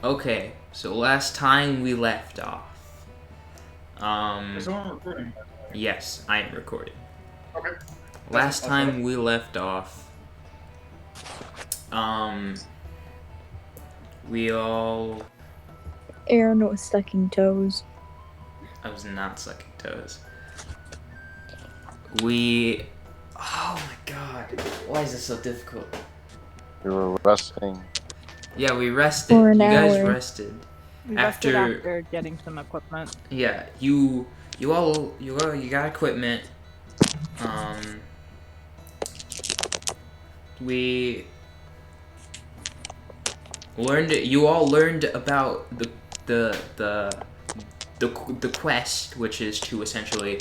Okay, so last time we left off. Is someone recording? Yes, I am recording. Okay. Last time we left off, we all. Aaron was sucking toes. I was not sucking toes. We. Oh my god. Why is this so difficult? We were resting. Yeah, we rested. For an You guys hour. rested. We rested after getting some equipment. Yeah, you got equipment. We learned. You all learned about the quest, which is to essentially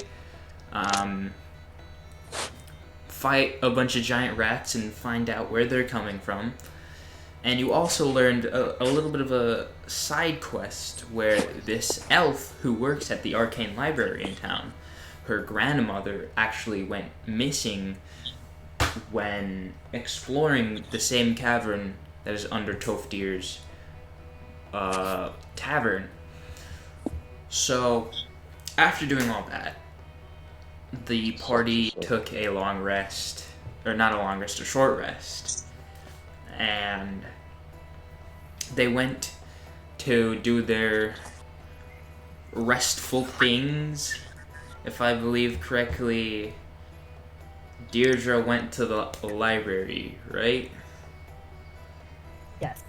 fight a bunch of giant rats and find out where they're coming from. And you also learned a little bit of a side quest where this elf who works at the arcane library in town, her grandmother actually went missing when exploring the same cavern that is under Tofdir's tavern. So, after doing all that, the party took a long rest, or not a long rest, a short rest, and they went to do their restful things. If I believe correctly, Deirdre went to the library, right? Yes.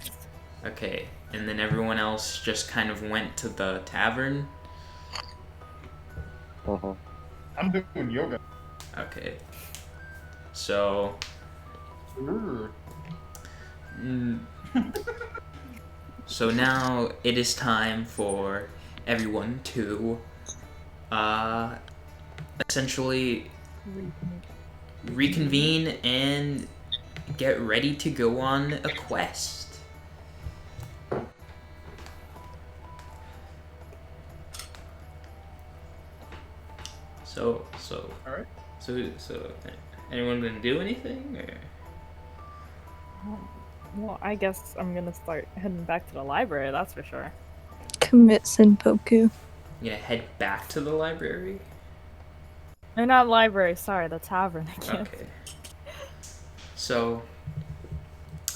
Okay, and then everyone else just kind of went to the tavern? I'm doing yoga. Okay. So... So now it is time for everyone to essentially reconvene and get ready to go on a quest. So All right. So anyone gonna do anything or? Well, I guess I'm gonna start heading back to the library, that's for sure. Commit Senpoku. You gonna head back to the library? Or not library, sorry, the tavern again. Okay. So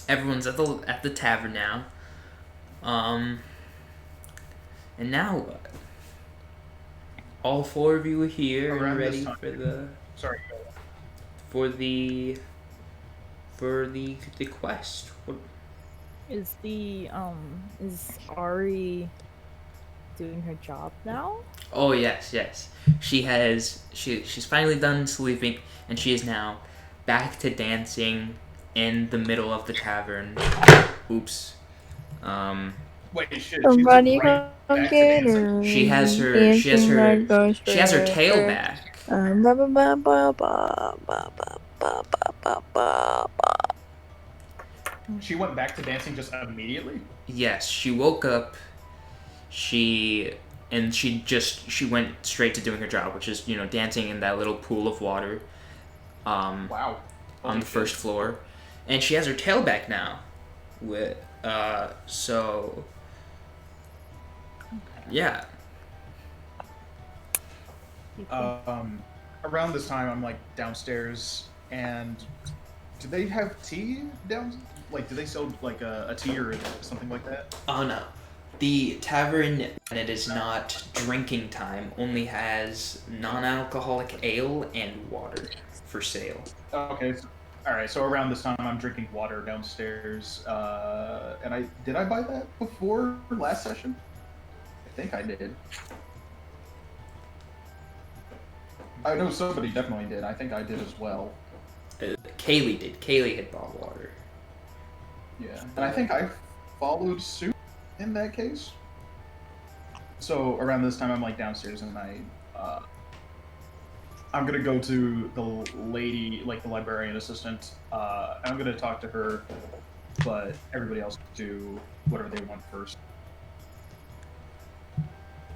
everyone's at the tavern now. And now what? All four of you are here and ready for the Sorry. for the quest. What? Is Ari doing her job now? Oh yes. She's finally done sleeping and she is now back to dancing in the middle of the tavern. Oops. Wait, shit. Somebody come get her. She has her tail back. She went back to dancing just immediately? Yes, she woke up. She went straight to doing her job, which is, dancing in that little pool of water. Wow. On the first floor. And she has her tail back now. So yeah. Around this time, I'm like downstairs, and do they have tea down? Like, do they sell like a tea or something like that? Oh no. The tavern, when it is not drinking time, only has non-alcoholic ale and water for sale. Okay. Alright, so around this time, I'm drinking water downstairs, and did I buy that before last session? I think I did. I know somebody definitely did. I think I did as well. Kaylee did. Kaylee had bought water. Yeah, and I think I followed suit in that case. So around this time, I'm like downstairs, and I'm gonna go to the lady, like the librarian assistant. I'm gonna talk to her, but everybody else do whatever they want first.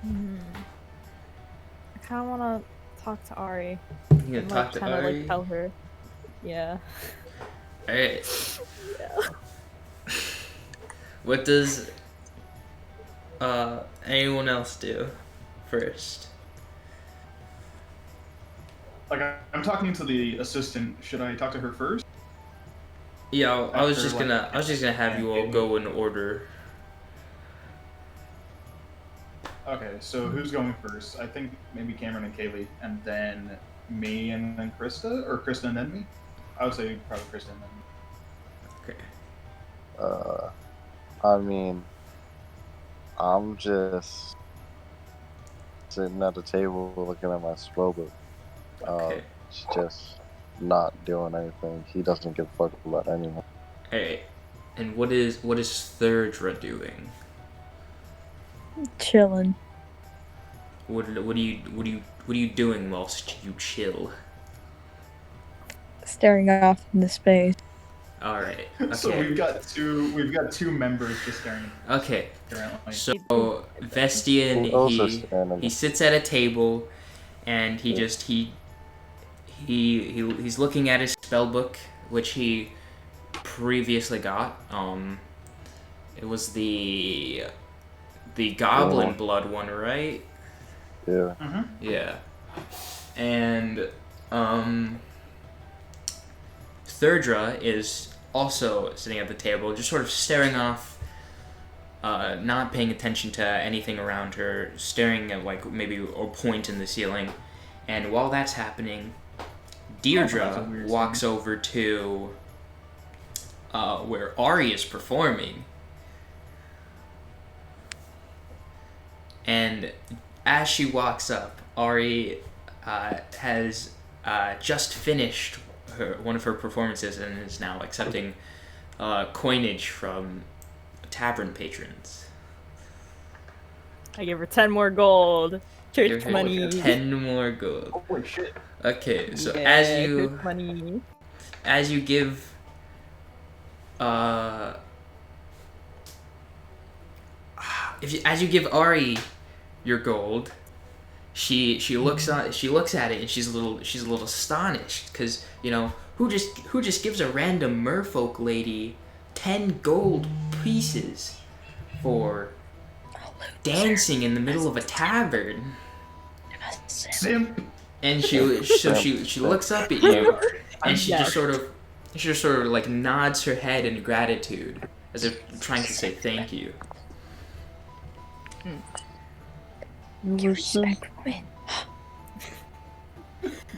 I kind of want to talk to Ari. You gonna talk to kinda, Ari? like, tell her. Yeah. Alright. Yeah. What does anyone else do first? Like, I'm talking to the assistant. Should I talk to her first? Yeah, I was After, just like, gonna have you all go in order. Okay, so who's going first? I think maybe Cameron and Kaylee, and then me and then Krista, or Krista and then me. I would say probably Krista and then me. Okay. I mean, I'm just sitting at the table looking at my spell book. Okay. She's just not doing anything. He doesn't give a fuck about anyone. Alright. And what is Thirdra doing? Chilling. What are you doing whilst you chill? Staring off into space. All right. Okay. So we've got two members just staring. Okay. Apparently. So Vestian, Who else is standing he sits at a table, and he's looking at his spell book, which he previously got. It was the goblin blood one, right? Yeah. Mm-hmm. Yeah. And Thirdra is also sitting at the table, just sort of staring off, not paying attention to anything around her, staring at like maybe a point in the ceiling. And while that's happening, Deirdre walks over to where Ari is performing. And as she walks up, Ari has just finished one of her performances and is now accepting coinage from tavern patrons. I give her 10 more gold. Give Church her money. 10 more gold. Holy shit! Okay, so Yeah, church money. as you give as you give Ari your gold, she looks at it and she's a little astonished because who just gives a random merfolk lady 10 gold pieces for dancing in the middle of a tavern. Simp. And she looks up at you and she just sort of like nods her head in gratitude as if trying to say thank you. You respect me.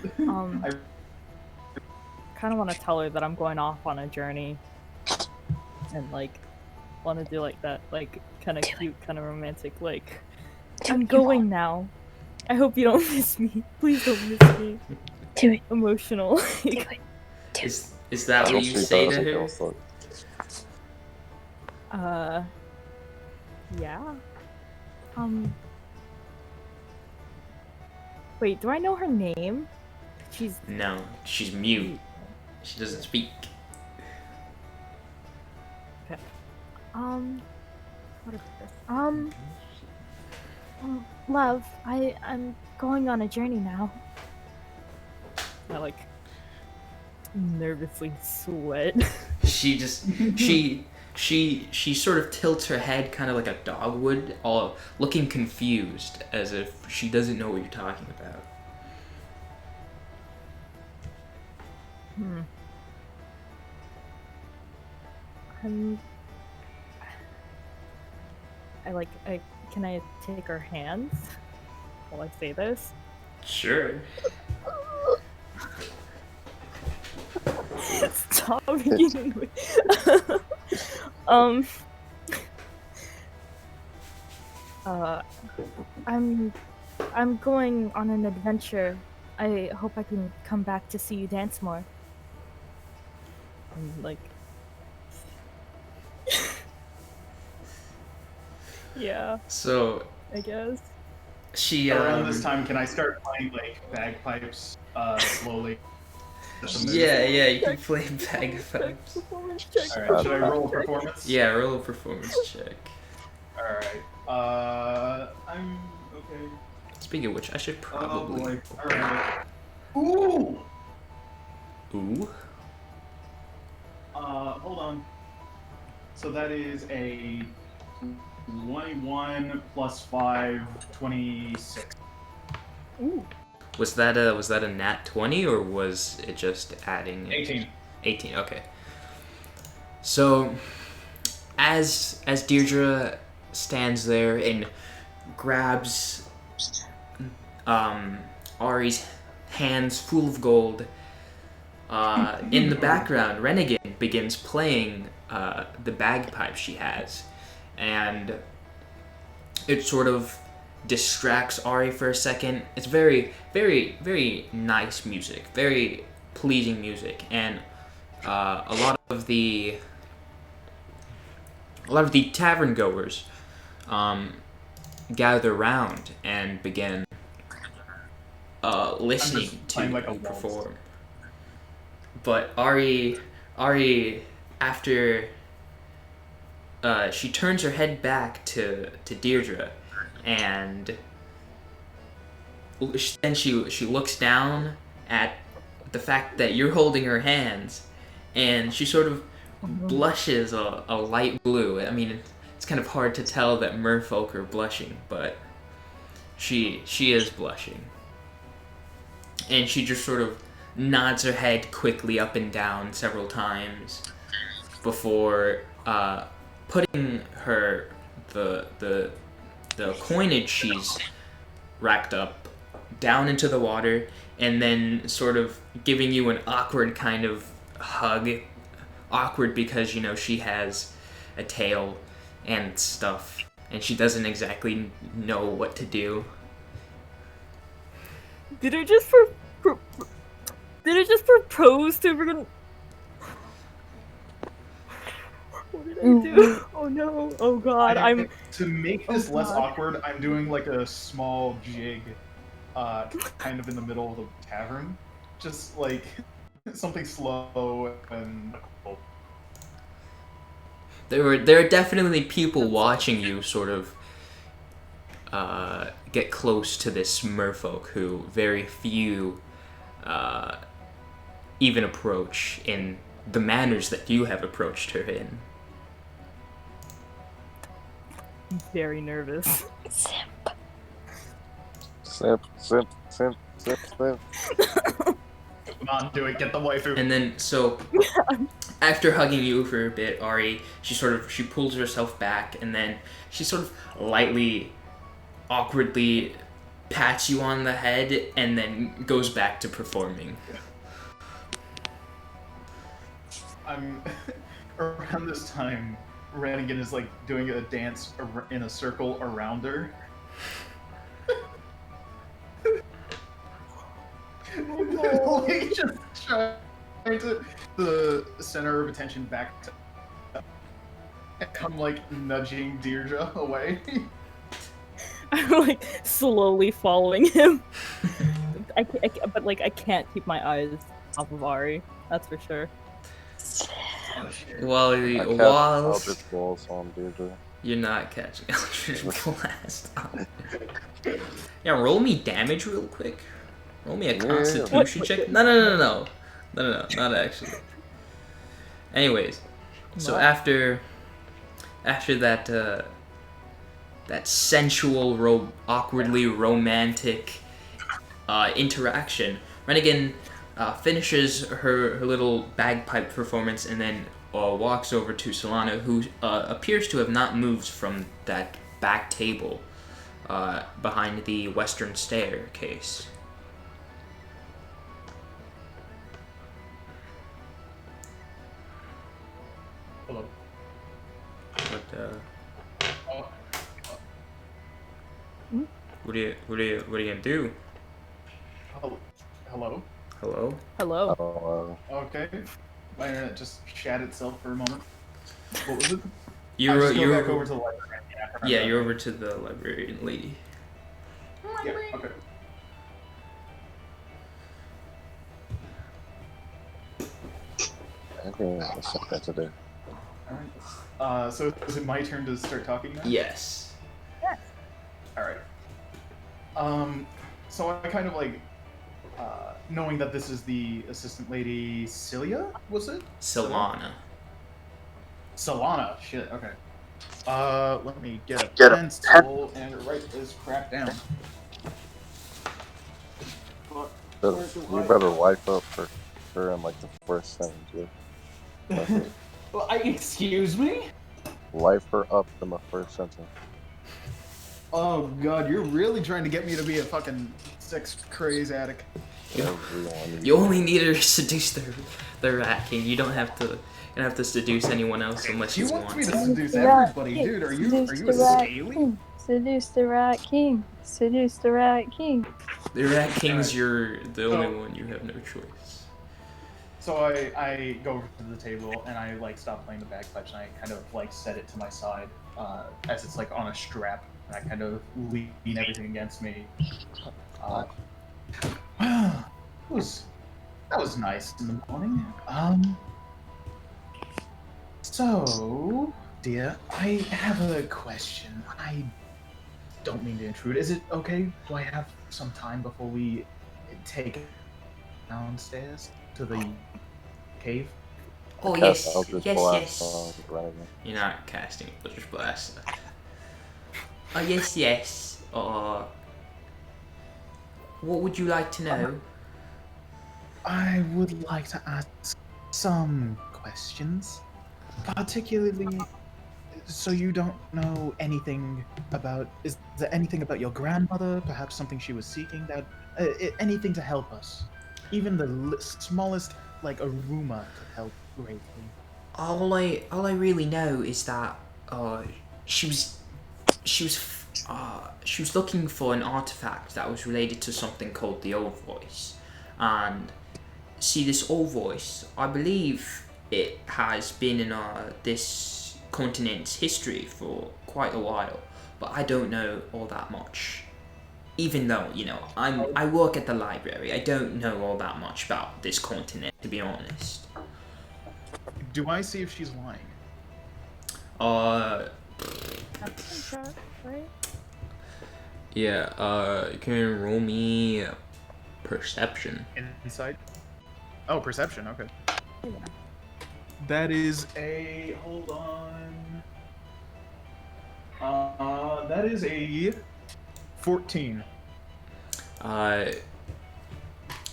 I kind of want to tell her that I'm going off on a journey, and like want to do like that, like kind of cute, kind of romantic, like I'm going now. I hope you don't miss me. Please don't miss me. Do it. Emotional. Do it. Is that what you say to her? Yeah. Wait, do I know her name? No, she's mute. She doesn't speak. Okay. What is this? Love, I'm going on a journey now. I like nervously sweat. She just she sort of tilts her head kind of like a dog would, all looking confused as if she doesn't know what you're talking about. Can I take her hands while I say this? Sure. Stop beginning with I'm going on an adventure. I hope I can come back to see you dance more. And like yeah, So I guess. she Around this time, can I start playing like bagpipes slowly? Yeah, you can play bagpipes. Performance check. Alright, should I roll a performance? Yeah, roll a performance check. Alright. I'm okay. Speaking of which, I should probably. Oh boy. Alright. Ooh! Ooh. Hold on. So that is a 21 plus 5, 26. Ooh. Was that a nat 20 or was it just adding 18. 18, okay. So as Deirdre stands there and grabs Ari's hands full of gold, in the background, Renegade begins playing the bagpipe she has, and it sort of distracts Ari for a second. It's very, very, very nice music, very pleasing music, and a lot of the tavern goers gather around and begin listening just to playing like a you waltz. perform. But Ari, after she turns her head back to Deirdre, and then she looks down at the fact that you're holding her hands, and she sort of blushes a light blue. I mean, it's kind of hard to tell that merfolk are blushing, but she is blushing. And she just sort of nods her head quickly up and down several times before putting her the coinage she's racked up down into the water, and then sort of giving you an awkward kind of hug. Awkward because, you know, she has a tail and stuff, and she doesn't exactly know what to do. Did it just propose to her? What did I do? Oh no! Oh god! To make this less God. awkward, I'm doing like a small jig, kind of in the middle of the tavern, just like something slow and. There are definitely people watching you sort of get close to this merfolk who very few even approach in the manners that you have approached her in. I'm very nervous. Sip, sip, sip, sip, sip. Come on, do it. Get the waifu. And then, so after hugging you for a bit, Ari, she pulls herself back, and then she sort of lightly, awkwardly pats you on the head, and then goes back to performing. I'm around this time. Ranigan is like doing a dance in a circle around her. Like just trying to the center of attention back to. And I'm like nudging Deirdre away. I'm like slowly following him. But like I can't keep my eyes off of Ari. That's for sure. While I cast while Eldritch Balls on Deirdre. you're not catching Eldritch Blast. Yeah, roll me damage real quick. Roll me a Constitution check. No, not actually. Anyways, so What? after that that sensual, awkwardly romantic interaction, Rennigan finishes her little bagpipe performance and then walks over to Solana, who appears to have not moved from that back table behind the western staircase. Hello. But Oh, what are you gonna do? hello. Hello? Hello. Oh, Okay. My internet just shat itself for a moment. What was it? You're just go you're back over to the library. yeah, you're over to the librarian lady. Yeah. Okay. okay, that's something to do. All right. So is it my turn to start talking now? Yes. All right. So I kind of like, knowing that this is the assistant lady Celia, was it? Solana. Solana. Shit. Okay. Let me get a pencil and write this crap down. Fuck. But Where's the you white- better wipe up for her in like the first sentence. Yeah. That's it. Well, excuse me? Wipe her up in the first sentence. Oh god, you're really trying to get me to be a fucking sex craze addict. Everyone. You only need to seduce the Rat King. You don't have to seduce anyone else unless you You want want. me to to. seduce The Rat everybody, King. dude? Are you Seduce a the Rat scaly? King. Seduce the Rat King. Seduce the Rat King. The Rat King's Alright. the only one. You have no choice. So I go over to the table and I like stop playing the bagpipes and I kind of like set it to my side as it's like on a strap and I kind of lean everything against me. That was nice in the morning. So dear, I have a question. I don't mean to intrude. Is it okay? Do I have some time before we take it downstairs to the cave? Oh Cast yes, Eldritch yes, Blast yes. on Renegade. You're not casting Eldritch Blast. Oh yes, yes. What would you like to know? I would like to ask some questions, particularly. So you don't know anything about? Is there anything about your grandmother? Perhaps something she was seeking? That anything to help us? Even the smallest, like a rumor, could help greatly. All I really know is that she was she was looking for an artifact that was related to something called the Old Voice, and see this Old Voice. I believe it has been in this continent's history for quite a while, but I don't know all that much. Even though I work at the library, I don't know all that much about this continent, to be honest. Do I see if she's lying? Perception check, right? Yeah, you can roll me perception. Insight. Oh, perception. Okay. Yeah. That is a hold on. That is a 14.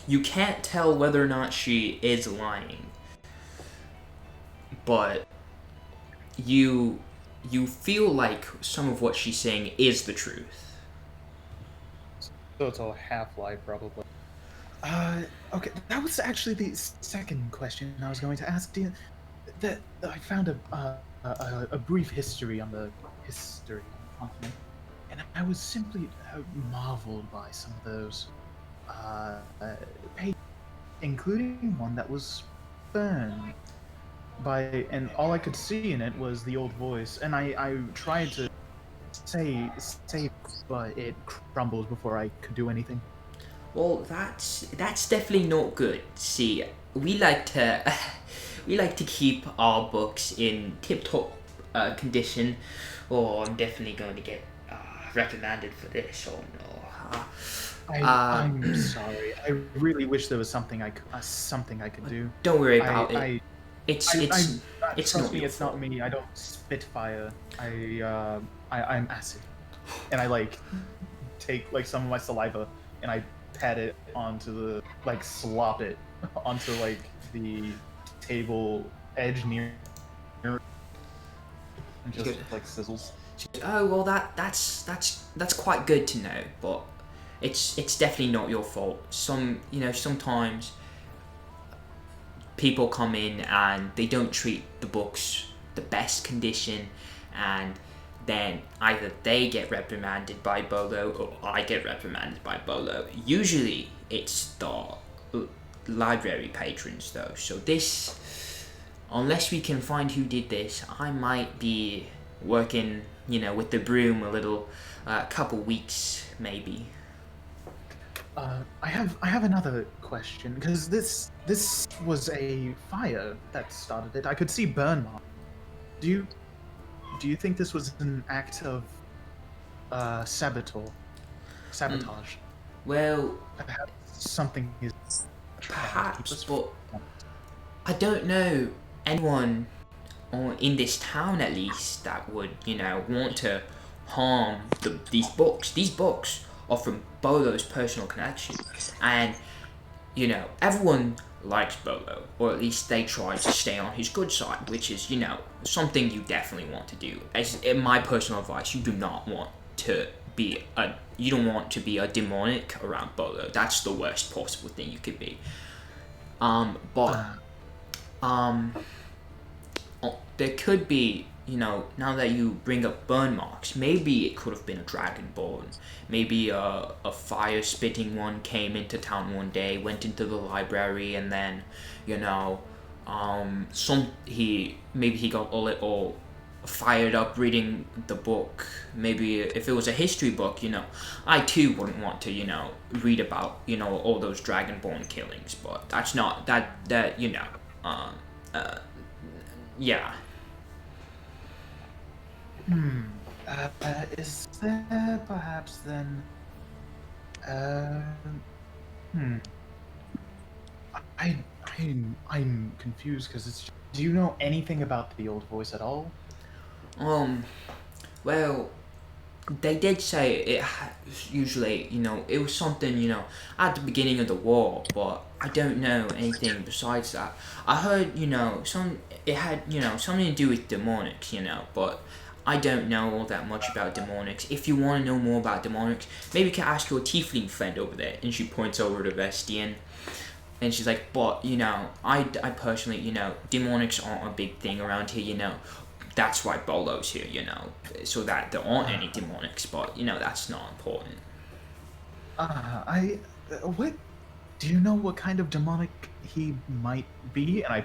You can't tell whether or not she is lying, but you feel like some of what she's saying is the truth. So it's a half lie, probably. Okay, that was actually the second question I was going to ask. That I found a brief history on the history on the continent, and I was simply marveled by some of those pages, including one that was burned by, and all I could see in it was the Old Voice, and I tried to say, but it crumbled before I could do anything. Well, that's definitely not good. See, we like to keep our books in tip-top condition. Oh, I'm definitely going to get reprimanded for this. Oh no. I'm sorry. I really wish there was something I could do. Don't worry about it. It's Trust not me, your it's fault. not me. I don't spit fire. I'm acid, and I like take like some of my saliva and I pat it onto the slop it onto like the table edge near and just Good. like sizzles. Oh well, that's quite good to know, but it's definitely not your fault. Sometimes people come in and they don't treat the books the best condition, and then either they get reprimanded by Bolo or I get reprimanded by Bolo. Usually it's the library patrons though, so this, unless we can find who did this, I might be working with the broom a little, couple weeks maybe. I have another question, because this was a fire that started it. I could see burn marks. Do you think this was an act of sabotage? Well, Perhaps something is trying to keep perhaps, us but I don't know anyone or in this town at least, that would, want to harm these books. These books are from Bolo's personal collection, and everyone likes Bolo, or at least they try to stay on his good side, which is, something you definitely want to do. As in my personal advice, you don't want to be a demonic around Bolo. That's the worst possible thing you could be. There could be, now that you bring up burn marks, maybe it could have been a dragonborn. Maybe a fire-spitting one came into town one day, went into the library, and then, maybe he got a little fired up reading the book. Maybe if it was a history book, I too wouldn't want to, read about, all those dragonborn killings, but that's not, yeah. Is there perhaps then? I'm confused because it's. Do you know anything about the old voice at all? Well, they did say it usually, it was something, at the beginning of the war, but I don't know anything besides that. I heard, it had, something to do with demonics, but I don't know all that much about demonics. If you want to know more about demonics, maybe you can ask your tiefling friend over there. And she points over to Vestian. And she's like, but, I personally, demonics aren't a big thing around here, That's why Bolo's here, so that there aren't any demonics, but, that's not important. What? Do you know what kind of demonic he might be? And I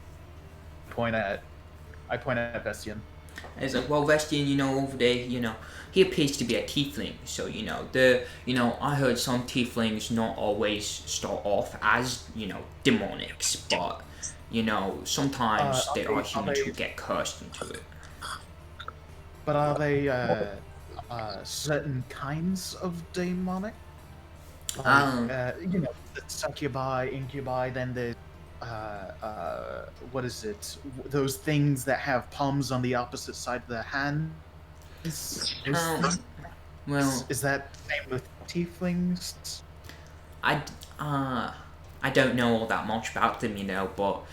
point at Vestian. And it's like, well, Vestian, over there, he appears to be a tiefling, so, I heard some tieflings not always start off as, demonics, but, sometimes there are humans who get cursed into it. But are they, certain kinds of demonic? Like, the succubi, incubi, then the, what is it? Those things that have palms on the opposite side of the hand? Well, is that the same with tieflings? I don't know all that much about them, but,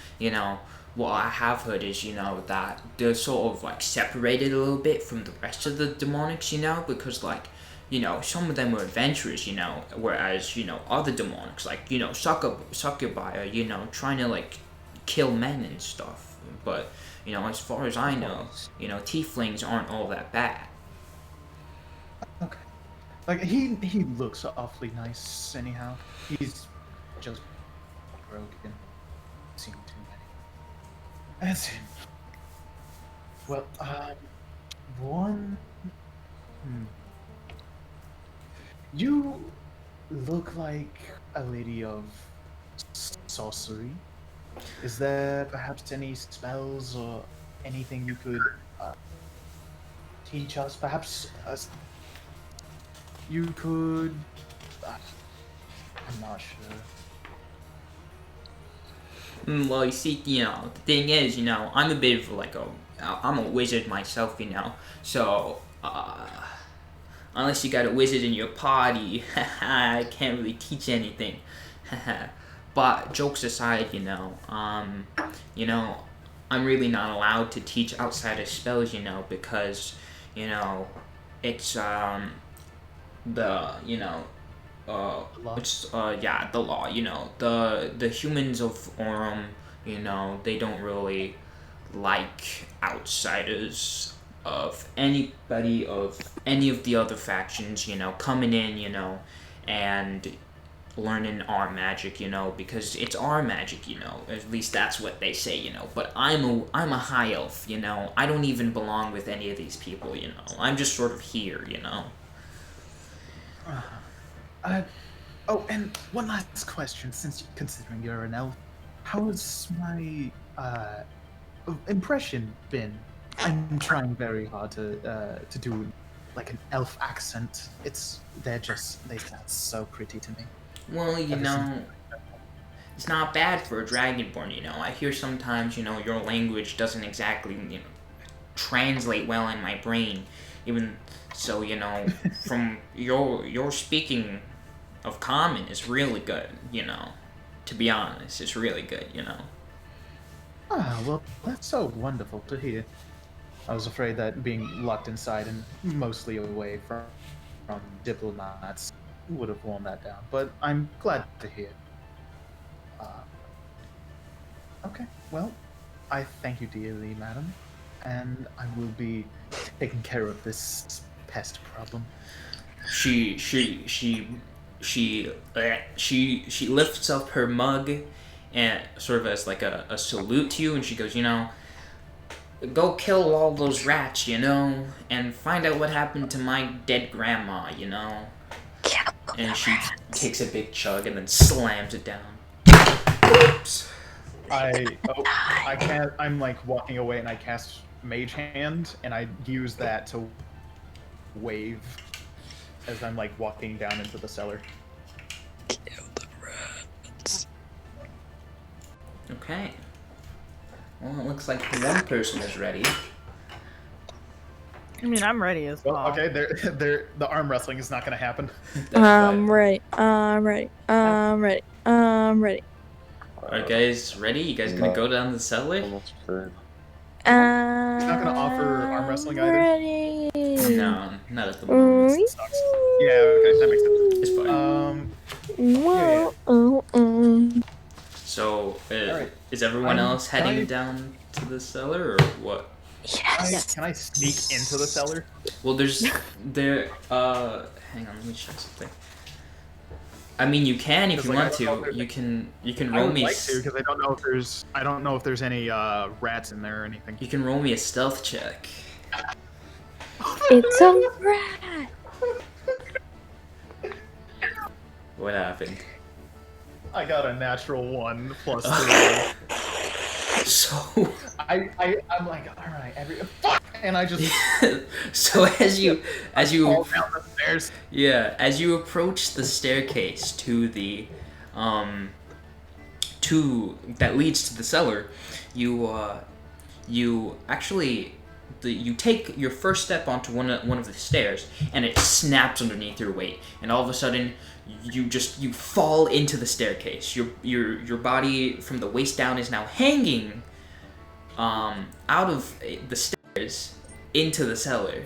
what I have heard is, that they're sort of, like, separated a little bit from the rest of the demonics, because, like, some of them are adventurers, whereas, other demonics, like, succubi are, trying to, like, kill men and stuff. But, as far as I know, tieflings aren't all that bad. Okay. Like, he looks awfully nice, anyhow. He's just broken. Seen too many. That's him. Well, one... You look like a lady of sorcery. Is there perhaps any spells or anything you could teach us? Perhaps you could... I'm not sure. Well, you see, the thing is, I'm a bit of like I'm a wizard myself, so, unless you got a wizard in your party, I can't really teach anything. But jokes aside, I'm really not allowed to teach outside of spells, because, it's, the law, the humans of Aurum, they don't really like outsiders of anybody of any of the other factions, coming in, and learning our magic, because it's our magic, at least that's what they say, but I'm a high elf, I don't even belong with any of these people, I'm just sort of here, Oh, and one last question, since considering you're an elf, how has my impression been? I'm trying very hard to do like an elf accent. They sound so pretty to me. Well, it's not bad for a dragonborn, I hear sometimes, your language doesn't exactly, translate well in my brain. Even so, you know, from your speaking of common is really good, you know. To be honest, it's really good, you know. Ah, well, that's so wonderful to hear. I was afraid that being locked inside and mostly away from diplomats would have worn that down, but I'm glad to hear. Uh, okay, well, I thank you dearly, madam, and I will be taking care of this pest problem. She lifts up her mug and sort of as like a salute to you, and she goes, you know, go kill all those rats, you know, and find out what happened to my dead grandma, you know. And she takes a big chug and then slams it down. Oops. I can't. I'm like walking away, and I cast Mage Hand, and I use that to wave as I'm like walking down into the cellar. Kill the rats. Okay. Well, it looks like one person is ready. I mean, I'm ready as well. Well, okay, the arm wrestling is not going to happen. I'm ready. I'm ready. I'm ready. I'm ready. Alright, guys, ready? You guys gonna go down the cellar? That's fair. I'm not gonna offer arm wrestling either? ready. No, not at the moment. It sucks. Yeah, okay, that makes sense. It's fine. So, Alright. is everyone I'm else heading trying- down to the cellar, or what? Yes. Can I sneak into the cellar? Well, hang on, let me check something. I mean, you can if Because, you like, want I don't know to. You can I roll would me. like to because I don't know if there's any rats in there or anything. You can roll me a stealth check. It's a rat. What happened? I got a natural 1 plus 3. So, I'm like, all right, fuck, and I just so as you fall down the stairs. Yeah, as you approach the staircase to the that leads to the cellar, you actually you take your first step onto one of the stairs, and it snaps underneath your weight, and all of a sudden you fall into the staircase. Your body from the waist down is now hanging out of the stairs into the cellar.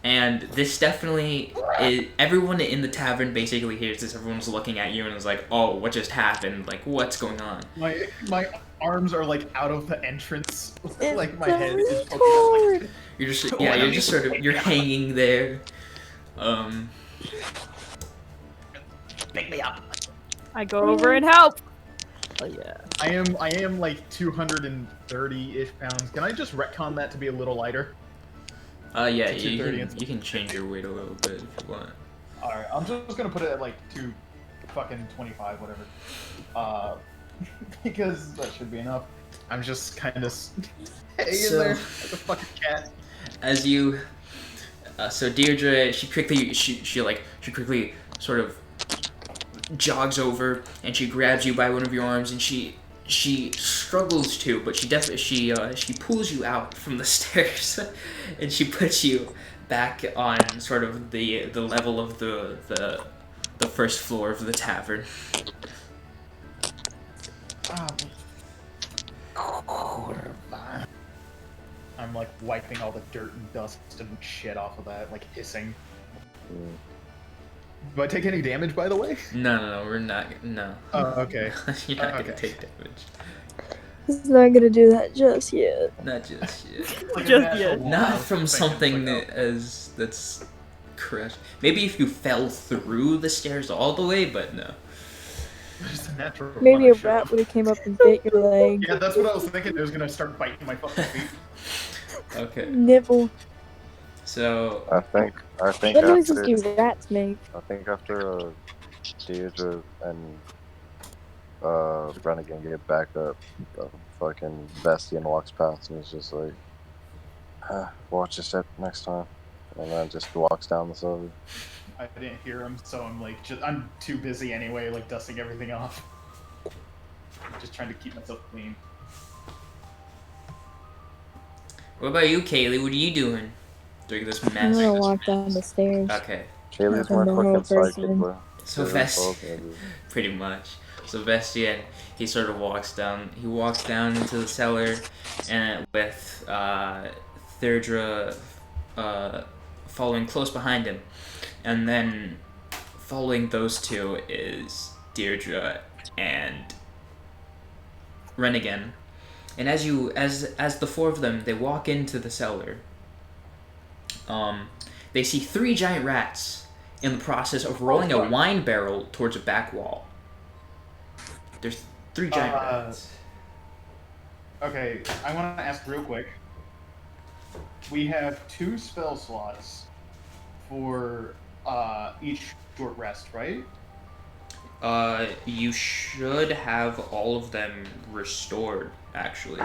And this definitely everyone in the tavern basically hears this. Everyone's looking at you and is like, "Oh, what just happened? Like, what's going on?" My arms are like out of the entrance. It's Like my a head is poking out, like, You're just sort of you're hanging there. pick me up. I go over and help. Oh yeah. I am like 230-ish pounds. Can I just retcon that to be a little lighter? Yeah, To 230 you can change your weight a little bit if you want. Alright, I'm just gonna put it at like 225, whatever. Because that should be enough. I'm just kind of hanging there like a fucking cat. As you, so Deirdre, she quickly sort of jogs over and she grabs you by one of your arms, and she struggles to, but she pulls you out from the stairs and she puts you back on sort of the level of the first floor of the tavern. I'm like wiping all the dirt and dust and shit off of that, like hissing. Do I take any damage, by the way? No, we're not. No. Oh, okay. You're not gonna Okay. take damage. He's not gonna do that just yet. Not just yet. Like a Just natural yet. one. Not from Thinking, something like, that's crushed. Maybe if you fell through the stairs all the way, but no. just a natural Maybe a one, rat would have came up and bit your leg. Yeah, that's what I was thinking. It was gonna start biting my fucking feet. Okay. Nibble. So I think What noises after do rats make? Deirdre and Brennigan get back up, the fucking Vestian walks past and is just like, watch your step next time, and then just walks down the cellar. I didn't hear him, so I'm like, I'm too busy anyway, like dusting everything off. I'm just trying to keep myself clean. What about you, Kaylee? What are you doing during this I'm mess? gonna walk down the stairs Okay, Kaylee's like a more normal fucking psychic, person. bro. so Kaylee's Vest, both maybe. pretty much. So Vestian, he sort of walks down. He walks down into the cellar, and with Thirdra following close behind him, and then following those two is Deirdre and Rennigan. And as the four of them, they walk into the cellar. They see three giant rats in the process of rolling a wine barrel towards a back wall. There's three giant rats. Okay, I want to ask real quick. We have 2 spell slots for each short rest, right? You should have all of them restored, actually.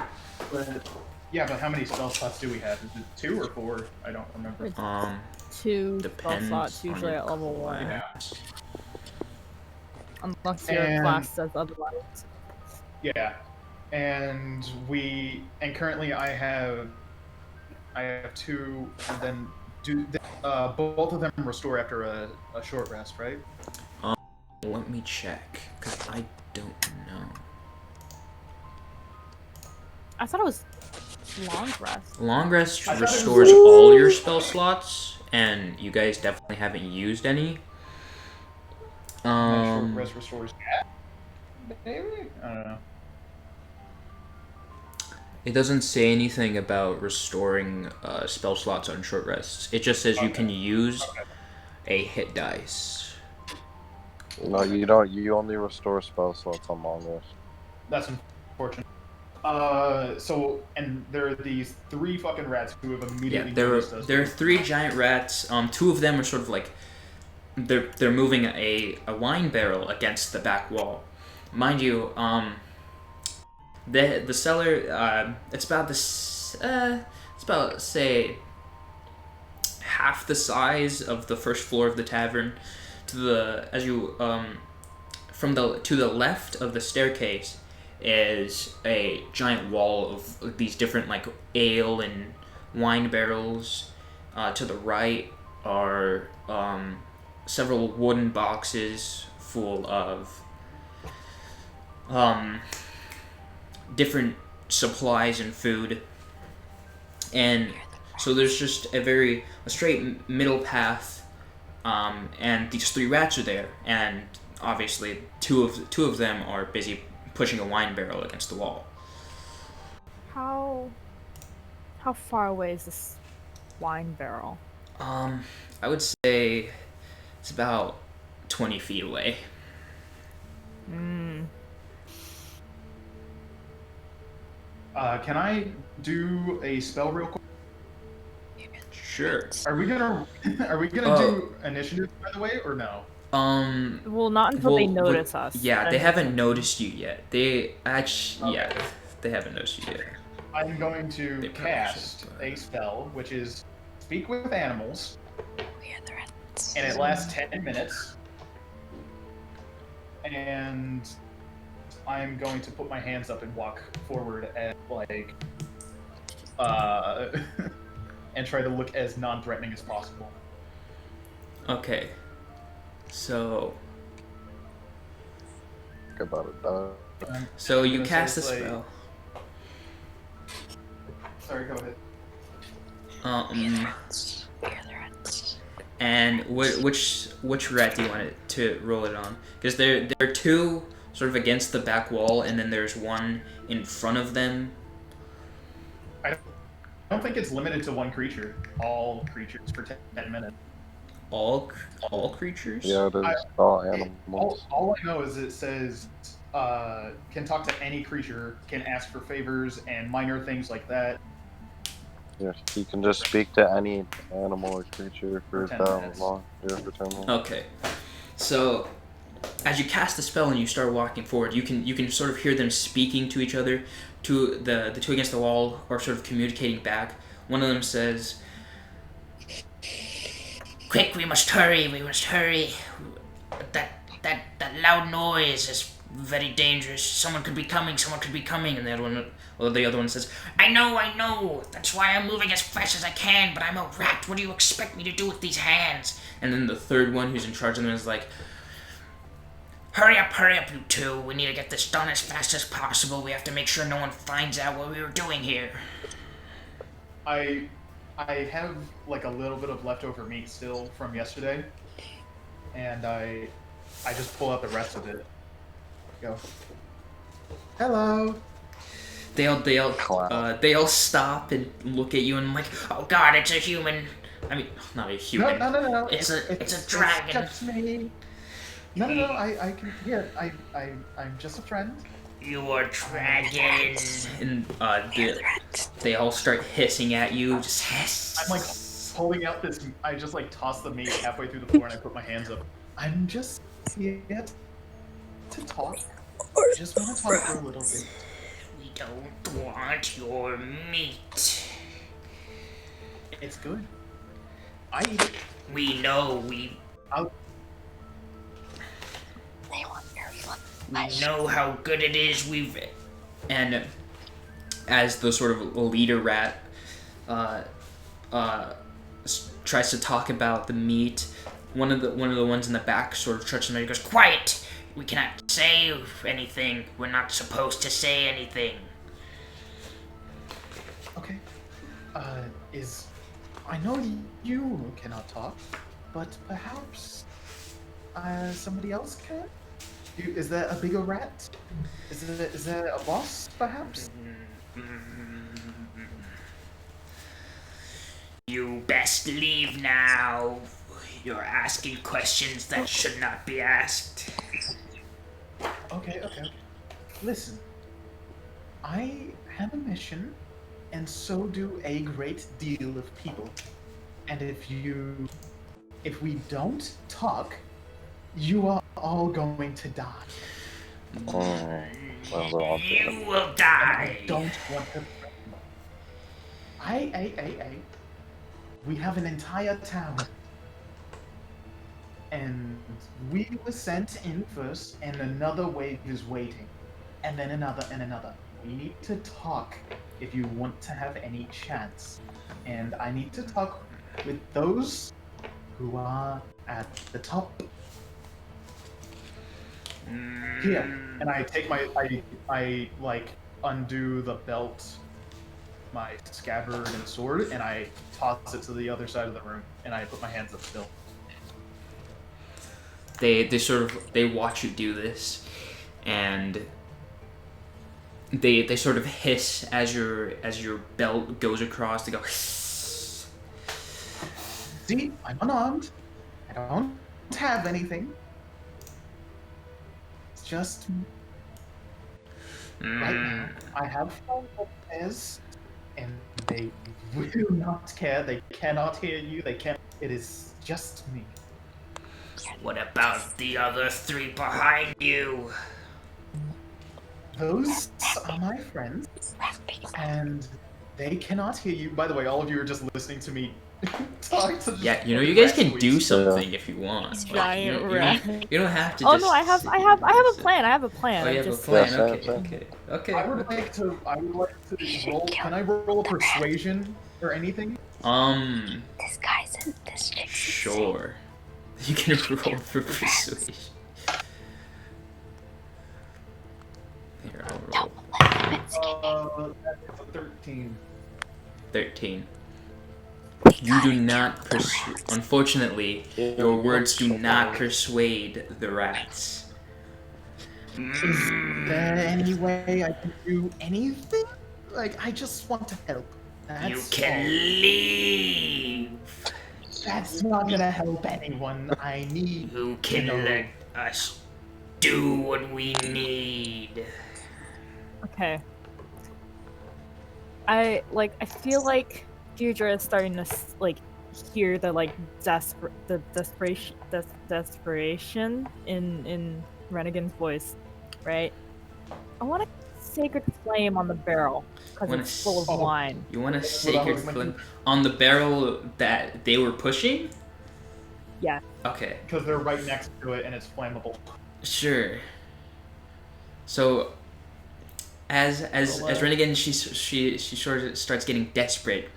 Yeah, but how many spell slots do we have? Is it 2 or 4? I don't remember. 2 spell Depends slots on usually your at level 1. class. Unless your And- class says otherwise. Yeah, and currently I have 2, and then both of them restore after a short rest, right? Let me check, because I don't know. I thought it was long rest. Long rest I thought it was- restores all your spell slots, and you guys definitely haven't used any. Short rest restores. Maybe? I don't know. It doesn't say anything about restoring spell slots on short rests. It just says you can use a hit dice. No, you don't. You only restore spell slots on long rest. That's unfortunate. And there are these 3 fucking rats who have immediately noticed us. There are 3 giant rats. 2 of them are sort of like they're moving a wine barrel against the back wall. Mind you, the cellar it's about say half the size of the first floor of the tavern. To the left of the staircase is a giant wall of these different like ale and wine barrels. To the right are several wooden boxes full of different supplies and food, and so there's just a straight middle path, and these 3 rats are there, and obviously two of them are busy pushing a wine barrel against the wall. How far away is this wine barrel? I would say it's about 20 feet away. Can I do a spell real quick? Sure. Are we gonna do initiative, by the way, or no? Well, not until they notice us. Yeah, Then they it's haven't like- noticed you yet. They haven't noticed you yet. I'm going to They probably cast should, a spell, which is Speak with Animals, We are the rats. and it lasts 10 minutes. And I'm going to put my hands up and walk forward and and try to look as non-threatening as possible. Okay. So Think about it, dog. you gonna cast the say, spell. Sorry, go ahead. We are the rats. And which rat do you want it to roll it on? Because there are 2 sort of against the back wall, and then there's 1 in front of them. I don't think it's limited to 1 creature. All creatures for 10 minutes. All creatures. Yeah, it is. All animals. All I know is it says can talk to any creature, can ask for favors and minor things like that. Yeah, you can just speak to any animal or creature for 10 that minutes. long. Yeah, for 10 minutes. Okay. So as you cast the spell and you start walking forward, you can sort of hear them speaking to each other. The 2 against the wall are sort of communicating back. One of them says, "Quick, we must hurry. That loud noise is very dangerous. Someone could be coming. And the other one says, I know. That's why I'm moving as fast as I can, but I'm a rat. What do you expect me to do with these hands? And then the third one, who's in charge of them, is like, hurry up, you two. We need to get this done as fast as possible. We have to make sure no one finds out what we were doing here. I have like a little bit of leftover meat still from yesterday, and I just pull out the rest of it. Go. Hello. They all stop and look at you and like, oh God, it's a human. I mean, not a human. No. It's a dragon. It's just me. No. I can. Yeah. I'm just a friend. You are dragon. And they all start hissing at you. Just hiss. I'm like pulling out this. I just like toss the meat halfway through the floor and I put my hands up. I'm just here to talk. I just want to talk for a little bit. We don't want your meat. It's good. I eat it. We know. They want your flesh. We know how good it is. And as the sort of leader rat tries to talk about the meat, one of the ones in the back sort of touches him and he goes, quiet! We cannot say anything. We're not supposed to say anything. Okay. I know you cannot talk, but perhaps somebody else can? Is there a bigger rat? Is there a boss, perhaps? You best leave now. You're asking questions that should not be asked. Okay. Listen, I have a mission, and so do a great deal of people. And if we don't talk, you are all going to die. You will die. I don't want to. We have an entire town. And we were sent in first, and another wave is waiting. And then another and another. We need to talk if you want to have any chance. And I need to talk with those who are at the top. Here. And I take I like undo the belt, my scabbard and sword, and I toss it to the other side of the room, and I put my hands up still. They watch you do this, and they sort of hiss as your belt goes across. They go. See, I'm unarmed. I don't have anything. It's just right now. I have phone upstairs, and they will not care. They cannot hear you. They can't. It is just me. What about the other three behind you? Those are my friends, and they cannot hear you. By the way, all of you are just listening to me talk to. Yeah, you guys can do something if you want. Giant you don't have to. Oh just no, I have a plan. I have a plan. Oh, you have a plan. Okay. I would like to roll. Can I roll a persuasion or anything? This guy's in this chick's Sure. You can roll for persuasion. Here, I'll roll. That's a 13. 13. You do not persuade. Unfortunately, your words do not persuade the rats. Is there any way I can do anything? Like, I just want to help. That's You can all. leave. That's not gonna help anyone. I need. You can to know. let us do what we need. Okay. I feel like Deirdre is starting to hear the desperation in Rennigan's voice, right? I want a sacred flame on the barrel because it's full of wine. You want a sacred flame on the barrel that they were pushing? Yeah. Okay. Because they're right next to it and it's flammable. Sure. So as Renegade, she sort of starts getting desperate.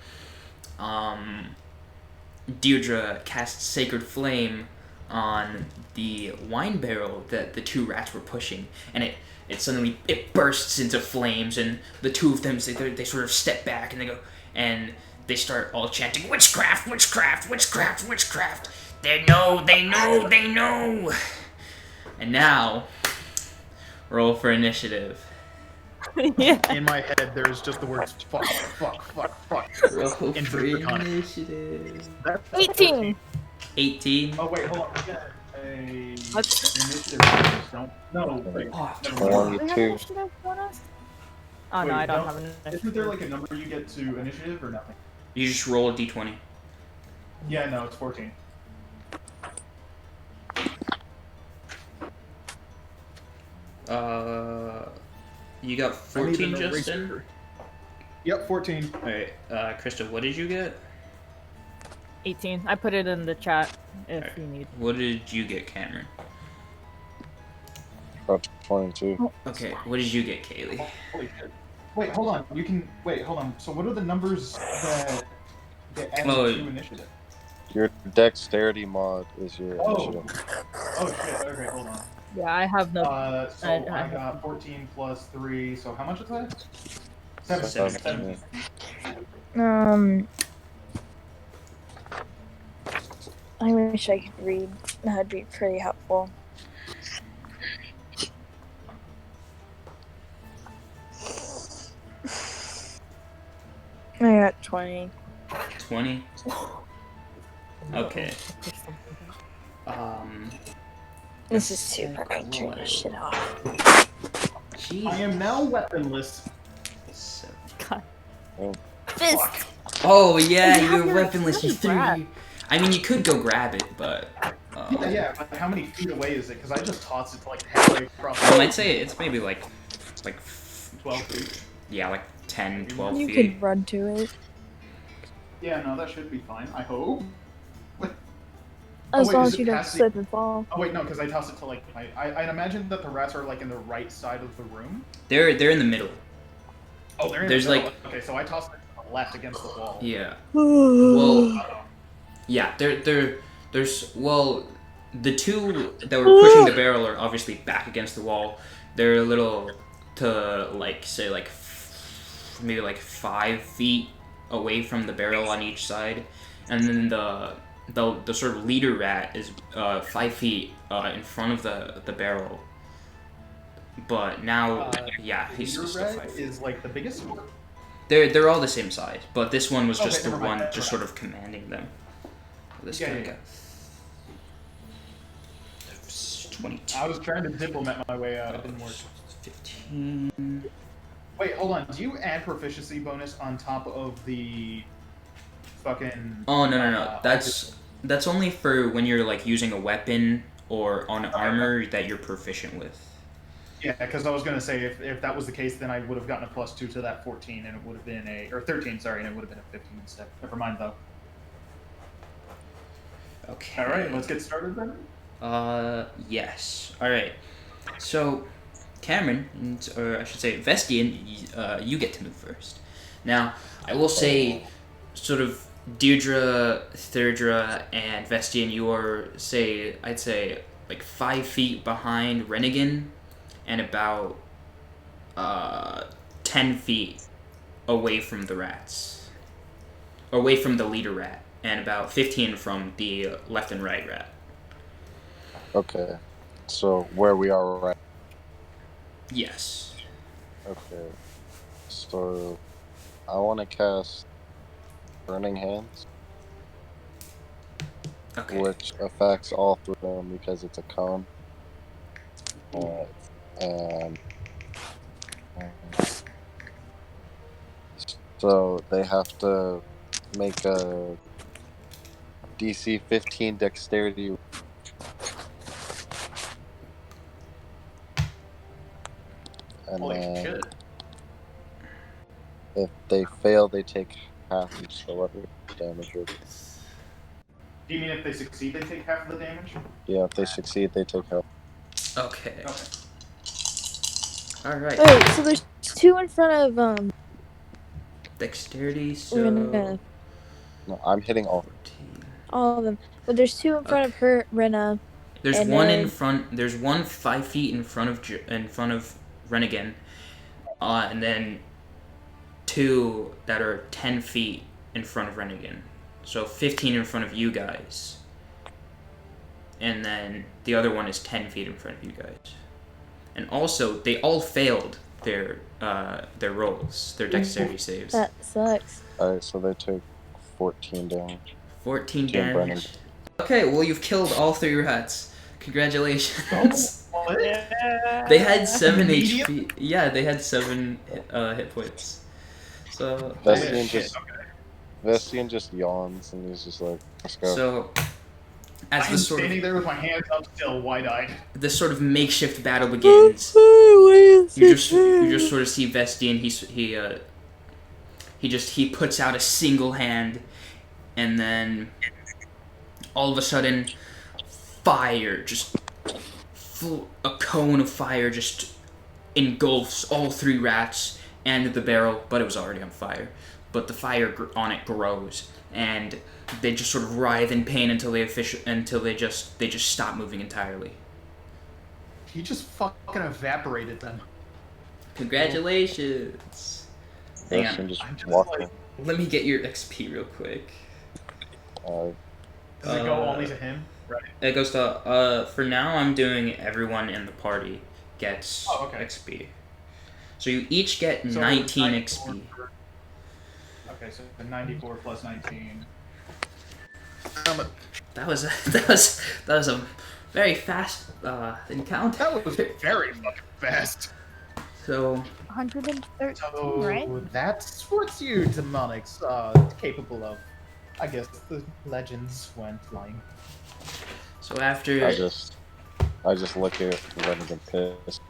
Deirdre casts Sacred Flame on the wine barrel that the two rats were pushing, and it suddenly bursts into flames, and the two of them they sort of step back and they start all chanting witchcraft, witchcraft, witchcraft, witchcraft. They know. And now, roll for initiative. Yeah. In my head, there's just the words fuck, fuck, fuck, fuck. Roll In for Draconic. initiative. That's 18. 18. Oh wait, hold on. We got a What's- initiative bonus, don't? No, wait. Oh, Never mind. 22. Oh no, Wait, I don't no, have an Isn't there initiative. like a number you get to initiative or nothing? You just roll a d20. Yeah, no, it's 14. You got I need 14, an Justin? eraser. Yep, 14. Alright, Krista, what did you get? 18. I put it in the chat if Alright. you need. What did you get, Cameron? About 22. Okay, what did you get, Kaylee? Holy shit. Wait, hold on. You can wait. Hold on. So, what are the numbers that get added Oh. to initiative? Your dexterity mod is your Oh. initiative. Oh shit. Okay, hold on. Yeah, I have no. So I- I got 14 plus 3. So how much is that? 17. I wish I could read. That'd be pretty helpful. I got 20. 20? Okay. This is super. I turn What? this shit off. I Jeez. am now weaponless. God. Oh. Fist. Oh, yeah, You have you're your weaponless. You grab. threw. I mean, you could go grab it, but. Yeah, but how many feet away is it? Because I just tossed it to like halfway across. I'd say it's maybe like 12 feet. yeah, like 10, 12 You feet. could run to it. Yeah, no, that should be fine. I hope. As wait, long is as it you don't past the- slip and fall. Oh wait, no, because I tossed it to like I'd imagine that the rats are like in the right side of the room. They're in the middle. Oh, they're in There's, the middle. like- Okay, so I tossed it to the left against the wall. Yeah. Well, Uh-oh. yeah, there's the two that were pushing the barrel are obviously back against the wall. They're a little to like say like maybe like 5 feet away from the barrel on each side, and then the sort of leader rat is 5 feet in front of the barrel. But now, yeah, he's Leader still rat 5 feet. is like the biggest one. They're all the same size, but this one was just Okay, the never mind, one never just mind. sort of commanding them. This Yeah, kind yeah, of guy. 22. I was trying to diplomat my way out. It didn't work. 15. Wait, hold on. Do you add proficiency bonus on top of the fucking? Oh no. That's only for when you're like using a weapon or on armor that you're proficient with. Yeah, because I was gonna say if that was the case, then I would have gotten a +2 to that 14, and it would have been or 13. Sorry, and it would have been a 15 instead. Never mind though. Okay. All right, let's get started then. Yes. All right. So, Cameron, or I should say Vestian, you get to move first. Now, I will say, sort of Deirdre, Thirdra, and Vestian, you are I'd say like 5 feet behind Rennigan, and about 10 feet away from the rats, away from the leader rat, and about 15 from the left and right rat. Okay. So where we are right. Yes. Okay. So I want to cast Burning Hands, Okay. which affects all three of them because it's a cone. And so they have to make a DC 15 dexterity. And Holy then shit! if they fail, they take half each, so whatever damage would be. Do you mean if they succeed, they take half of the damage? Yeah, if they succeed, they take half. Okay. Okay. All right. Wait, so there's 2 in front of Dexterity. So Rena. No, I'm hitting all. 14. All of them. But there's 2 in front of her, Rena. There's And one in then- front. There's one 5 feet in front of Renigan, and then 2 that are 10 feet in front of Renigan. So 15 in front of you guys, and then the other one is 10 feet in front of you guys. And also, they all failed their rolls, their dexterity saves. That sucks. Alright, so they take 14 damage. 14 Team Brennan. damage. Okay, well you've killed all 3 rats. Congratulations. They had 7 Medium? HP. Yeah, they had 7 hit points. So Vestian just yawns and he's just like, let's go. so as I'm the sort standing of there with my hands up, still wide-eyed. this sort of makeshift battle begins. You just sort of see Vestian. He puts out a single hand, and then all of a sudden, fire a cone of fire just engulfs all 3 rats and the barrel, but it was already on fire. But the fire on it grows, and they just sort of writhe in pain until they just stop moving entirely. He just fucking evaporated them. Congratulations! Hang Vestian on, just I'm just walked like- let me get your XP real quick. in. Does it go only to him? Right. It goes to for now I'm doing everyone in the party gets Oh, okay. XP. So you each get So 19 94 XP. Okay, so 94 plus 19. That was a very fast encounter. That was very fucking fast. So 113, So right? that's what you demonics are capable of. I guess the legends went lying. so after I just look at Rennigan pissed.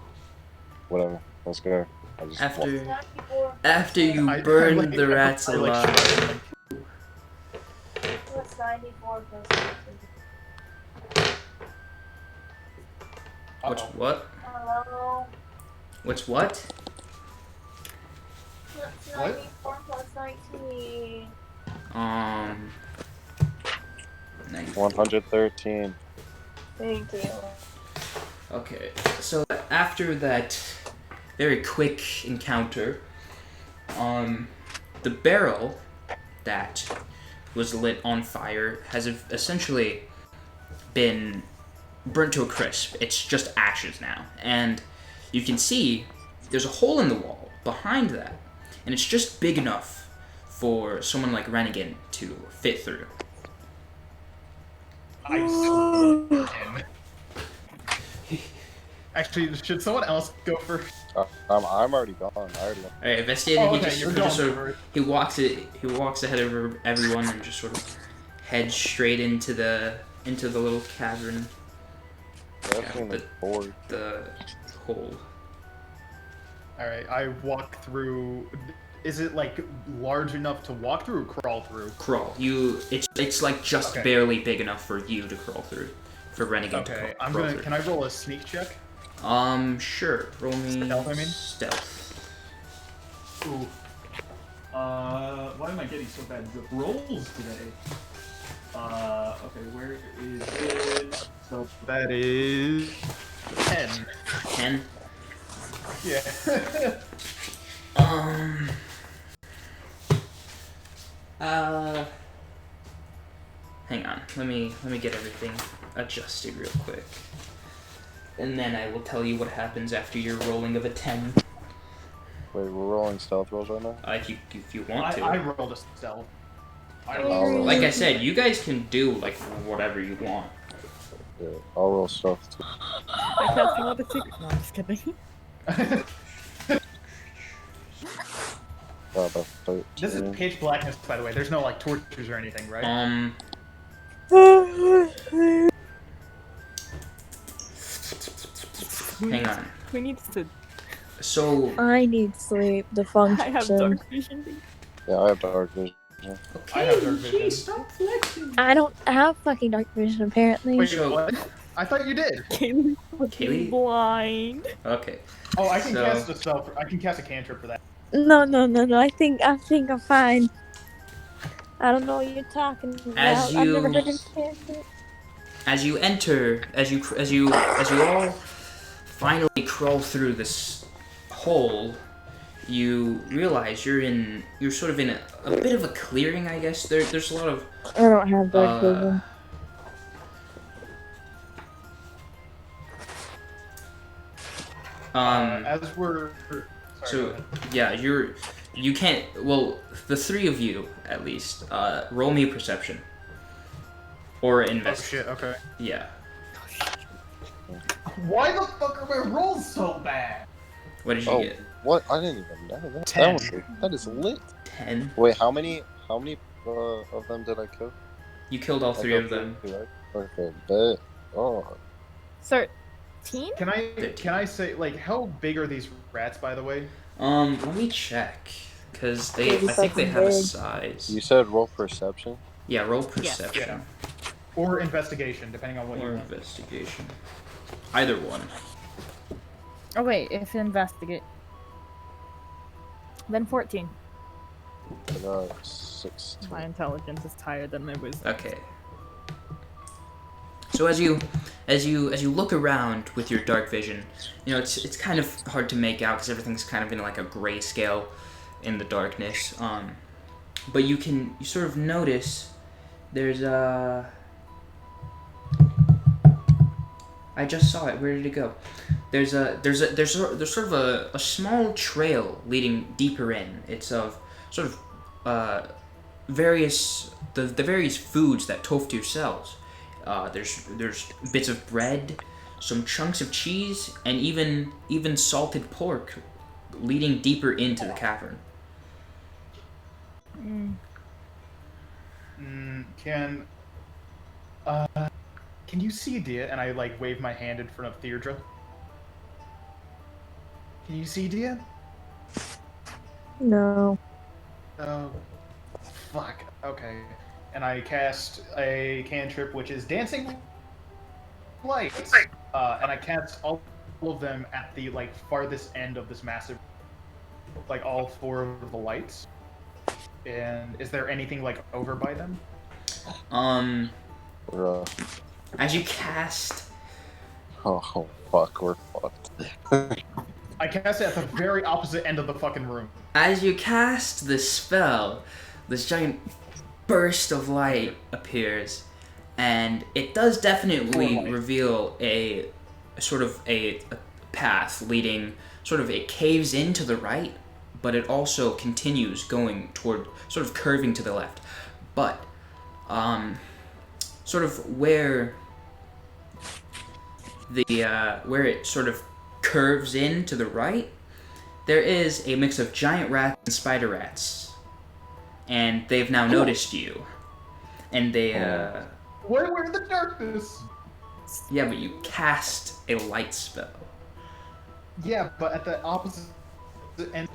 Whatever, let's go. I just after you I burn like- the rats I like alive. shouting, What's 94 plus What's Uh-oh. what? Hello? What's what? What's What? 94 plus 19? 113. Thank you. Okay, so after that very quick encounter, the barrel that was lit on fire has essentially been burnt to a crisp. It's just ashes now. And you can see there's a hole in the wall behind that, and it's just big enough for someone like Renigan to fit through. I salute him. Actually, should someone else go first? I'm already gone. I already went. Alright, Vestian, Oh, he okay, just, you're he going just sort of, first. he walks ahead of everyone and just sort of heads straight into the little cavern, Vestian the- is bored. the hole. Alright, I walk through. Is it like large enough to walk through or crawl through? Crawl. It's like just Okay. barely big enough for you to crawl through, for Renegade to Okay, crawl through. Can I roll a sneak check? Sure. Roll me Stealth, I mean? stealth. Ooh. Why am I getting so bad rolls today? Okay, where is it? So that is 10. 10. Yeah. Hang on. Let me get everything adjusted real quick, and then I will tell you what happens after your rolling of a 10. Wait, we're rolling stealth rolls right now? If you want to. I rolled a stealth. Like I said, you guys can do like whatever you want. Yeah, I'll roll stealth too. I cast another secret. No, I'm just kidding. About 13. This is pitch blackness, by the way. There's no like torches or anything, right? Hang on. Who needs to? So I need sleep to I function. have dark vision. Yeah, I have dark vision. I have dark vision. stop flexing. I don't have fucking dark vision apparently. Wait, So- what? I thought you did. Kaylee's Kaylee? blind. Okay. Oh, I can So- cast a spell. I can cast a cantrip for that. No. I think I'm fine. I don't know what you're talking about. As I've never you- heard him say it. As you enter, as you all finally crawl through this hole, you realize you're sort of in a bit of a clearing, I guess. There's a lot of I don't have dark vision. As we're. Sorry, go So ahead. yeah, you can't. Well, the three of you at least. Roll me a perception. Or Oh invest. shit. Okay. Yeah. Why the fuck are my rolls so bad? What did you Oh, get? what? I didn't even know that. 10. That is lit. 10. Wait, how many of them did I kill? You killed all I three killed of them. three, right? Okay, bet. Oh, 13? Can I say like how big are these rats, by the way? Let me check, cause I Pretty think they fucking have a big. size. you said roll perception. Yeah, roll Yes. perception Or investigation, depending on what or you want. investigation. Either one. Oh wait, if investigate. Then 14. I got 16. My intelligence is higher than my wisdom. Okay. So as you look around with your dark vision, you know it's kind of hard to make out because everything's kind of in like a grayscale in the darkness. But you sort of notice there's a. I just saw it. Where did it go? There's sort of a small trail leading deeper in. It's of sort of various foods that Toftir sells. There's bits of bread, some chunks of cheese, and even salted pork, leading deeper into the cavern. Can you see Dia? And I like wave my hand in front of Deirdre. Can you see Dia? No. Oh, fuck. Okay. And I cast a cantrip, which is dancing lights. And I cast all of them at the like farthest end of this massive, like all 4 of the lights. And is there anything like over by them? Bruh. As you cast, Oh, fuck, we're fucked. I cast it at the very opposite end of the fucking room. as you cast this spell, this giant burst of light appears, and it does definitely Light. reveal a sort of a path leading, sort of it caves in to the right, but it also continues going toward, sort of curving to the left. But, sort of where where it sort of curves in to the right, there is a mix of giant rats and spider rats, and they've now noticed you, and they Why we're in the darkness? yeah, but you cast a light spell. Yeah, but at the opposite end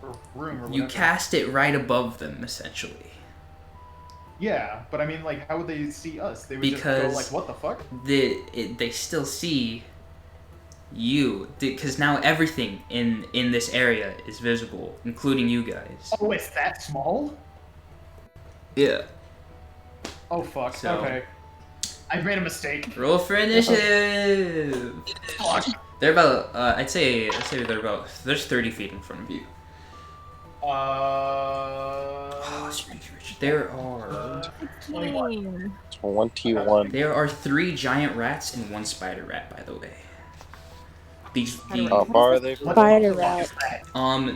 of the room or You whatever. cast it right above them, essentially. Yeah, but I mean, like, how would they see us? They would just Because go like, "What the fuck?" They still see you, because now everything in this area is visible, including you guys. Oh, it's that small? Yeah. Oh fuck. So- Okay, I've made a mistake. Roll for initiative. Fuck. They're about. I'd say they're about. There's 30 feet in front of you. There are 21. 21. there are 3 giant rats and 1 spider rat, by the way. How far are they from? Spider rat.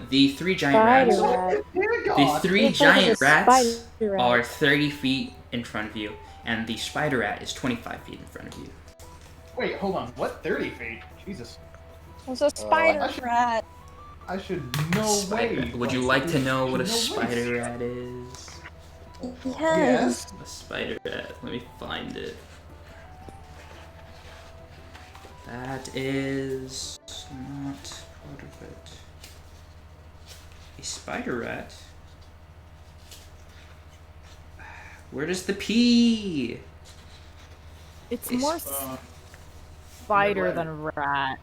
The 3 giant rats. Spider rat. Dear The God. 3 It's like giant a rats spider rat. are 30 feet in front of you, and the spider rat is 25 feet in front of you. Wait, hold on. What? 30 feet? Jesus. It's a spider I should- rat. I should no Spider- way. Would you like to know what a spider rat is? Yes. Yes. A spider rat. Let me find it. That is not part of it. A spider rat? Where does the P? It's It's- more spider than rat.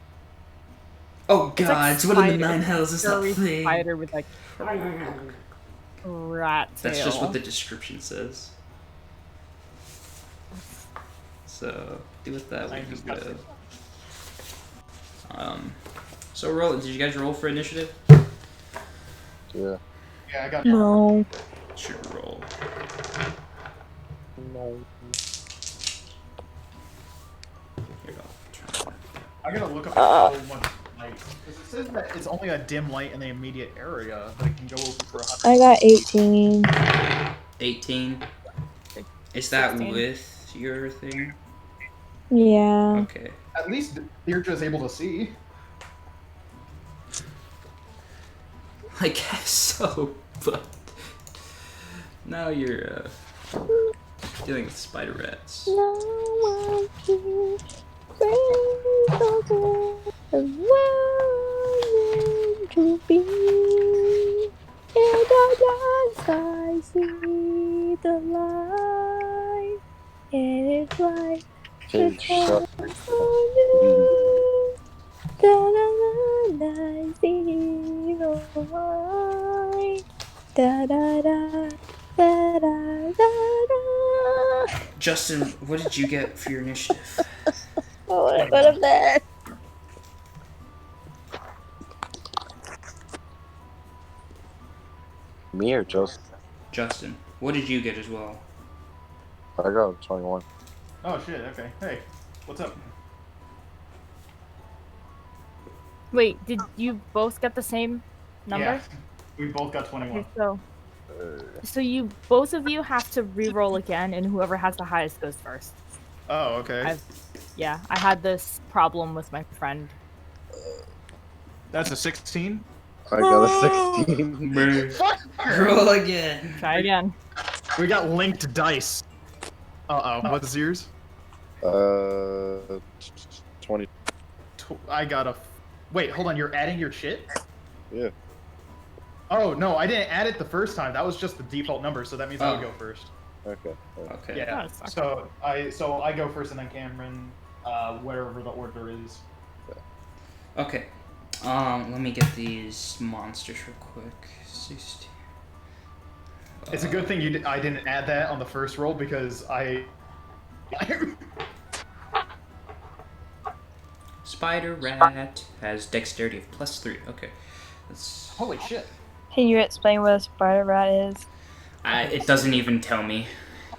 Oh It's like god, it's one of the spider- 9 hells. It's that Furry thing. spider with like rat tail. That's just what the description says. So, do with that what you will. So roll. Did you guys roll for initiative? Yeah. Yeah, I got. No. Should roll. No. Here, I'll try. I gotta look up how much light. Because it says that it's only a dim light in the immediate area, but it can go over for 100. I got 18. 18. Is that 16. with your thing? Yeah. Okay. At least Deirdre's able to see. I guess so, but now you're dealing with spider rats. No one can break away the world to be. In the dark I see the light, and it's like Okay, shut. I see the light. Da da da da da da. Justin, what did you get for your initiative? Oh, what a bad. Me or just? Justin, what did you get as well? I got 21. Oh shit, okay. Hey, what's up? Wait, did you both get the same number? Yeah, we both got 21. Okay, so you both of you have to re-roll again, and whoever has the highest goes first. Oh, okay. I had this problem with my friend. That's a 16? I got a 16. Roll again. Try again. We got linked dice. Uh-oh, what's yours? 20. I got a... Wait, hold on, you're adding your shit? Yeah. Oh, no, I didn't add it the first time. That was just the default number, so that means I would Oh. go first. Okay. Okay. Yeah, No, it's not. so I go first and then Cameron, wherever the order is. Okay. Let me get these monsters real quick. 16. It's a good thing I didn't add that on the first roll because I... Spider rat has dexterity of +3. Okay. That's... Holy shit. Can you explain what a spider rat is? it doesn't even tell me.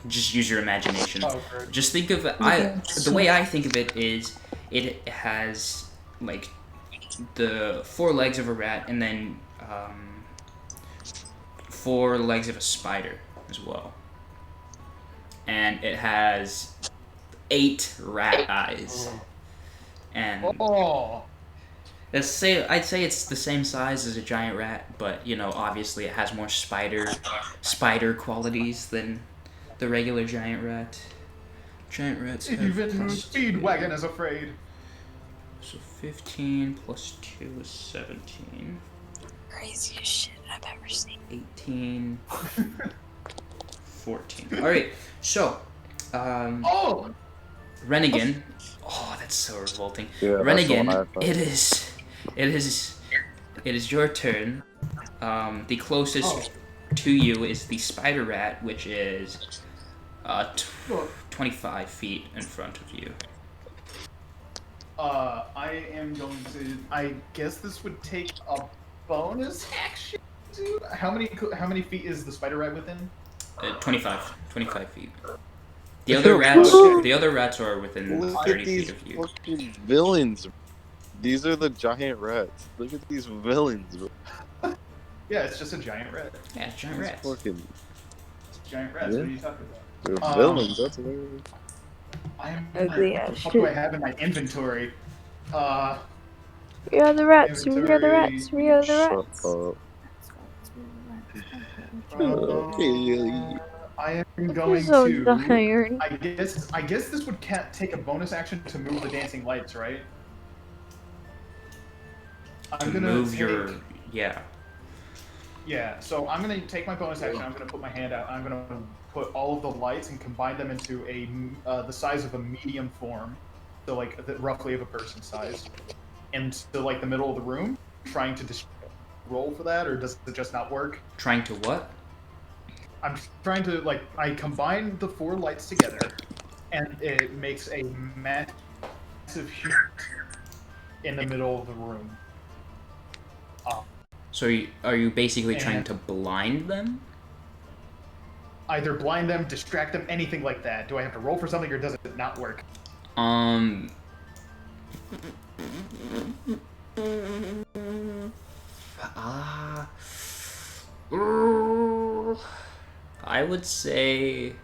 Just use your imagination. Oh, great. Just think of the way I think of it is it has like the 4 legs of a rat and then 4 legs of a spider as well. And it has 8 rat eyes. And Oh! I'd say it's the same size as a giant rat, but you know, obviously it has more spider qualities than the regular giant rat. Giant rats have Even +2. Speedwagon is afraid. So 15 plus 2 is 17. Craziest shit I've ever seen. 18. 14. Alright, so Oh! Renegin. Oh, that's so revolting. Yeah, that's the one I Renegin, thought. it is your turn. The closest to you is the spider rat, which is 25 feet in front of you. I am going to... I guess this would take a bonus action to... How many feet is the spider rat within? 25 feet. The other rats are within Look 30 at these feet of you. fucking villains. These are the giant rats. Look at these villains. Bro. Yeah, it's just a giant rat. Yeah, it's giant These rats. fucking It's giant rats. Yeah. What are you talking about? they're villains. That's hilarious. Ugly What ass the fuck shit. do I have in my inventory? We are the rats. We are the rats. We are the Shut rats. up. Okay. I am going So to... tired. I guess this would take a bonus action to move the dancing lights, right? To I'm gonna move take... your... Yeah. Yeah, so I'm gonna take my bonus action. I'm gonna put my hand out. I'm gonna put all of the lights and combine them into the size of a medium form, so like roughly of a person size, into like the middle of the room. Trying to roll for that, or does it just not work? Trying to what? I'm trying to like I combine the 4 lights together, and it makes a massive huge in the middle of the room. So are you basically trying And- to blind them? Either blind them, distract them, anything like that. Do I have to roll for something, or does it not work? I would say.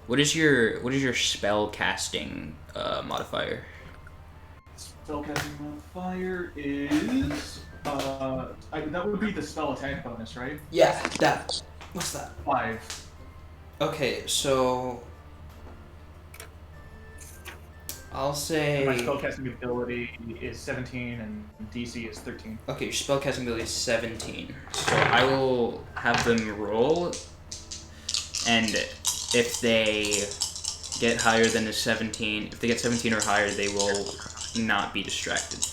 What is your spell casting modifier? Spellcasting modifier is that would be the spell attack bonus, right? Yeah, that. What's that? 5. Okay, so I'll say. My spellcasting ability is 17 and DC is 13. Okay, your spellcasting ability is 17. So I will have them roll, and if they get higher than a 17, if they get 17 or higher, they will not be distracted.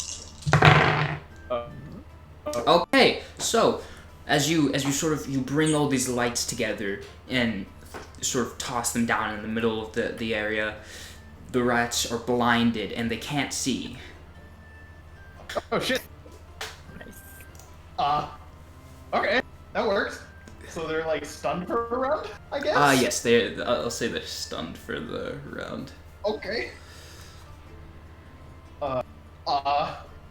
Okay, so as you you bring all these lights together and sort of toss them down in the middle of the area, the rats are blinded and they can't see. Oh shit! Nice. Okay, that works. So they're like stunned for a round, I guess? Yes, I'll say they're stunned for the round. Okay. What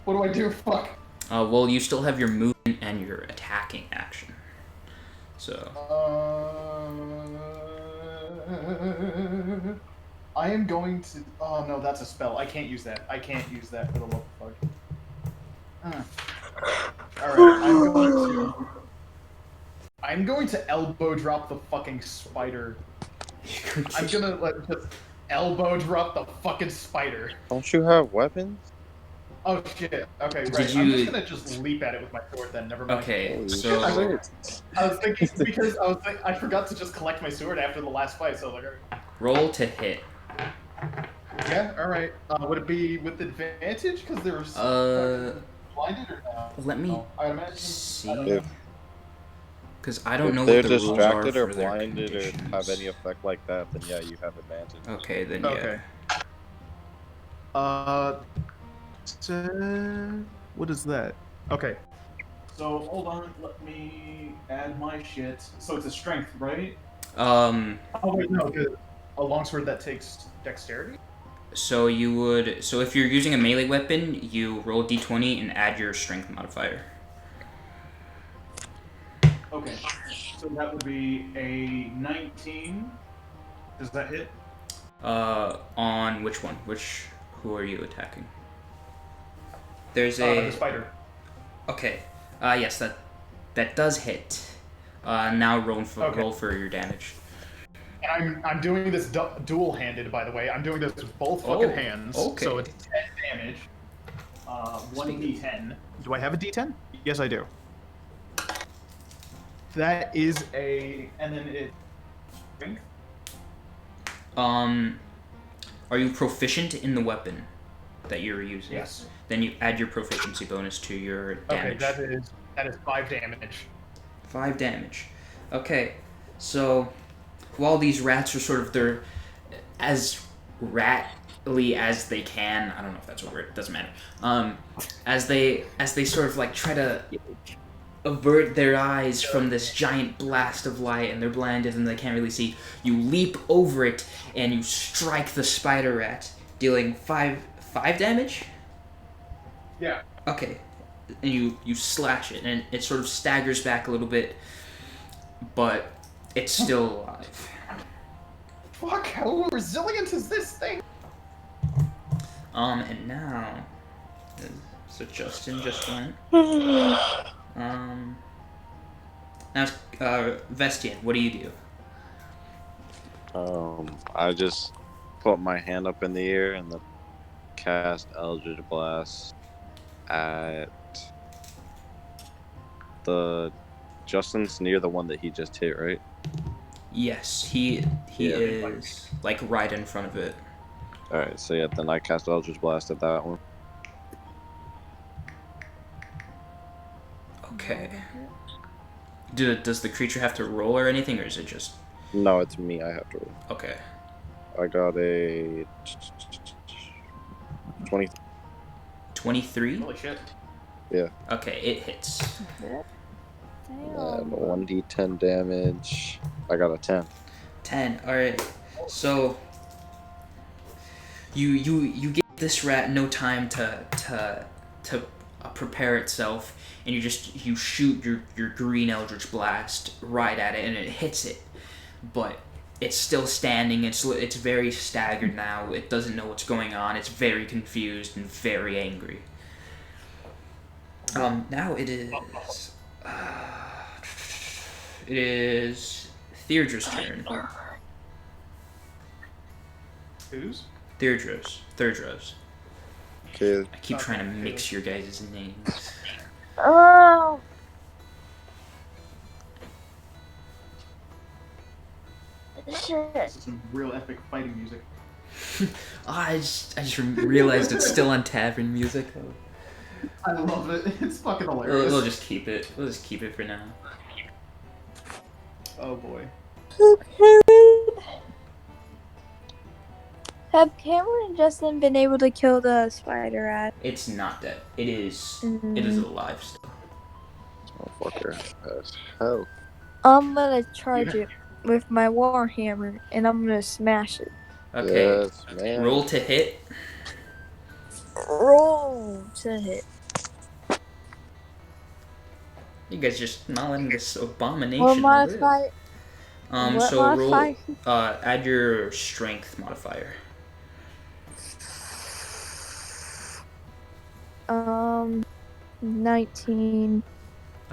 do I do? Fuck. Well, you still have your movement and your attacking action. So. I am going to. Oh no, that's a spell. I can't use that. I can't use that for the love of fuck. Alright, I'm going to elbow drop the fucking spider. I'm gonna just elbow drop the fucking spider. Don't you have weapons? Oh shit. Okay, right. Did I'm you- just gonna just leap at it with my sword then. Never mind. Okay, Holy so shit. I was thinking because I forgot to just collect my sword after the last fight, so I was like, alright. roll to hit. Yeah, alright. Would it be with advantage? Because there was blinded or no? Let me No, I imagine. see. Because I don't know If they're what the rules are distracted or for their blinded or have conditions. any effect like that, then yeah, you have advantage. Okay, then yeah. Okay. What is that? Okay. So hold on, let me add my shit. So it's a strength, right? Oh wait, no, a longsword that takes dexterity. So if you're using a melee weapon, you roll d20 and add your strength modifier. Okay. So that would be a 19. Does that hit? On which one? Who are you attacking? There's The spider. Okay. Yes, that does hit. Now roll Okay. for your damage. And I'm doing this dual-handed, by the way. I'm doing this with both fucking hands. okay. So it's 10 damage. 1d10. Do I have a d10? Yes, I do. That is a... And then it... Strength? Are you proficient in the weapon that you're using? Yes. Then you add your proficiency bonus to your damage. Okay, that is 5 damage. 5 damage. Okay, so while these rats are they're as ratly as they can. I don't know if that's a word. It doesn't matter. As they sort of like try to avert their eyes from this giant blast of light, and they're blinded and they can't really see. You leap over it and you strike the spider rat, dealing 5 damage. Yeah. Okay, and you slash it, and it sort of staggers back a little bit, but it's still alive. Fuck, how resilient is this thing? And now, so Justin just went. Now, Vestian, what do you do? I just put my hand up in the air and then cast Eldritch Blast at the Justin's near the one that he just hit, right? Yes, he Yeah. is like right in front of it. Alright, so yeah, then I cast Eldritch Blast at that one. Okay. Does the creature have to roll or anything, or is it just No, it's me. I have to roll. okay? I got a 20. 23. Holy shit. Yeah. Okay, it hits. And 1d10 damage. I got a 10. 10. All right. So you give this rat no time to prepare itself, and you shoot your green eldritch blast right at it, and it hits it, but it's still standing. It's very staggered now. It doesn't know what's going on. It's very confused and very angry. Now it is Deirdre's turn. Who's? Deirdre's. Okay. I keep trying to mix your guys' names. Oh. Shit. This is some real epic fighting music. I just realized it's still on tavern music. I love it. It's fucking We'll hilarious. just keep it. We'll just keep it for now. Oh boy. Have Cameron and Justin been able to kill the spider rat? It's not dead. It is. It is alive still. Oh, fucker has health. I'm gonna charge it with my warhammer, and I'm gonna smash it. Okay. Yes, man. Roll to hit. Roll to hit. You guys just not letting this abomination What live. modifier? What So modifier? roll. Add your strength modifier. 19.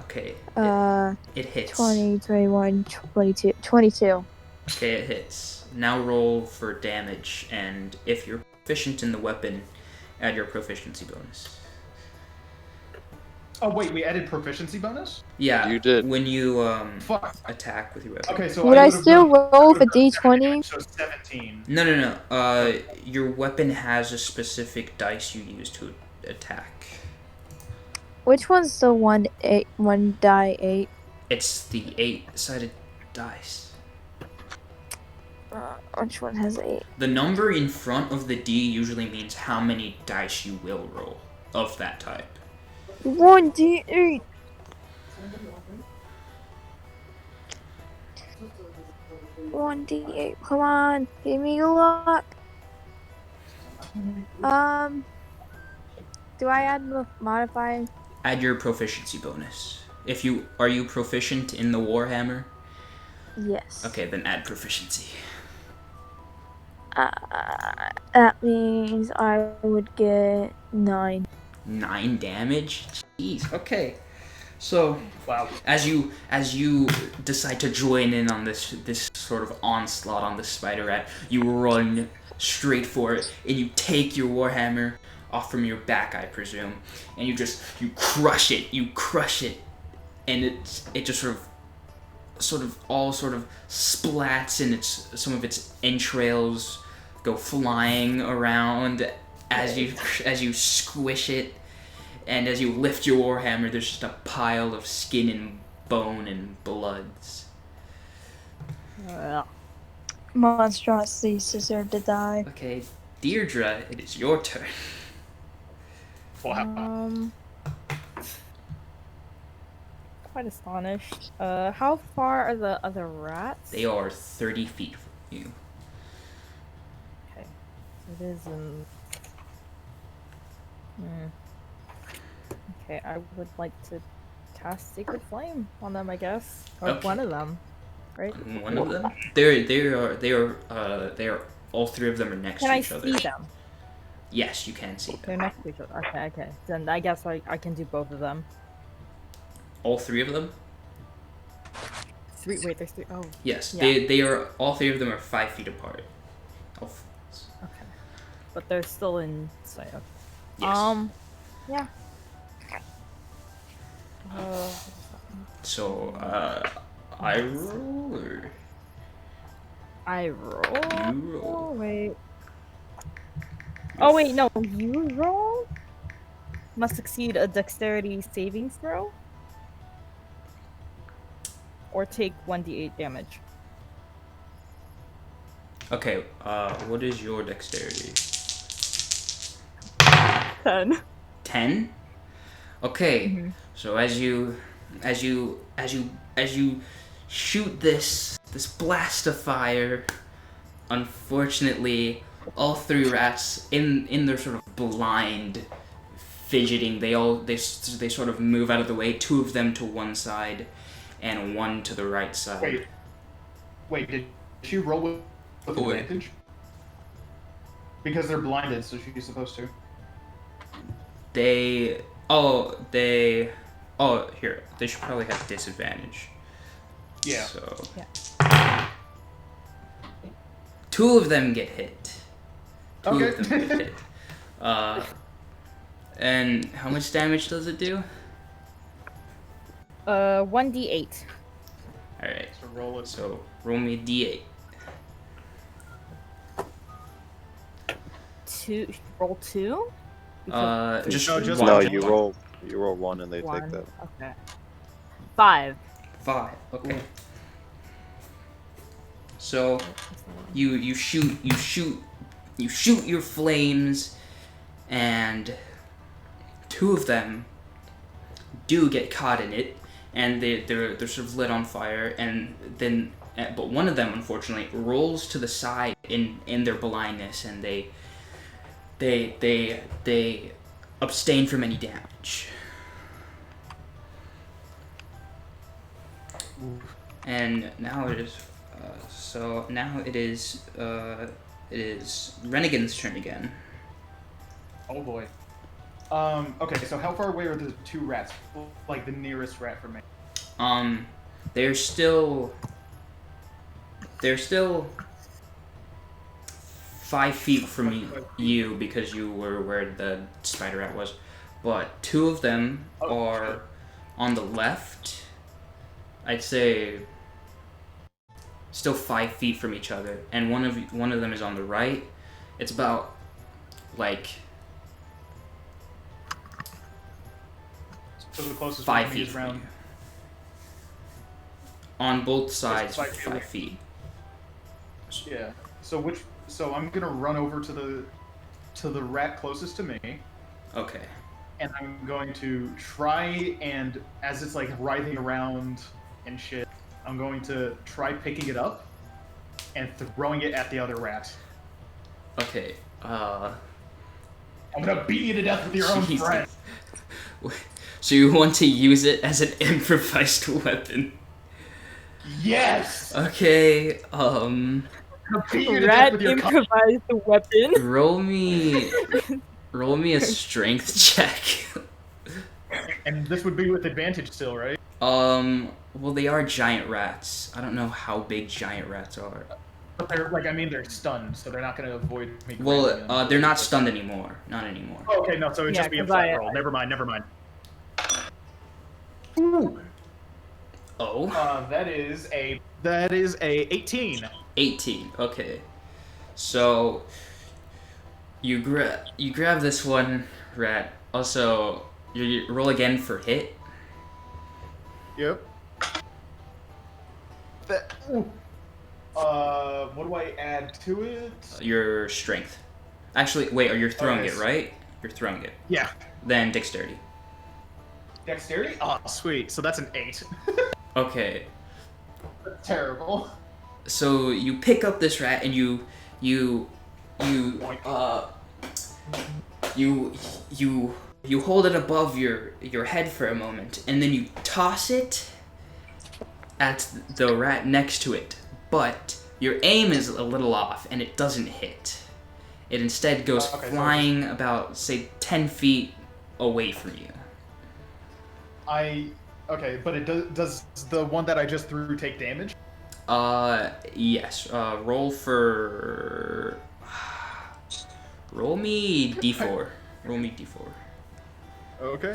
Okay. Uh, It hits. 20, 21, 22. 22. Okay, it hits. Now roll for damage, and if you're proficient in the weapon, add your proficiency bonus. Oh wait, we added proficiency bonus? Yeah, You did. when you Fuck. attack with your weapon. Okay, so Would I would've still done- roll with a would've done d20? So 17. No. Your weapon has a specific dice you use to attack. Which one's the one die 8? It's the 8-sided dice. Which one has 8? The number in front of the D usually means how many dice you will roll of that type. 1d8. One d8. Come on, give me luck. Do I add the modifier? Add your proficiency bonus. Are you proficient in the Warhammer? Yes. Okay, then add proficiency. That means I would get 9. 9 damage? Jeez. Okay. So, Wow. as you decide to join in on this sort of onslaught on the spider rat, you run straight for it, and you take your warhammer off from your back, I presume, and you crush it, and it just sort of splats, and some of its entrails go flying around as you squish it. And as you lift your warhammer, there's just a pile of skin and bone and bloods. Monstrosities deserve to die. Okay, Deirdre, it is your turn. Wow. Quite astonished. How far are the other rats? They are 30 feet from you. Okay. It is in... Okay, I would like to cast Sacred Flame on them, I guess. Or Okay. one of them. Right? One of them? They are all three of them are next Can to I each other. see them? Yes, you can see them. They're next to each other. Okay. Then I guess I can do both of them. All three of them? Wait, there's 3. Oh, Yes, Yeah. they are. All three of them are 5 feet apart. okay. But they're still in sight. Okay. Yes. Yeah. So, I roll or I roll. you roll? Oh wait. Oh wait, no, you roll. Must succeed a dexterity saving throw. Or take 1d8 damage. Okay, what is your dexterity? 10. 10? Okay, Mhm. so as you shoot this blast of fire, unfortunately, all three rats in their sort of blind fidgeting, they sort of move out of the way. Two of them to one side, and one to the right side. Wait, did she roll with Wait. advantage? Because they're blinded, so she's supposed to. Here, they should probably have disadvantage. Yeah. So Yeah. two of them get hit. Two Okay. of them get hit. And how much damage does it do? 1d8. Alright, So roll it. so roll me a d8. 2. Roll 2? Just No, just one. No, one. you roll one and they take 1. that. Okay. 5. 5. Okay. So you shoot your flames, and two of them do get caught in it, and they're sort of lit on fire, and then but one of them unfortunately rolls to the side in their blindness, and they abstain from any damage. And now it is it is Rennigan's turn again. Oh boy. Okay, so how far away are the two rats? Like the nearest rat from me? They're still 5 feet from you because you were where the spider rat was, but two of them are on the left. I'd say still 5 feet from each other, and one of them is on the right. It's about like So the closest 5 one to me feet is from around. you. On both sides, 5 feet 5 away. feet. Yeah. So I'm gonna run over to the rat closest to me, Okay. and I'm going to try and as it's like writhing around and shit, I'm going to try picking it up and throwing it at the other rat. Okay. I'm gonna beat you to death with your own Jesus. friend. So you want to use it as an improvised weapon? Yes. Okay. Beat you to death Rat with your improvised weapon. Roll me a strength check. And this would be with advantage still, right? Well, they are giant rats. I don't know how big giant rats are. But they're like, I mean, they're stunned, so they're not gonna avoid me. grabbing Well, them. they're not stunned anymore. Not anymore. Oh, okay, no, so it'd Yeah, just be a 'cause flat I- roll. Never mind. Ooh. Oh. That is a 18. 18. Okay. So you grab this one rat. Also, you roll again for hit. Yep. Ooh. What do I add to it? Your strength. Actually, wait. You're throwing Okay. it, right? You're throwing it. Yeah. Then dexterity. Dexterity? Oh, sweet. So that's an 8. Okay. That's terrible. So you pick up this rat and you hold it above your head for a moment, and then you toss it at the rat next to it. But your aim is a little off, and it doesn't hit. It instead goes Okay, so flying about, say, 10 feet away from you. Okay, but it does the one that I just threw take damage? Yes. Roll for... Roll me d4. Roll me d4. Okay.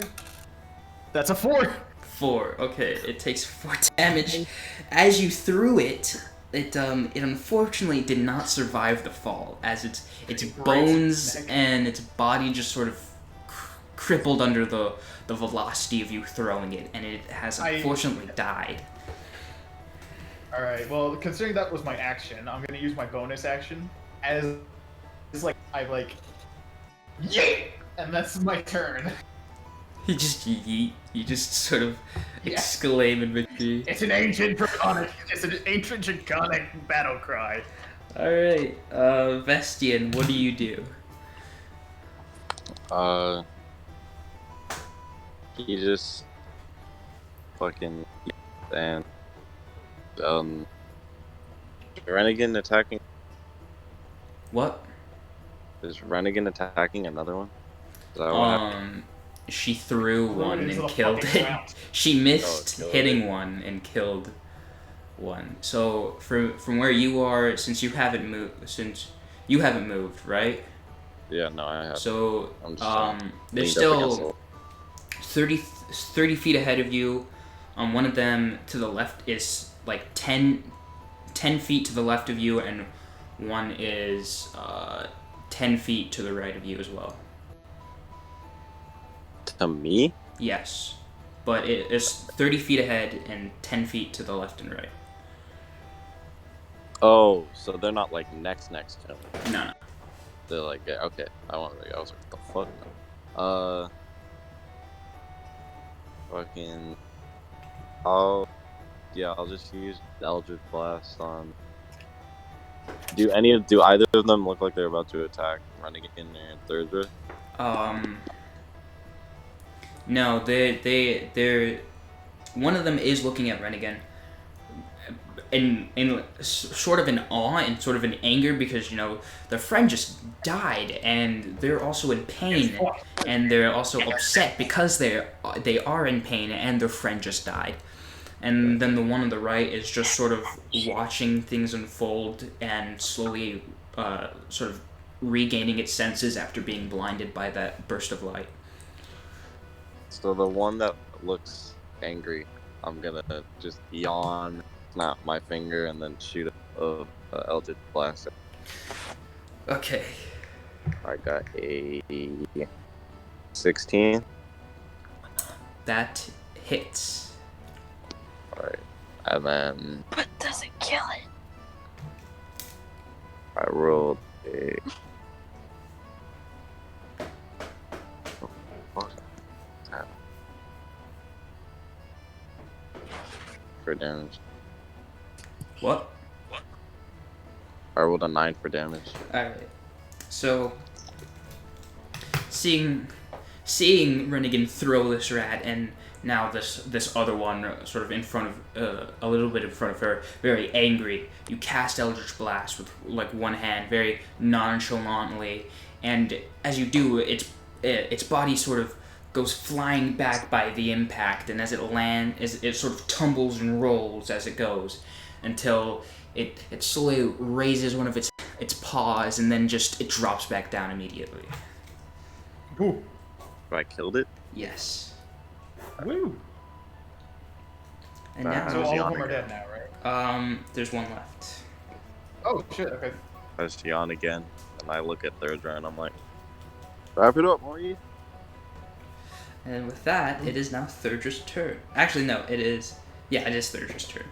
That's a 4. 4. Okay, it takes 4 damage. As you threw it, it unfortunately did not survive the fall, as its bones and its body just sort of crippled under the velocity of you throwing it, and it has unfortunately died. Alright, well, considering that was my action, I'm gonna use my bonus action as it's like yeet! And that's my turn. You just yeet. You just sort of exclaim in victory. It's an ancient draconic battle cry. Alright, Vestian, what do you do? He just fucking and Renegade attacking. What? Is Renegade attacking another one? Is that what happened? She threw one into and the killed fucking it. ground. She missed killed hitting it. one and killed one. So from where you are, since you haven't moved, right? Yeah, no, I have. So I'm just there's leaned up against still 30 feet ahead of you. One of them to the left is like 10 feet to the left of you, and one is 10 feet to the right of you as well. To me? Yes, but it is 30 feet ahead and 10 feet to the left and right. Oh, so they're not like next to him. No. They're like, yeah, okay. I was like, what the fuck? Fucking. I'll just use Eldritch Blast on. Do either of them look like they're about to attack Renegade in their third row? No, they're one of them is looking at Renegade in sort of in awe and sort of in anger, because their friend just died, and they're also in pain, and they're also upset because they are in pain and their friend just died. And then the one on the right is just sort of watching things unfold and slowly sort of regaining its senses after being blinded by that burst of light. So the one that looks angry, I'm gonna just yawn, snap my finger, and then shoot a Eldritch Blast. Okay. I got a 16. That hits. Alright. And then But doesn't kill it. I rolled a. For damage. What? I rolled a 9 for damage. Alright. So, seeing Renegade throw this rat, and now this other one sort of in front of, a little bit in front of her, very angry, you cast Eldritch Blast with like one hand, very nonchalantly, and as you do, its body sort of goes flying back by the impact, and as it lands, it sort of tumbles and rolls as it goes, until it slowly raises one of its paws, and then just it drops back down immediately. Ooh. I killed it? Yes. Woo. And now, So all of them yawn are again. dead now, right? there's one left. Oh shit. Okay. I just yawn again, and I look at third round. I'm like, wrap it up, Morty. And with that, it is now Thurdra's turn. Actually, no, it is. Yeah, it is Thurdra's turn.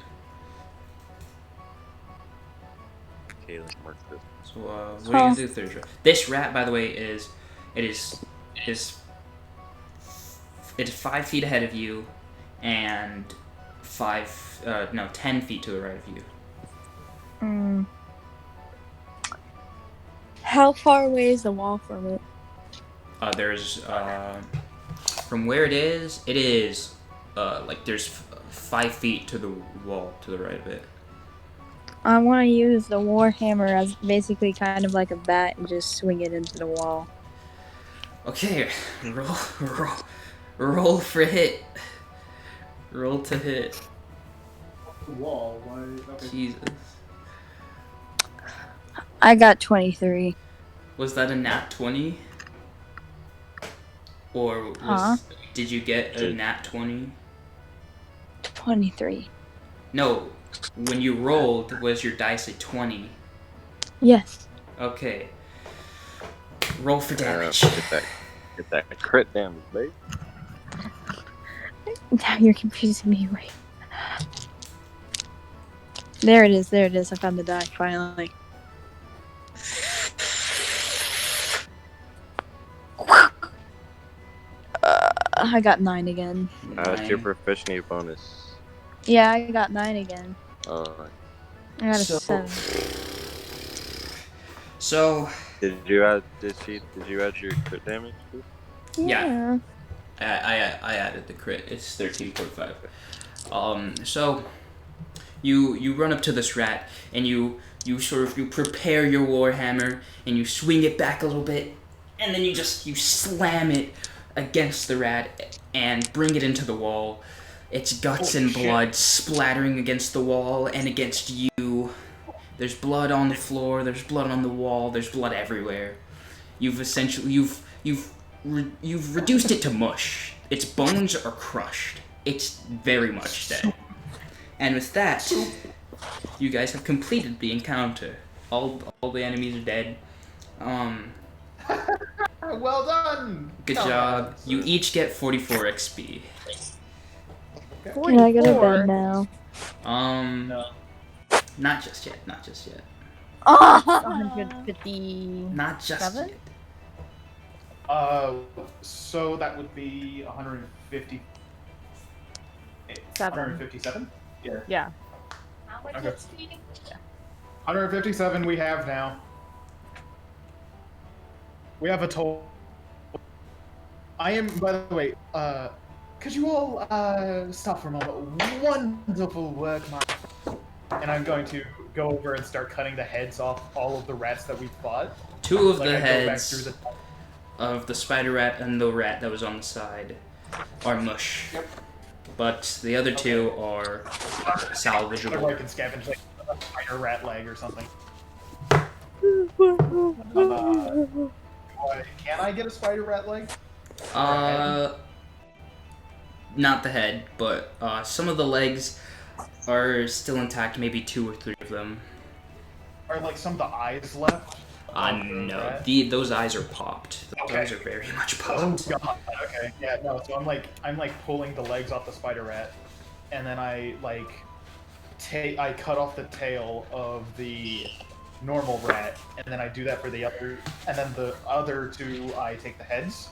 Okay, let's mark this. So, what are you gonna do, Thurdra? This rat, by the way, is 5 feet ahead of you, and 10 feet to the right of you. How far away is the wall from it? There's from where it is like there's 5 feet to the wall to the right of it. I want to use the warhammer as basically kind of like a bat and just swing it into the wall. Okay, roll for hit. Roll to hit. The wall. Why? Okay. Jesus. I got 23. Was that a nat 20? Or did you get a nat 20? 23. No, when you rolled, was your dice a 20? Yes. Okay. Roll for damage. Get that crit damage, babe. Now you're confusing me. Wait. There it is. I found the die finally. I got 9 again. That's your 9. proficiency bonus. Yeah, I got 9 again. Uh, I got a So- 7. So, did you add your crit damage? Yeah. I added the crit. It's 13.5. So you run up to this rat and you prepare your warhammer and you swing it back a little bit and then you slam it against the rat and bring it into the wall. Its guts and blood splattering against the wall and against you. There's blood on the floor. There's blood on the wall. There's blood everywhere. You've reduced it to mush. Its bones are crushed. It's very much dead. And with that, you guys have completed the encounter. All the enemies are dead. Well done. Good job. You each get 44 XP. Can I go to bed now? No. Not just yet. 150. Not just Seven? yet. So that would be 150. 7. 157. Yeah. Yeah. Okay. 157 we have now. We have a total. I am, by the way, could you all stop for a moment? Wonderful work, man. And I'm going to go over and start cutting the heads off all of the rats that we fought. 2 of Like, the I go back heads through the... of the spider rat and the rat that was on the side are mush. Yep. But the other 2 are salvageable. Or I can scavenge like a spider rat leg or something. Can I get a spider rat leg? Not the head, but some of the legs are still intact, maybe 2 or 3 of them. Are like some of the eyes left? No, rat? those eyes are popped. Those eyes are very much Oh popped. god. Okay. Yeah. No. So I'm like pulling the legs off the spider rat, and then I cut off the tail of the normal rat, and then I do that for the other, and then the other 2 I take the heads,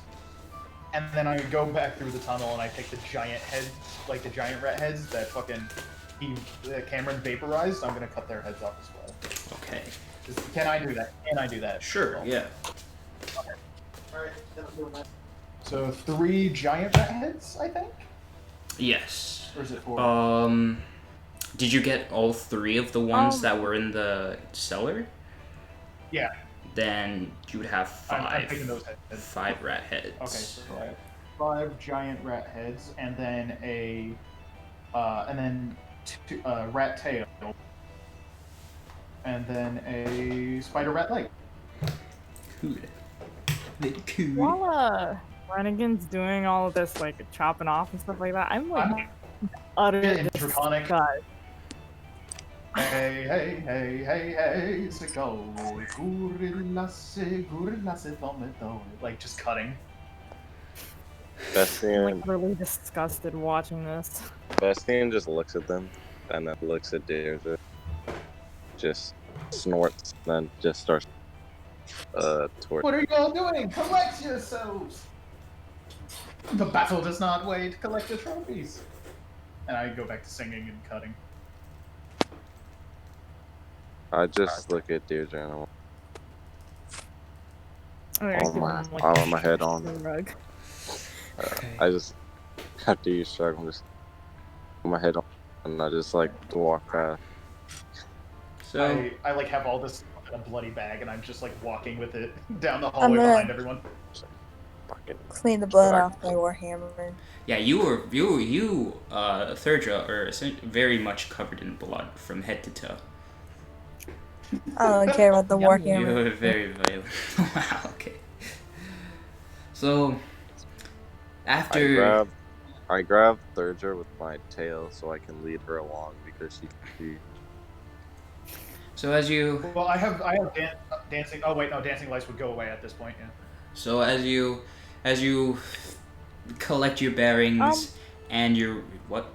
and then I go back through the tunnel and I take the giant heads, like the giant rat heads that Cameron vaporized. I'm gonna cut their heads off as well. Okay. Can I do that? Sure, yeah. Alright, so 3 giant rat heads, I think? Yes. Or is it 4? Did you get all 3 of the ones that were in the cellar? Yeah. Then you would have 5. I'm taking those heads. 5 rat heads. Okay, so I have 5 giant rat heads, and then and then 2 rat tail, and then a spider rat leg. Cool. Very cool. While Renegan's doing all of this, like chopping off and stuff like that, I'm like utterly Draconic. disgusted. Hey, se go, like just cutting. I'm like really disgusted watching this. Bastian just looks at them and then looks at Deirdre. Just snorts, then just starts torch. What are you all doing? Collect yourselves! The battle does not wait. Collect your trophies. And I go back to singing and cutting. I just look at Deirdre and I'm Okay, Oh my- oh, my head on. the rug. Okay. I just, after you struggle, I'm just put my head on and I just like walk past. So, I like have all this in a bloody bag and I'm just like walking with it down the hallway gonna- behind everyone. Fucking Clean the blood off my warhammer. yeah, you, Thurdra, are very much covered in blood from head to toe. I don't care about the Yummy. warhammer. You're very violent. Wow, okay. So, I after... grab I grab Thurger with my tail so I can lead her along because she So as you Well, I have dancing. Oh wait, no, dancing lights would go away at this point. Yeah. so as you collect your bearings and your what?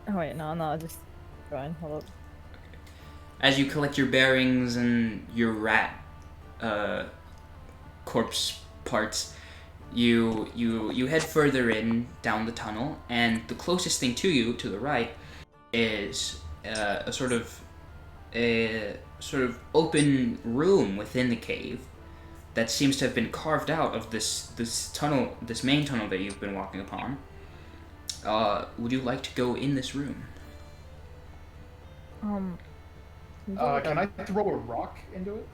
Oh wait, no, just go ahead. Hold up. As you collect your bearings and your rat corpse parts, you head further in down the tunnel, and the closest thing to you, to the right, is a sort of open room within the cave that seems to have been carved out of this tunnel, this main tunnel that you've been walking upon. Would you like to go in this room? Can I throw a rock into it?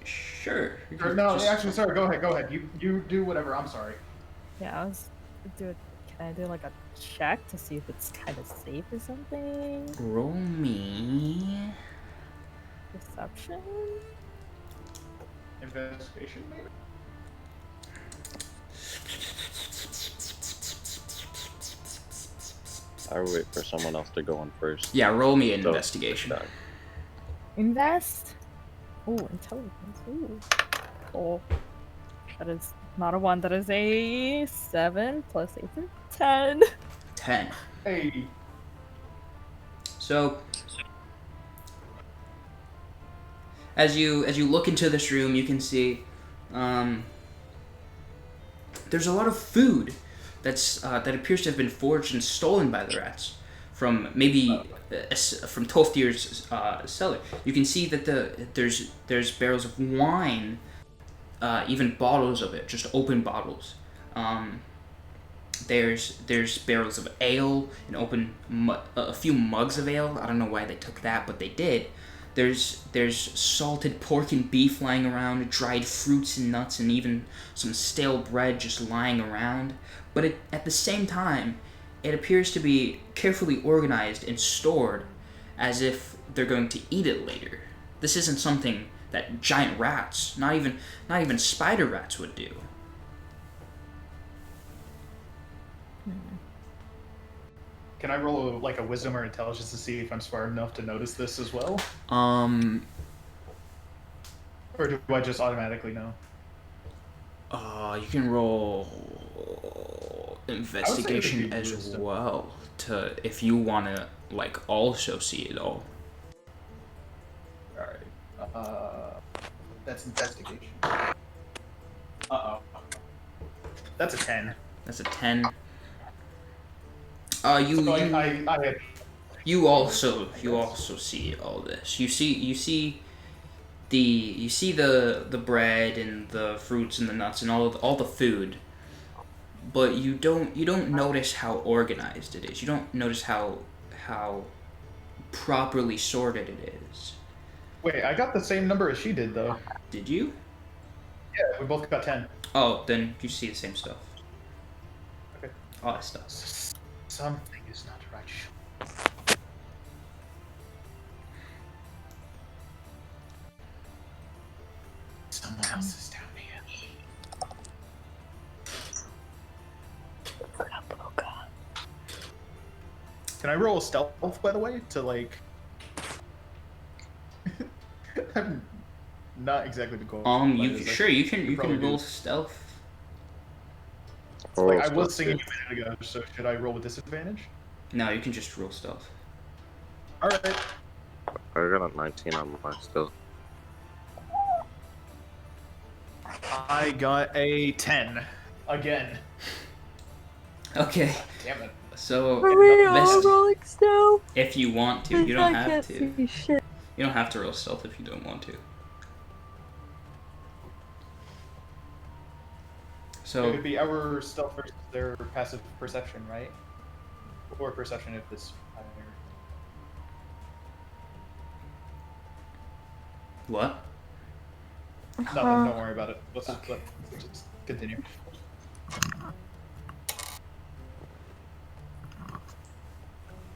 Sure. Or, no, actually, sorry. Go ahead. You do whatever. I'm sorry. Yeah, can I do like a check to see if it's kind of safe or something? Roll me. Perception? Investigation, maybe. I would wait for someone else to go in first. Yeah, roll me an So- investigation. Invest? Oh, intelligence. Ooh. Oh. That is not a 1, that is a 7 plus 8 is 10. 10. Hey. So, as you look into this room, you can see there's a lot of food that appears to have been forged and stolen by the rats from maybe from Tolfdir's cellar. You can see that there's barrels of wine, even bottles of it, just open bottles. There's barrels of ale and a few mugs of ale. I don't know why they took that, but they did. There's salted pork and beef lying around, dried fruits and nuts, and even some stale bread just lying around. But at the same time, it appears to be carefully organized and stored as if they're going to eat it later. This isn't something that giant rats, not even spider rats, would do. Can I roll a wisdom or intelligence to see if I'm smart enough to notice this as well? Or do I just automatically know? You can roll investigation as wisdom. well if you wanna also see it all. Alright. That's investigation. Uh-oh. That's a 10. That's a 10. You also see all this. You see the bread and the fruits and the nuts and all the food, but you don't notice how organized it is. You don't notice how properly sorted it is. Wait, I got the same number as she did, though. Did you? Yeah, we both got 10. Oh, then you see the same stuff. Okay. All that stuff. Something is not right. Someone else is down here. Can I roll a stealth, by the way, to I'm not exactly the goal. You can roll stealth. I was singing a minute ago, so should I roll with disadvantage? No, you can just roll stealth. Alright. I got a 19 on my stealth. I got a 10. Again. Okay. Damn it. So Are we all rolling stealth? if you want to, you don't I have can't to. see shit. You don't have to roll stealth if you don't want to. It So could be our stealth versus their passive perception, right? Or perception if this higher. what? Nothing, don't worry about it. Let's just continue.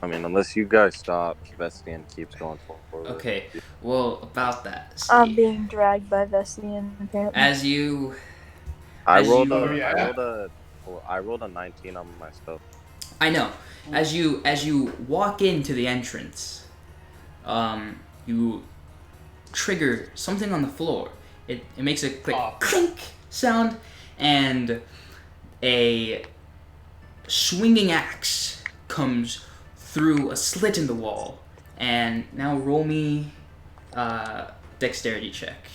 I mean, unless you guys stop, Vestian keeps going forward. Okay. Well, about that. I'm See, being dragged by Vestian, apparently. as you I As rolled you- a, Oh, yeah. I rolled a 19 on my stuff. I know. As you walk into the entrance, you trigger something on the floor. It makes a quick Oh. clink sound, and a swinging axe comes through a slit in the wall. And now roll me dexterity check.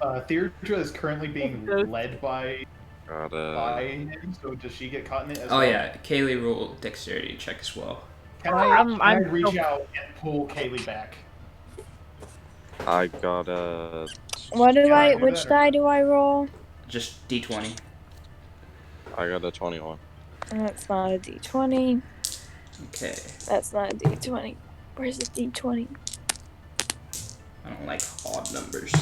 Theodra is currently being Good. led by Gotta. him, so does she get caught in it as Oh well? yeah, Kaylee roll dexterity check as well. Can I'm I reach out and pull Kaylee back? I gotta. What do Can I I? do Which that or die not? do I roll? Just d20. I got a 21. That's not a D20. Okay. That's not a D20. Where's the D20? I don't like odd numbers.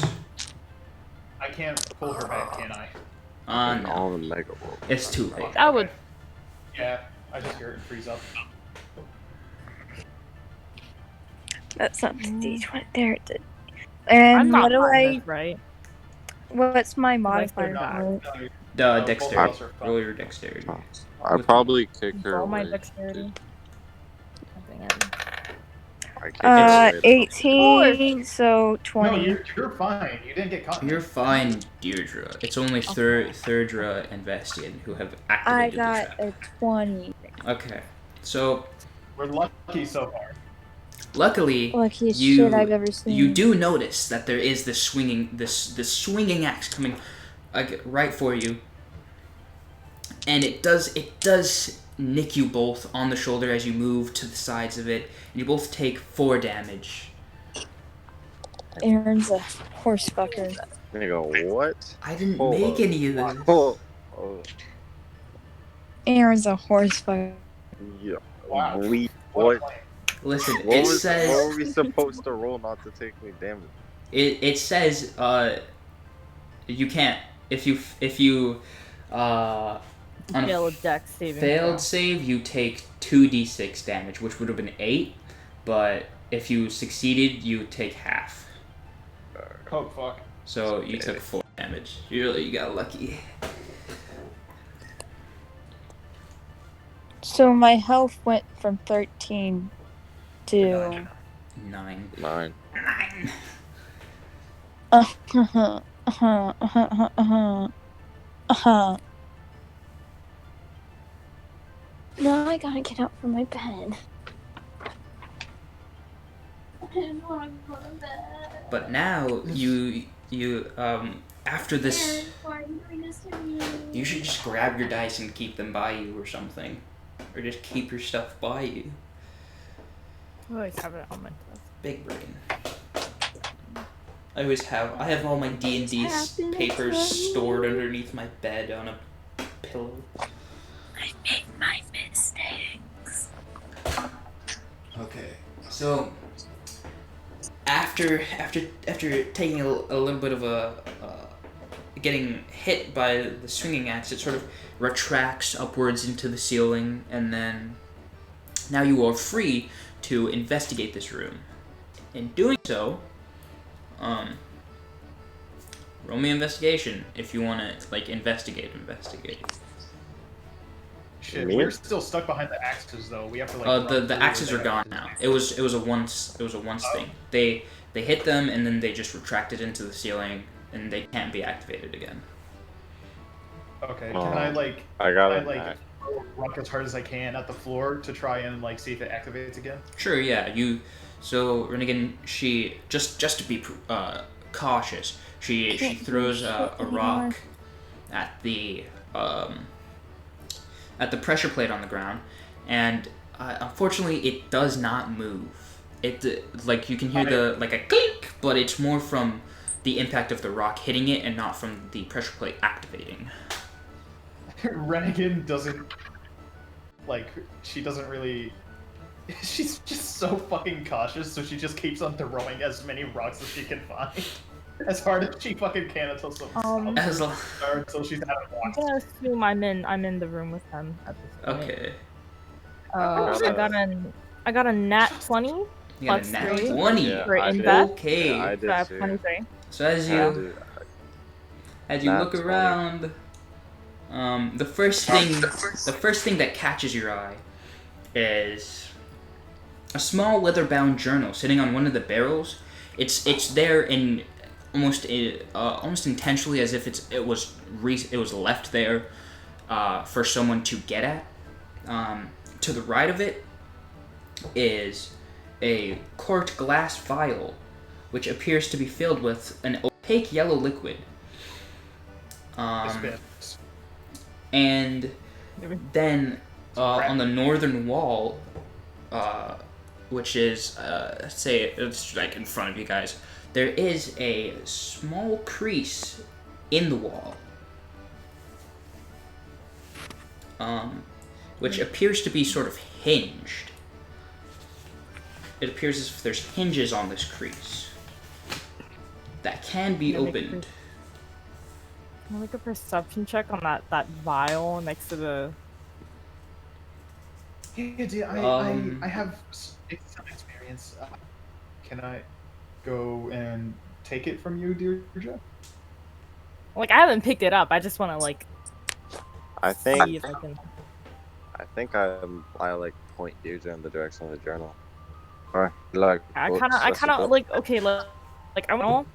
I can't pull her back, can I? And No. all the mega wolves. It's too late. That would. Yeah, I just hear it freeze up. That's not the D20. There it did. And I'm not what do fine I? with, right? What's my Like modifier? they're not. for it? No, The both dexterity. of us are fine. Roll your dexterity. I probably kick her Roll my away. dexterity. I kick her away. 18. So No, 20. you're fine. You didn't get caught. in You're it. fine, Deirdre. It's only Thirdra and Vestian who have I activated the got trap. a 20. Okay. So, We're lucky so far. luckily, Luckiest you shit I've ever seen. you do notice that there is this swinging axe coming like right for you. And it does nick you both on the shoulder as you move to the sides of it, and you both take 4 damage. Aaron's a horse fucker. Nigga, what? I didn't Hold make up. any of this. Oh, Aaron's a horse fucker. yeah. Wow. We, What a what? plan. Listen, What, it what says were we supposed to roll not to take any damage? it says you can't if you on a Failed dex saving failed throw. save you take 2d6 damage, which would have been 8, but if you succeeded you take half. Oh fuck. So you took 4 damage. You got lucky. So my health went from 13 to 9. 9. Now I gotta get up from my bed. I didn't want to go to bed. But now you after this Why are you doing this to me? you should just grab your dice and keep them by you or something. Or just keep your stuff by you. I always have it on my desk. Big brain. I have all my D&D happened papers to me. stored underneath my bed on a pillow. I made my mistakes. Okay. So after taking a little bit of a getting hit by the swinging axe, it sort of retracts upwards into the ceiling, and then now you are free to investigate this room. In doing so, roll me investigation if you want to like investigate. Shit, Me? we're still stuck behind the axes though. We have to like. run The through axes the are gone now. It was a once thing. They hit them and then they just retracted into the ceiling and they can't be activated again. Okay, can I like? I got I it. like throw a rock as hard as I can at the floor to try and like see if it activates again. Sure, yeah. So Rennigan, she just to be cautious, she throws a rock at the pressure plate on the ground, and unfortunately it does not move. It like you can hear the like a clink, but it's more from the impact of the rock hitting it and not from the pressure plate activating. Rennigan doesn't like. She doesn't really. She's just so fucking cautious, so she just keeps on throwing as many rocks as she can find, as hard as she fucking can until As l- until she's out of I'm rocks. gonna assume I'm in the room with them at this point. okay. I got a nat 20 You got a Plus nat 3. 20. Yeah, for I did. invest. Okay. Yeah, I So I have did too. 23. So as Yeah, you dude. As you look That's funny. around, the first thing that catches your eye is a small leather-bound journal sitting on one of the barrels. It's there in almost intentionally, as if it was left there for someone to get at. To the right of it is a corked glass vial, which appears to be filled with an opaque yellow liquid. And then on the northern wall, which is say it's like in front of you guys, there is a small crease in the wall, which appears to be sort of hinged. It appears as if there's hinges on this crease that can be opened. Can I make a perception check on that vial next to the... Yeah, dude, I have some experience. Can I go and take it from you, Deirdre? Like, I haven't picked it up. I just want to, like, I think see if I can... I like point Deirdre in the direction of the journal. Or like I kind of like, okay, like I want to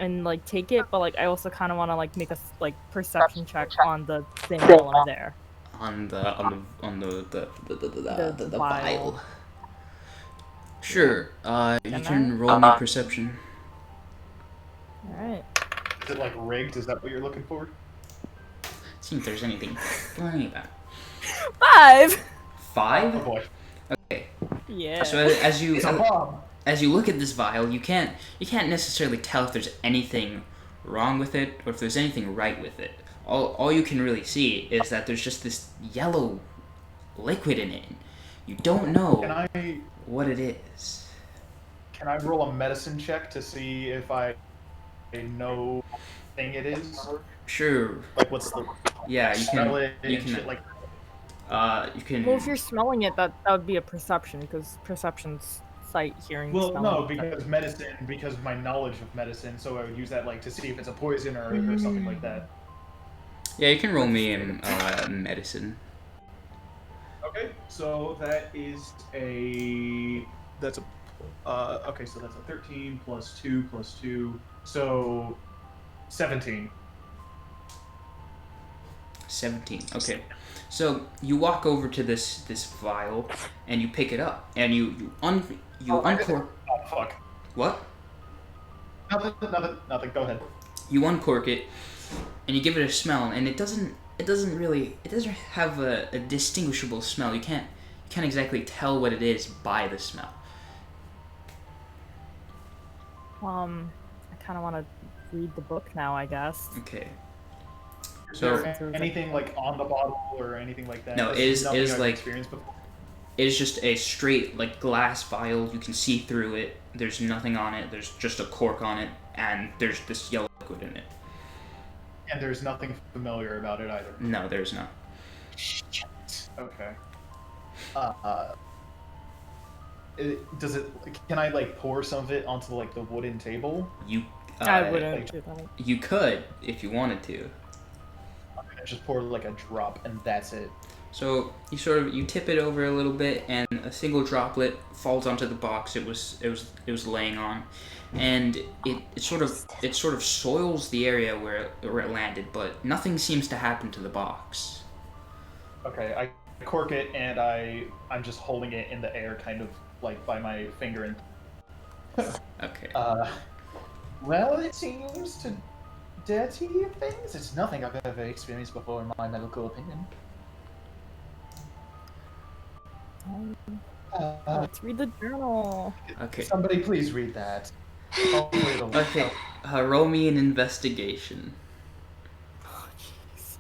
and like take it, but like I also kind of want to like make a like perception check on the thing while I'm there. On the vial. vial. Sure. You can roll me perception. All right. Is it like rigged? Is that what you're looking for? See if there's anything funny about it. 5. 5? Oh boy. Okay. Yeah. So as you It's a bomb. as you look at this vial, you can't necessarily tell if there's anything wrong with it or if there's anything right with it. All you can really see is that there's just this yellow liquid in it. You don't know what it is. Can I roll a medicine check to see if I know what thing it is? Sure. Like what's the Yeah, you smell it can. You and can. shit like You can. Well, if you're smelling it, that would be a perception, because perception's sight, hearing, Well, smelling. no, because of my knowledge of medicine, so I would use that like to see if it's a poison or something like that. Yeah, you can roll me in medicine. Okay, so that's a 13 plus 2, so 17. 17. Okay. So you walk over to this vial and you pick it up and you uncork. Oh fuck. What? Nothing. Go ahead. You uncork it and you give it a smell, and it doesn't have a distinguishable smell. You can't exactly tell what it is by the smell. I kind of want to read the book now, I guess. Okay. Is So there anything like on the bottle or anything like that? No, This it is nothing I've like experienced before. it is just a straight like glass vial. You can see through it. There's nothing on it. There's just a cork on it, and there's this yellow liquid in it. And there's nothing familiar about it either. No, there's not. Shit. Okay. Can I like pour some of it onto like the wooden table? I wouldn't do that. You could if you wanted to. I'm gonna just pour like a drop and that's it. So you tip it over a little bit, and a single droplet falls onto the box it was laying on, and it sort of soils the area where it landed, but nothing seems to happen to the box. Okay, I cork it and I'm just holding it in the air, kind of like by my finger and. Okay. Well, it seems to dirty things. It's nothing I've ever experienced before, in my medical opinion. Let's read the journal. Okay. Somebody please read that. Hopefully it'll Okay. Roll me an investigation. Oh, jeez.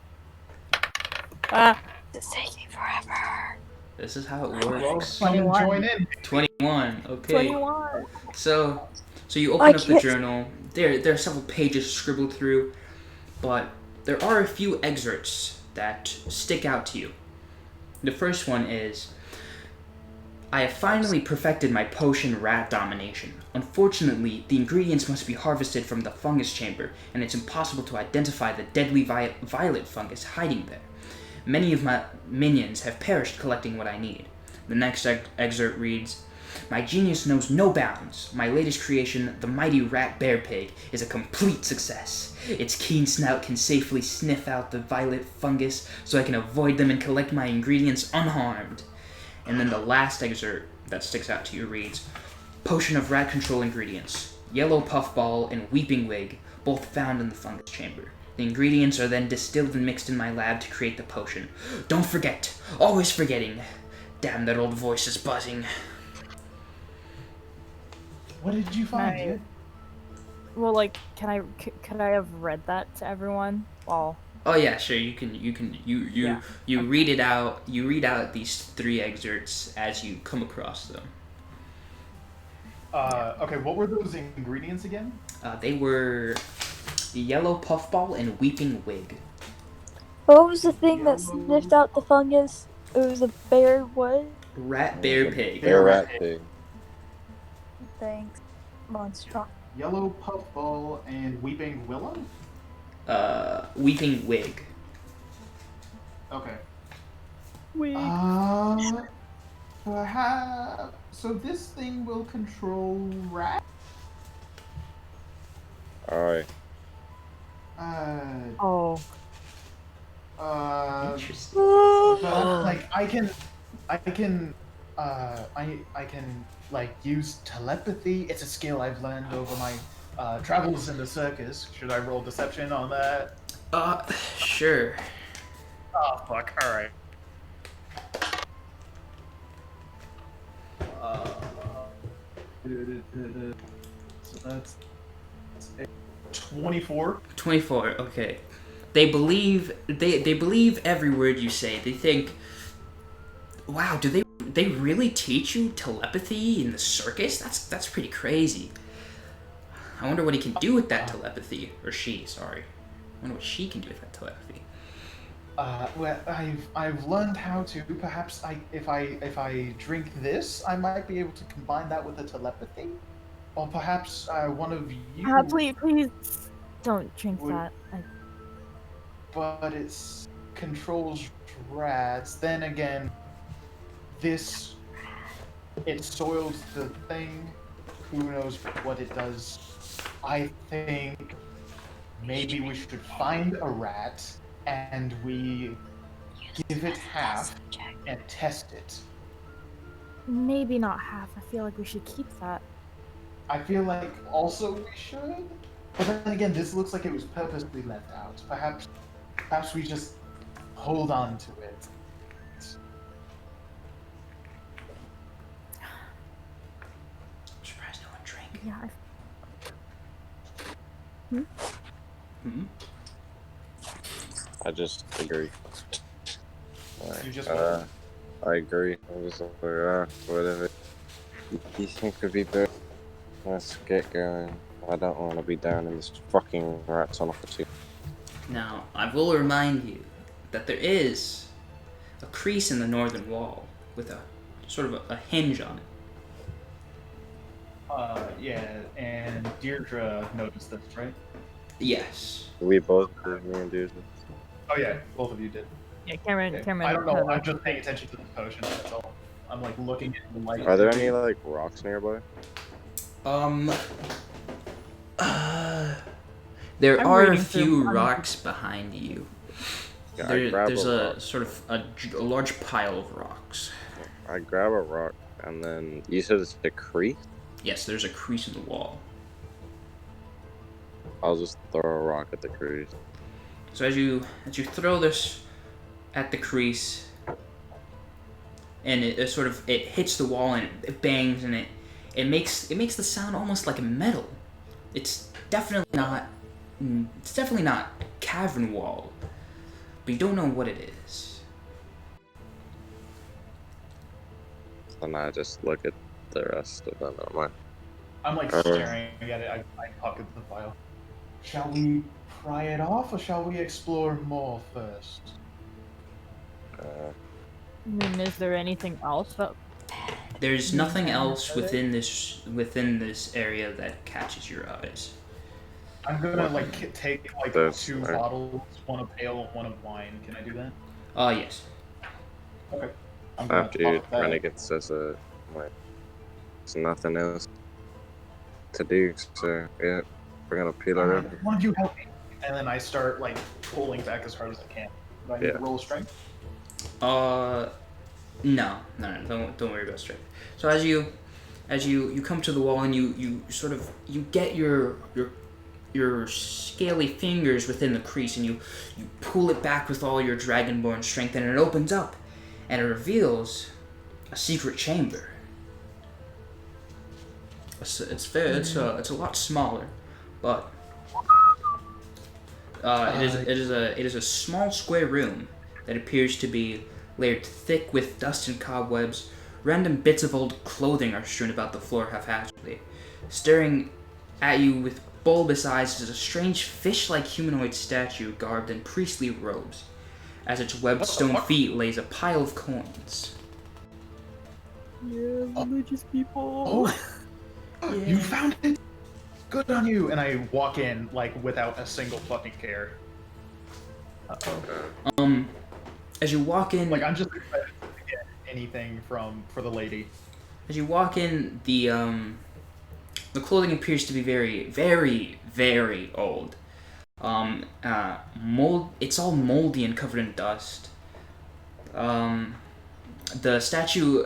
It's taking forever. This is how it Well, works. come and 21. join in. 21. Okay. 21. So you open up the journal. There are several pages scribbled through, but there are a few excerpts that stick out to you. The first one is, I have finally perfected my potion rat domination. Unfortunately, the ingredients must be harvested from the fungus chamber, and it's impossible to identify the deadly violet fungus hiding there. Many of my minions have perished collecting what I need. The next excerpt reads, "My genius knows no bounds. My latest creation, the mighty rat bear pig, is a complete success. Its keen snout can safely sniff out the violet fungus, so I can avoid them and collect my ingredients unharmed." And then the last excerpt that sticks out to you reads, "Potion of rat control ingredients, yellow puffball and weeping wig, both found in the fungus chamber. The ingredients are then distilled and mixed in my lab to create the potion. Don't forget, always forgetting. Damn, that old voice is buzzing." What did you find, dude? Well, like, could I have read that to everyone? Well, Oh yeah, sure. You Yeah. read it out. You read out these 3 excerpts as you come across them. Okay, what were those ingredients again? They were yellow puffball and weeping wig. What was the thing that sniffed out the fungus? It was a bear. What? Rat bear pig. Bear rat pig. Thanks, monster. Yellow puffball and weeping willow? Weeping wig. Okay. we. Perhaps. So this thing will control rats? Alright. Oh. Interesting. But, like, I can like use telepathy. It's a skill I've learned over my travels in the circus. Should I roll deception on that? Sure. Oh fuck! All right. So that's 24. 24. Okay. They believe every word you say. They think, wow, do they really teach you telepathy in the circus? That's pretty crazy. I wonder what he can do with that telepathy, or she. Sorry, I wonder what she can do with that telepathy. Well, I've learned how to. Perhaps if I drink this, I might be able to combine that with the telepathy, or perhaps one of you. Please don't drink Would- that. But it controls rats. Then again, it soils the thing. Who knows what it does? I think maybe we should find a rat and we give it half and test it. Maybe not half. I feel like we should keep that. I feel like also we should. But then again, this looks like it was purposely left out. Perhaps we just hold on to it. I'm surprised no one drank. Yeah. I just agree. You just I agree. I'm just like, whatever. You think could be better? Let's get going. I don't want to be down in this fucking rat tunnel for 2. Now, I will remind you that there is a crease in the northern wall with a sort of a hinge on it. Yeah, and Deirdre noticed this, right? Yes. We both did, me and dude. Oh yeah, both of you did. Yeah, Cameron. Okay. Cameron. I don't know. I'm just paying attention to the potion. That's all. I'm like looking at the light. Are there any like rocks nearby? There I'm are a reading through few one. rocks behind you. Yeah, I grab There's a a rock. sort of a large pile of rocks. I grab a rock and then you said it's a creek. Yes, there's a crease in the wall. I'll just throw a rock at the creek. So as you throw this at the crease, and it hits the wall and it bangs and it makes the sound almost like a metal. It's definitely not cavern wall, but you don't know what it is. And I just look at the rest of them. I'm like, I'm like staring at it. I pocket the file. Shall we pry it off, or shall we explore more first? I mean, is there anything else that There's nothing else within this area that catches your eyes. I'm gonna take There's- 2 bottles, one of ale, one of wine. Can I do that? Yes. Okay. I'm gonna After you pop that. renegade says there's nothing else to do, so yeah, we're gonna peel her up. One of you help me. And then I start pulling back as hard as I can. Do I need to roll a strength? No, don't worry about strength. So as you come to the wall and you get your scaly fingers within the crease and you pull it back with all your dragonborn strength, and it opens up and it reveals a secret chamber. It's a lot smaller, but it is a small square room that appears to be layered thick with dust and cobwebs. Random bits of old clothing are strewn about the floor haphazardly. Staring at you with bulbous eyes is a strange fish-like humanoid statue garbed in priestly robes. As its webbed stone feet lays a pile of coins. Yeah, religious people. Oh, you found it. Good on you. And I walk in without a single fucking care. As you walk in, I'm just excited to get anything for the lady. As you walk in, the clothing appears to be very, very, very old. It's all moldy and covered in dust. The statue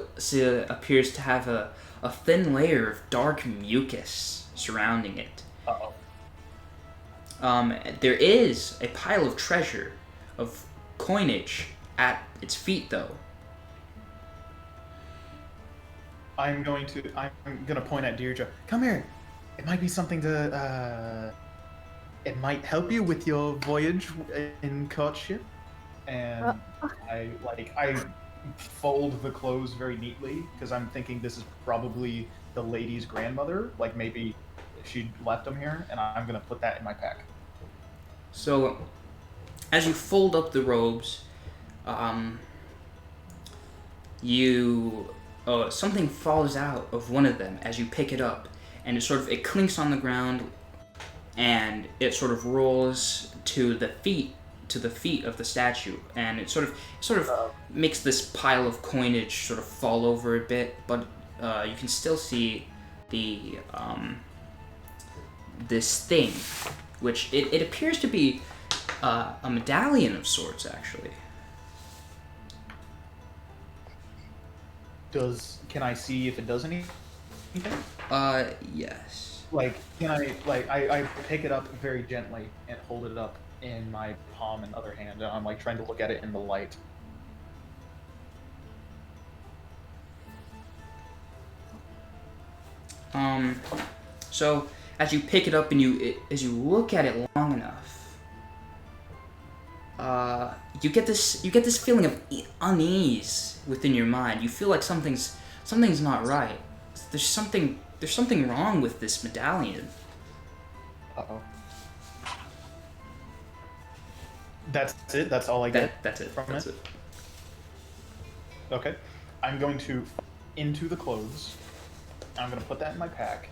appears to have a thin layer of dark mucus surrounding it. There is a pile of treasure, of coinage, at its feet, though. I'm gonna point at Deirdre. Come here. It might be something to. It might help you with your voyage in courtship. And I fold the clothes very neatly because I'm thinking this is probably the lady's grandmother. Maybe she left them here, and I'm gonna put that in my pack. So, as you fold up the robes, something falls out of one of them as you pick it up, and it clinks on the ground, and it sort of rolls to the feet of the statue, and it sort of makes this pile of coinage sort of fall over a bit, but you can still see the this thing, which it appears to be a medallion of sorts, actually. Can I see if it does anything? Yes. Can I pick it up very gently and hold it up in my palm and other hand, and I'm trying to look at it in the light. So as you pick it up and as you look at it long enough, you get this feeling of unease within your mind. You feel like something's not right. There's something wrong with this medallion. Uh-oh. That's it? That's all I get? That's it. From That's it? it. Okay. I'm going to into the clothes. I'm going to put that in my pack.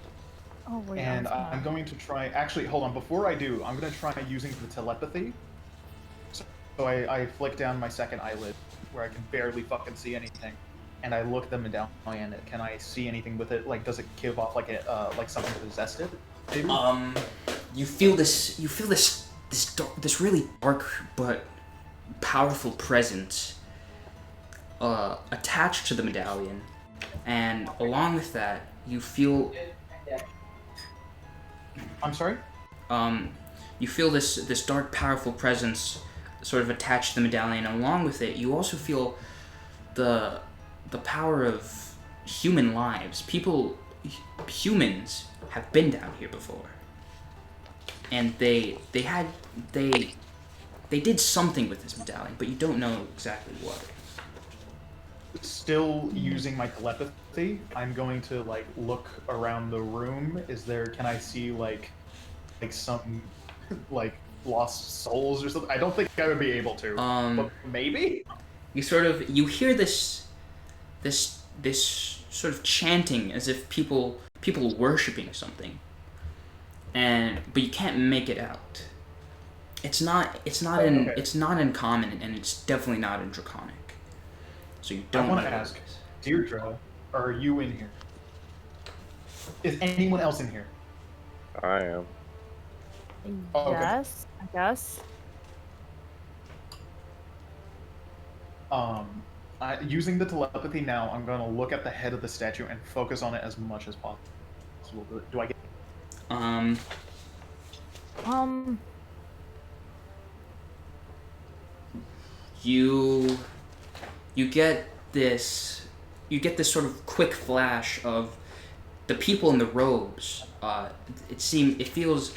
Oh, wait. And I'm going to try... Actually, hold on. Before I do, I'm going to try using the telepathy. So I flick down my second eyelid, where I can barely fucking see anything. And I look the medallion. Can I see anything with it? Does it give off something possessed it? Maybe? You feel this really dark but powerful presence attached to the medallion, and along with that, you feel. I'm sorry? You feel this dark, powerful presence sort of attached to the medallion, and along with it, you also feel the power of human lives. Humans have been down here before, and they did something with this medallion, but you don't know exactly what. Still using my telepathy, I'm going to look around the room. Can I see some lost souls or something? I don't think I would be able to. But maybe? You hear this sort of chanting as if people worshiping something, but you can't make it out. It's not uncommon, and it's definitely not in Draconic. So you don't. I want to know ask, what it is. Deirdre, are you in here? Is anyone else in here? I am. Oh, okay. Yes, I guess. Using the telepathy now, I'm going to look at the head of the statue and focus on it as much as possible. Do I get? Um, You get this sort of quick flash of the people in the robes. It feels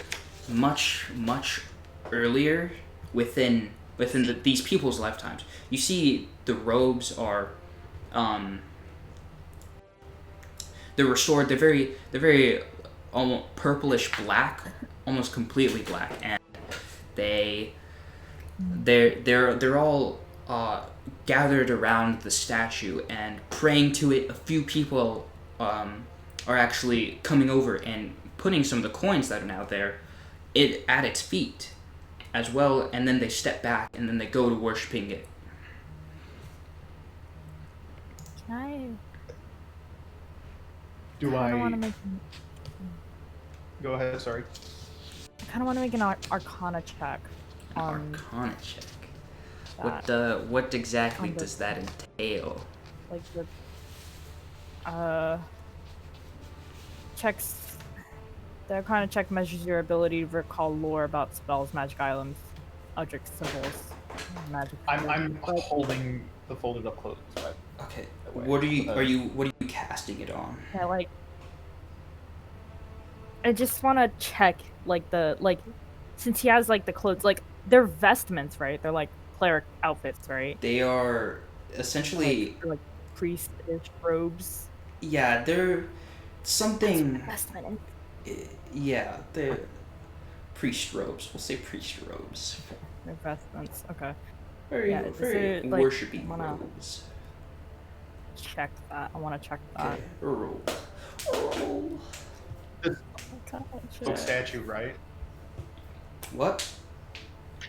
much earlier within these people's lifetimes. You see the robes are they're restored. They're very almost purplish black, almost completely black, and they're all gathered around the statue and praying to it. A few people are actually coming over and putting some of the coins that are now there at its feet as well, and then they step back and then they go to worshiping it. can Do I I? want to make. Go ahead. Sorry. I kind of want to make an Arcana check. Arcana check. That. What exactly On the- does that entail? Like the checks. The Arcana check measures your ability to recall lore about spells, magic items, object symbols, magic. I'm holding the folded up clothes. Right? Okay. That way. What are you casting it on? Yeah, like. I just want to check since he has like the clothes, like they're vestments, right? They're like cleric outfits, right? They are essentially Like priest-ish robes. yeah, they're something. Vestment. Yeah, they're priest robes. We'll say priest robes. They're vestments. Okay. Very Yeah, very like, worshipy wanna- robes. Check that. I want to check that. Okay, roll. Merfolk statue, right? What?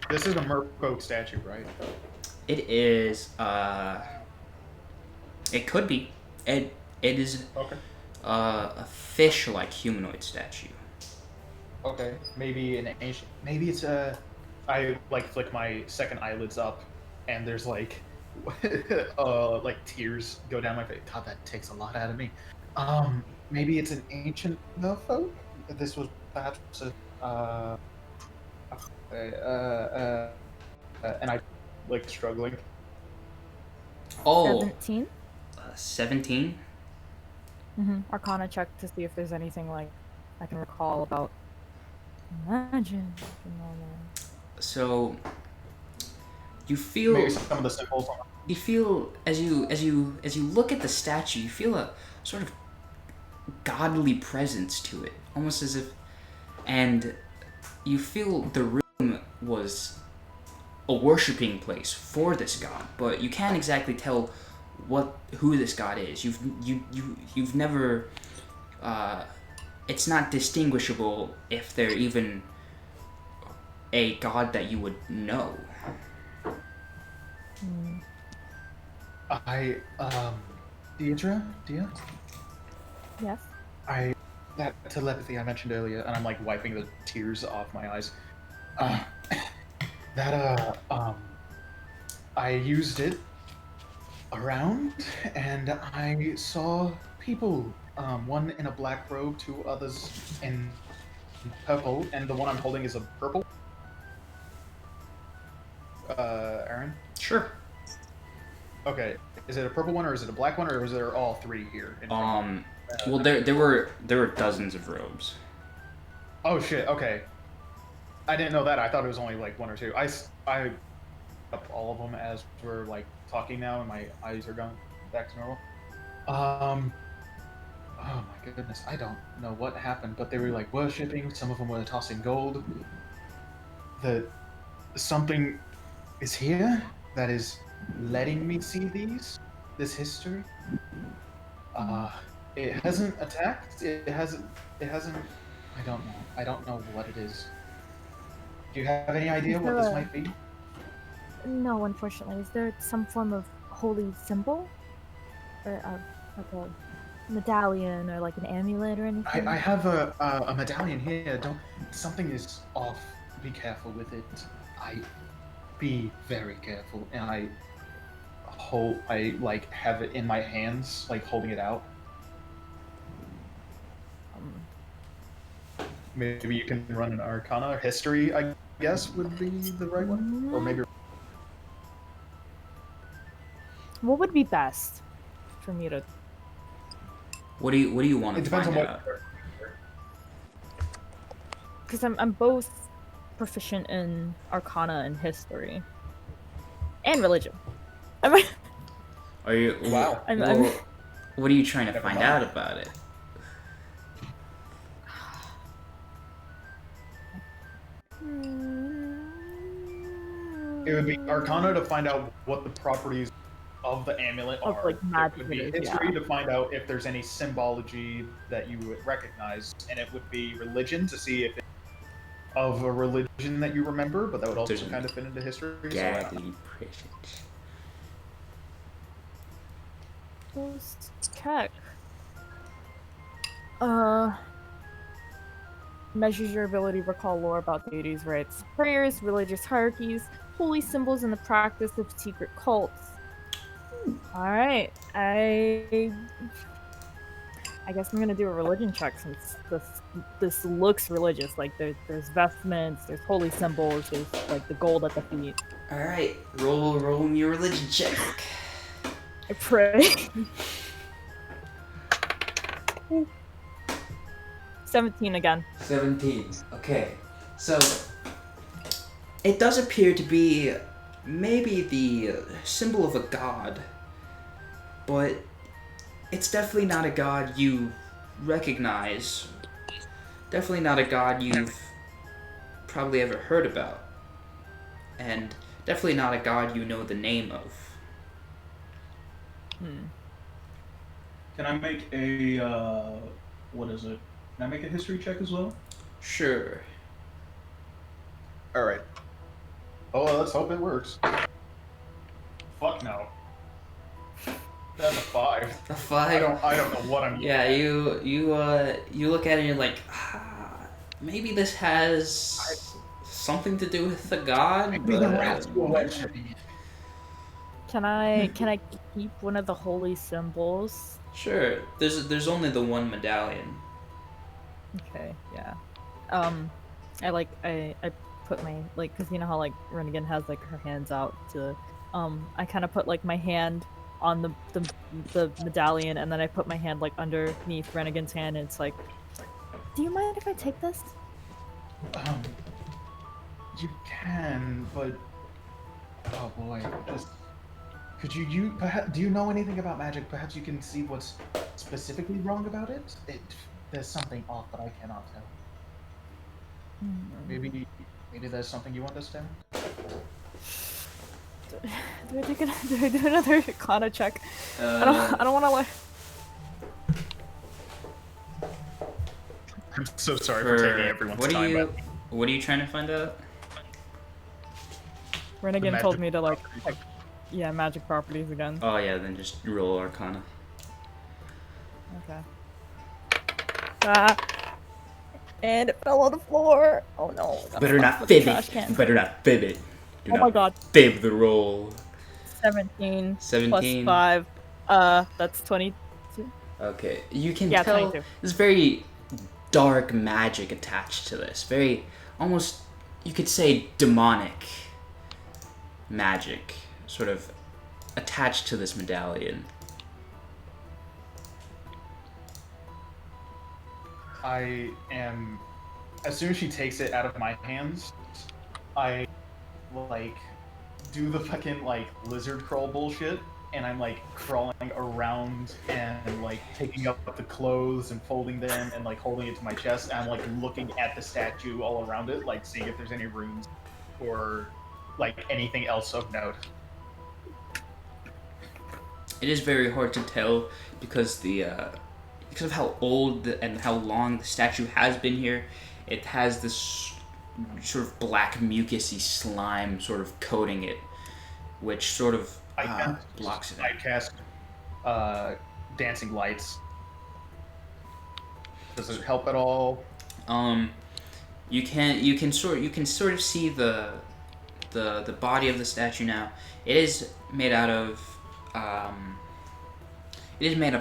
This is a merfolk statue, right? It is. It could be. It is. Okay. A fish-like humanoid statue. Okay. Maybe an ancient. Maybe it's a. I like flick my second eyelids up, and there's like, like tears go down my face. God, that takes a lot out of me. Maybe it's an ancient merfolk. This was perhaps a. And I like struggling. Oh, 17. 17? Arcana check to see if there's anything like I can recall about magic and all that. So you feel Maybe some of the symbols. you feel as you look at the statue, you feel a sort of godly presence to it, almost as if, and you feel the room was a worshiping place for this god, but you can't exactly tell who this god is. You've never it's not distinguishable if they're even a god that you would know. Deidre? Yes. That telepathy I mentioned earlier, and I'm like wiping the tears off my eyes. I used it around, and I saw people. One in a black robe, two others in purple, and the one I'm holding is a purple. Aaron? Sure. Okay. Is it a purple one, or is it a black one, or is there all three here? Well, there were dozens of robes. Oh shit. Okay. I didn't know that. I thought it was only like one or two. I up all of them as we're like talking now, and my eyes are going back to normal. Oh my goodness, I don't know what happened, but they were like worshipping. Some of them were tossing gold. Something is here that is letting me see this history. It hasn't attacked. It hasn't. It hasn't. I don't know. I don't know what it is. Do you have any idea Is what there this a- might be? No, unfortunately. Is there some form of holy symbol? Or like a medallion or like an amulet or anything? I have a medallion here. Don't. Something is off. Be careful with it. Be very careful. And I like have it in my hands, like holding it out. Maybe you can run an Arcana or History. I guess would be the right one, or maybe. What would be best for me to? What do you want It to depends find on out? Because I'm both proficient in Arcana and History, and religion. Am I? Are you? Wow. Well, what are you trying to Never find mind. out about it? It would be Arcana to find out what the properties of the amulet Of, are. like, magic It would be it is, History yeah. to find out if there's any symbology that you would recognize, and it would be Religion to see if it's of a religion that you remember, but that would also There's kind of fit into History. So Gadly present. Let's check. Measures your ability to recall lore about deities, rites, prayers, religious hierarchies, holy symbols, and the practice of secret cults. Alright, I guess I'm gonna do a religion check since this looks religious. Like there's vestments, there's holy symbols, there's like the gold at the feet. All right, roll me your religion check. I pray. 17 again. 17. Okay, so it does appear to be maybe the symbol of a god, but it's definitely not a god you recognize. Definitely not a god you've probably ever heard about, and definitely not a god you know the name of. can I make a what is it? Can I make a History check as well? Sure. All right. Oh, let's hope it works. Fuck no. That's a 5. A 5. I don't know what I'm. Yeah, you look at it and you're like, maybe this has something to do with the god. Maybe the rats will actually. Can I keep one of the holy symbols? Sure. There's only the one medallion. Okay, yeah. I put my, like, because you know how, like, Rennigan has, like, her hands out to, I kind of put, like, my hand on the medallion, and then I put my hand, like, underneath Rennigan's hand, and it's like, do you mind if I take this? You can, but oh boy, this. Could you perhaps, do you know anything about magic? Perhaps you can see what's specifically wrong about it. There's something off that I cannot tell. Maybe there's something you understand. Do I do another Arcana check? I don't want to like. I'm so sorry for taking everyone's time. What are you trying to find out? Rennigan told me to like, yeah, magic properties again. Oh yeah, then just roll Arcana. Okay. And it fell on the floor. Oh no. Better not fib it. Better not fib it. Do oh not my god. fib the roll. 17. 17. Plus 5. That's 22. Okay, you can Yeah, tell 22. there's very dark magic attached to this. Very, almost, you could say demonic magic sort of attached to this medallion. I am. As soon as she takes it out of my hands, I like do the fucking like lizard crawl bullshit, and I'm like crawling around and like picking up the clothes and folding them and like holding it to my chest. And I'm like looking at the statue all around it, like seeing if there's any runes or like anything else of note. it is very hard to tell because because of how old and how long the statue has been here. It has this sort of black mucusy slime sort of coating it, which sort of blocks it I out. cast dancing lights. Does it help at all? You can sort of see the body of the statue now. It is made out of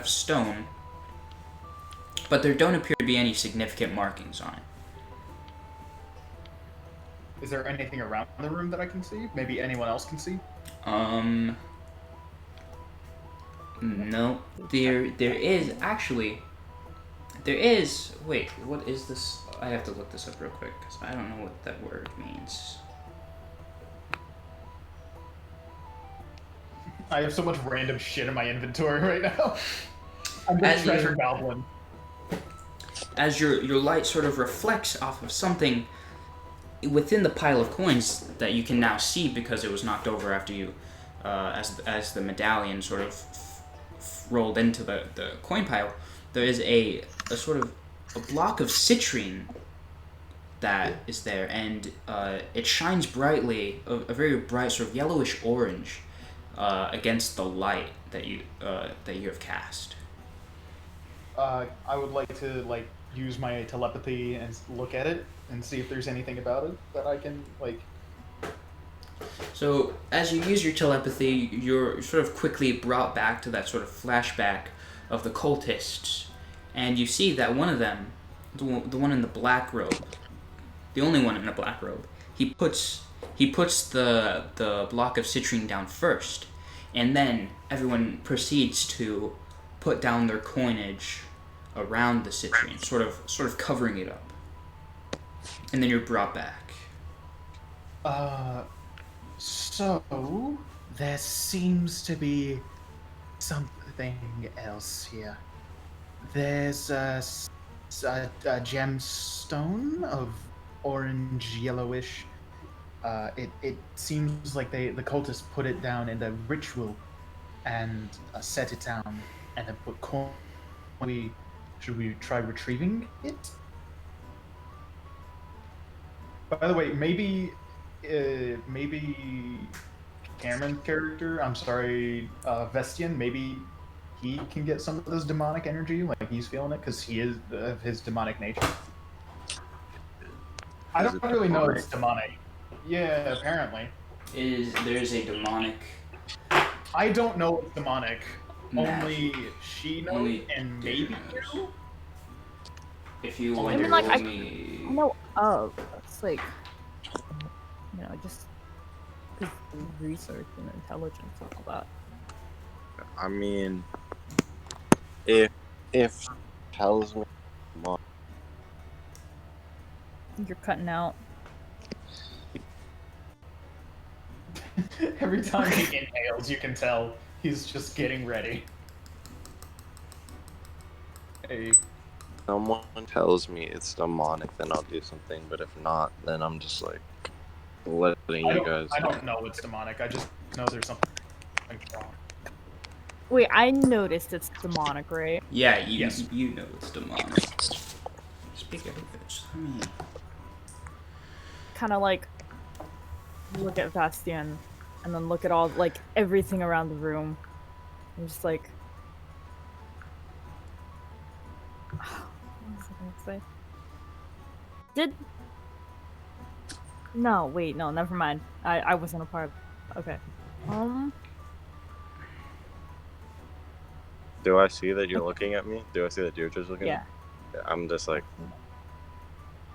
stone, but there don't appear to be any significant markings on it. Is there anything around the room that I can see? Maybe anyone else can see? No. There is. Wait, what is this? I have to look this up real quick because I don't know what that word means. I have so much random shit in my inventory right now. I'm the treasure goblin. As your light sort of reflects off of something within the pile of coins that you can now see because it was knocked over after you, as the medallion sort of rolled into the coin pile, there is a sort of a block of citrine that is there, and it shines brightly, a very bright sort of yellowish orange, against the light that you have cast. I would like to use my telepathy and look at it and see if there's anything about it that I can So as you use your telepathy, you're sort of quickly brought back to that sort of flashback of the cultists, and you see that one of them, the one in the black robe, the only one in the black robe, he puts the block of citrine down first, and then everyone proceeds to put down their coinage around the citrine, sort of covering it up, and then you're brought back. So there seems to be something else here. There's a gemstone of orange yellowish. It seems like the cultists put it down in the ritual and set it down and then put coin. Should we try retrieving it? By the way, maybe Cameron's character, I'm sorry, Vestian, maybe he can get some of this demonic energy, like he's feeling it, because he is of his demonic nature. I don't really know if it's demonic. Yeah, apparently. There's a demonic... I don't know it's demonic. Nah. Only she knows, Only and David maybe knows. you? If you I want to mean, like, roll I me... know of. It's like, just research and intelligence and all that. I mean, if tells me, You're cutting out. Every time he inhales, you can tell he's just getting ready. Hey. someone tells me it's demonic, then I'll do something. But if not, then I'm just like letting you guys. I don't know it's demonic. I just know there's something wrong. Wait, I noticed it's demonic, right? Yeah, Yes. you know it's demonic. Speaking of which, let me... Kind of like look at Bastian and then look at all everything around the room. I'm just like, what was I gonna say? No, wait, no, never mind. I wasn't a part of... Okay. Do I see that you're looking at me? Do I see that you're just looking at me? Yeah. I'm just like,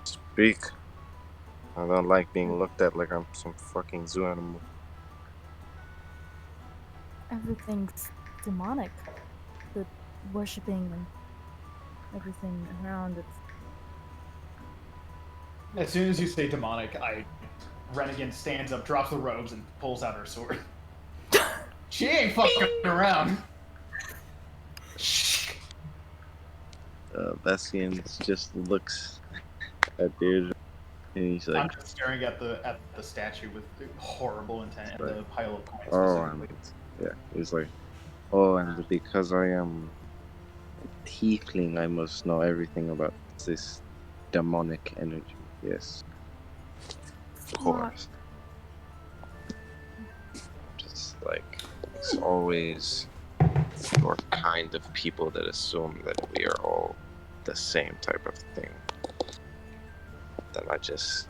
speak. I don't like being looked at like I'm some fucking zoo animal. Everything's demonic. The worshipping and everything around, it's... As soon as you say demonic, Renegade stands up, drops the robes, and pulls out her sword. She ain't fucking around. Bastian just looks at Deirdre and he's like, I'm just staring at the statue with horrible intent and the pile of coins. oh, specifically. yeah. He's like, Oh, and because I am a tiefling, I must know everything about this demonic energy. Yes, of course. Just like it's always your kind of people that assume that we are all the same type of thing. Then I just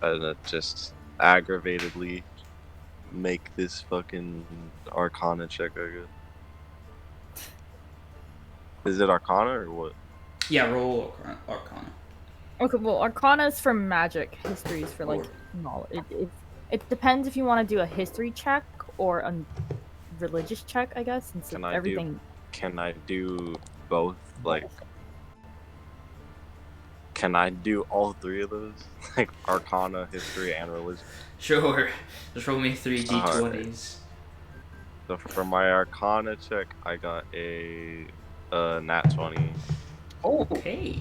aggravatedly make this fucking Arcana check, I guess. Is it Arcana or what? Yeah, roll Arcana. Okay, well, Arcana is for magic. History is for like knowledge. It depends if you want to do a history check or a religious check, I guess. Since Can I everything. Can I do both? Like, can I do all three of those? Like Arcana, history, and religion. Sure. Just roll me 3 Alright. d20s. So for my Arcana check, I got a nat 20. Oh, Okay.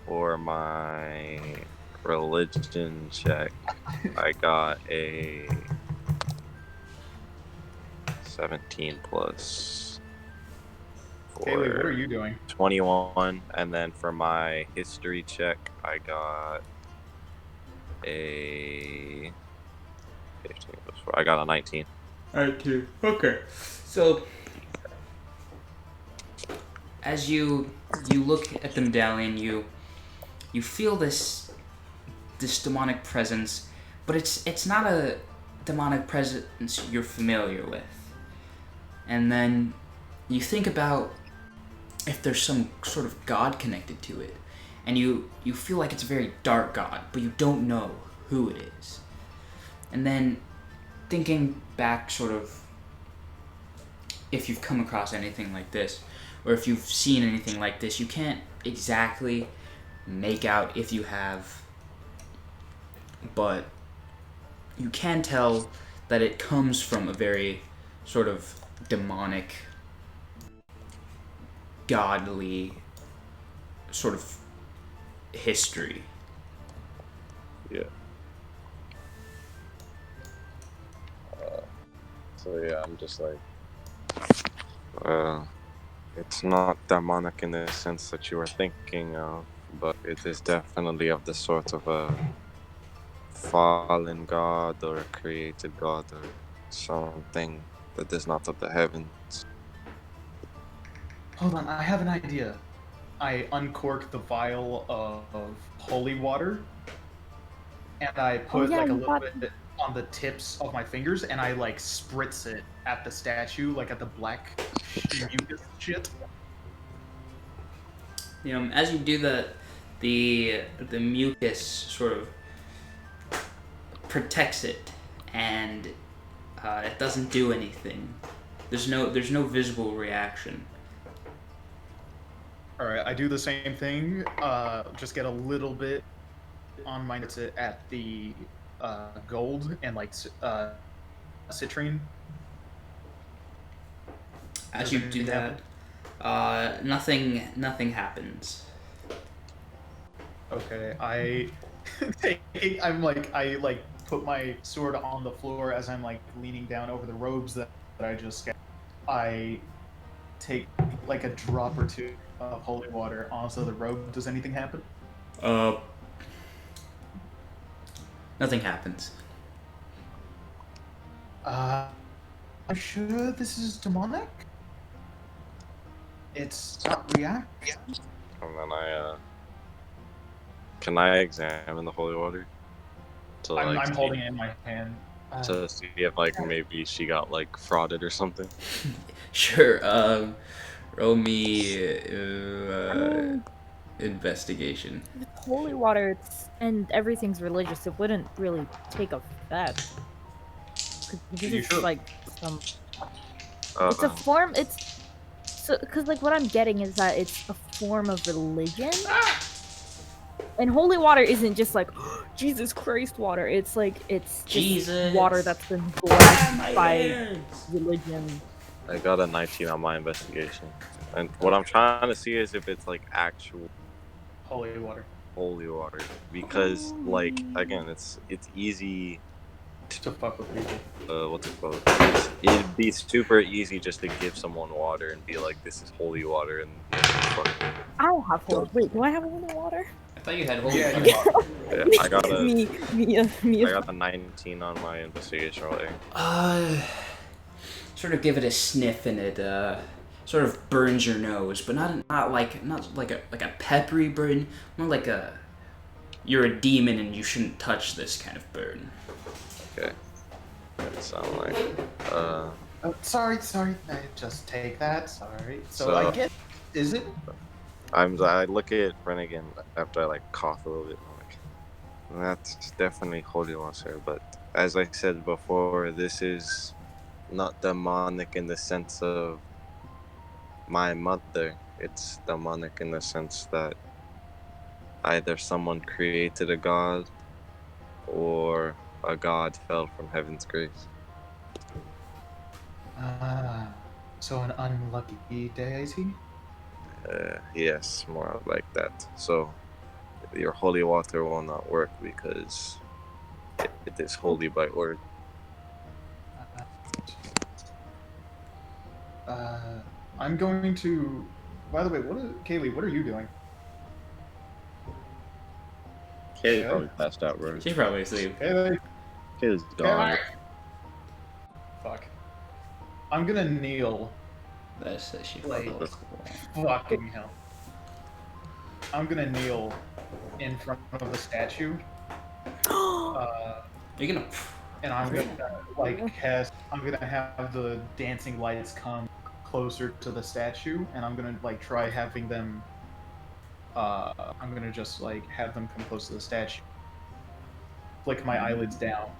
For my religion check, I got a 17 plus Kaylee, what are you doing? 21, and then for my history check, I got a 15 plus 4. I got a 19. Alright, too. Okay. So, as you look at the medallion, you feel this demonic presence, but it's not a demonic presence you're familiar with. And then you think about if there's some sort of god connected to it, and you feel like it's a very dark god, but you don't know who it is. And then thinking back, sort of, if you've come across anything like this, or if you've seen anything like this, you can't exactly make out if you have, but you can tell that it comes from a very sort of demonic, godly sort of history. Yeah. So yeah, I'm just like, it's not demonic in the sense that you are thinking of, but it is definitely of the sort of a fallen god or a created god or something that is not of the heavens. Hold on, I have an idea. I uncork the vial of holy water, and I put like a little bit on the tips of my fingers, and I like spritz it at the statue, like at the black mucus shit. As you do that, the mucus sort of protects it, and it doesn't do anything. There's no visible reaction. All right, I do the same thing. Just get a little bit on mine. It's at the gold and like citrine. As you do that, nothing happens. Okay, I put my sword on the floor as I'm like leaning down over the robes that I just got. I take like a drop or two of holy water onto the robe. Does anything happen? Nothing happens. I'm sure this is demonic? It's not react? And then can I examine the holy water? I'm holding it in my hand. To see if like maybe she got like frauded or something. Sure. Roll me investigation. With holy water and everything's religious, it wouldn't really take effect. Because it's sure? like some. It's a form. It's so because like what I'm getting is that it's a form of religion. And holy water isn't just like Jesus Christ water. It's like it's just water that's been blessed by religion. I got a 19 on my investigation, and what I'm trying to see is if it's like actual Holy water. because like again, it's easy to fuck with people. What's it called? It'd be super easy just to give someone water and be like, "This is holy water," and fuck. I don't have holy. Wait, do I have holy water? I thought you had holy Yeah, water. you Yeah, I got me. I got a 19 on my investigation roll. Sort of give it a sniff, and it sort of burns your nose, but not like a peppery burn, more like a you're a demon and you shouldn't touch this kind of burn. Okay. That sound like Oh, sorry. Just take that. Sorry. So So- I get. Is it? I look at Rennigan after I like cough a little bit. I'm like, that's definitely holy water, but as I said before, this is not demonic in the sense of my mother. It's demonic in the sense that either someone created a god or a god fell from heaven's grace. Ah. So an unlucky deity. Yes, more like that. So your holy water will not work because it is holy by order. I'm going to. By the way, Kaylee? What are you doing? Kaylee Okay. probably passed out, bro. She's probably asleep. Kaylee. Kaylee's gone. Fuck. I'm gonna kneel. That's she. Like, fucking hell. I'm gonna kneel in front of the statue. You're gonna. And I'm gonna I'm gonna have the dancing lights come closer to the statue, and I'm gonna like try having them. I'm gonna just like have them come close to the statue. Flick my eyelids down.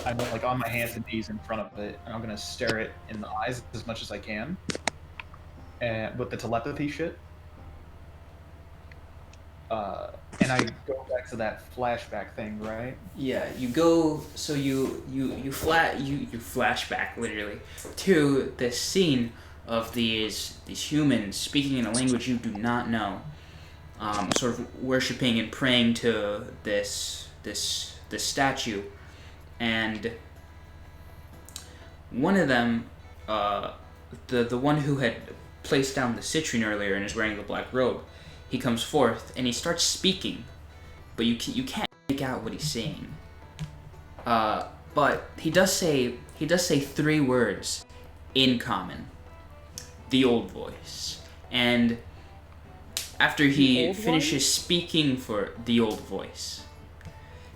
I'm like on my hands and knees in front of it, and I'm gonna stare it in the eyes as much as I can. And with the telepathy shit. And I go back to that flashback thing, right? Yeah, you go. So you flash back literally to this scene of these humans speaking in a language you do not know, sort of worshiping and praying to this statue, and one of them, the one who had placed down the citrine earlier and is wearing the black robe, he comes forth and he starts speaking, but you can't make out what he's saying. But he does say 3 words in common. The old voice. And after he finishes speaking for the old voice,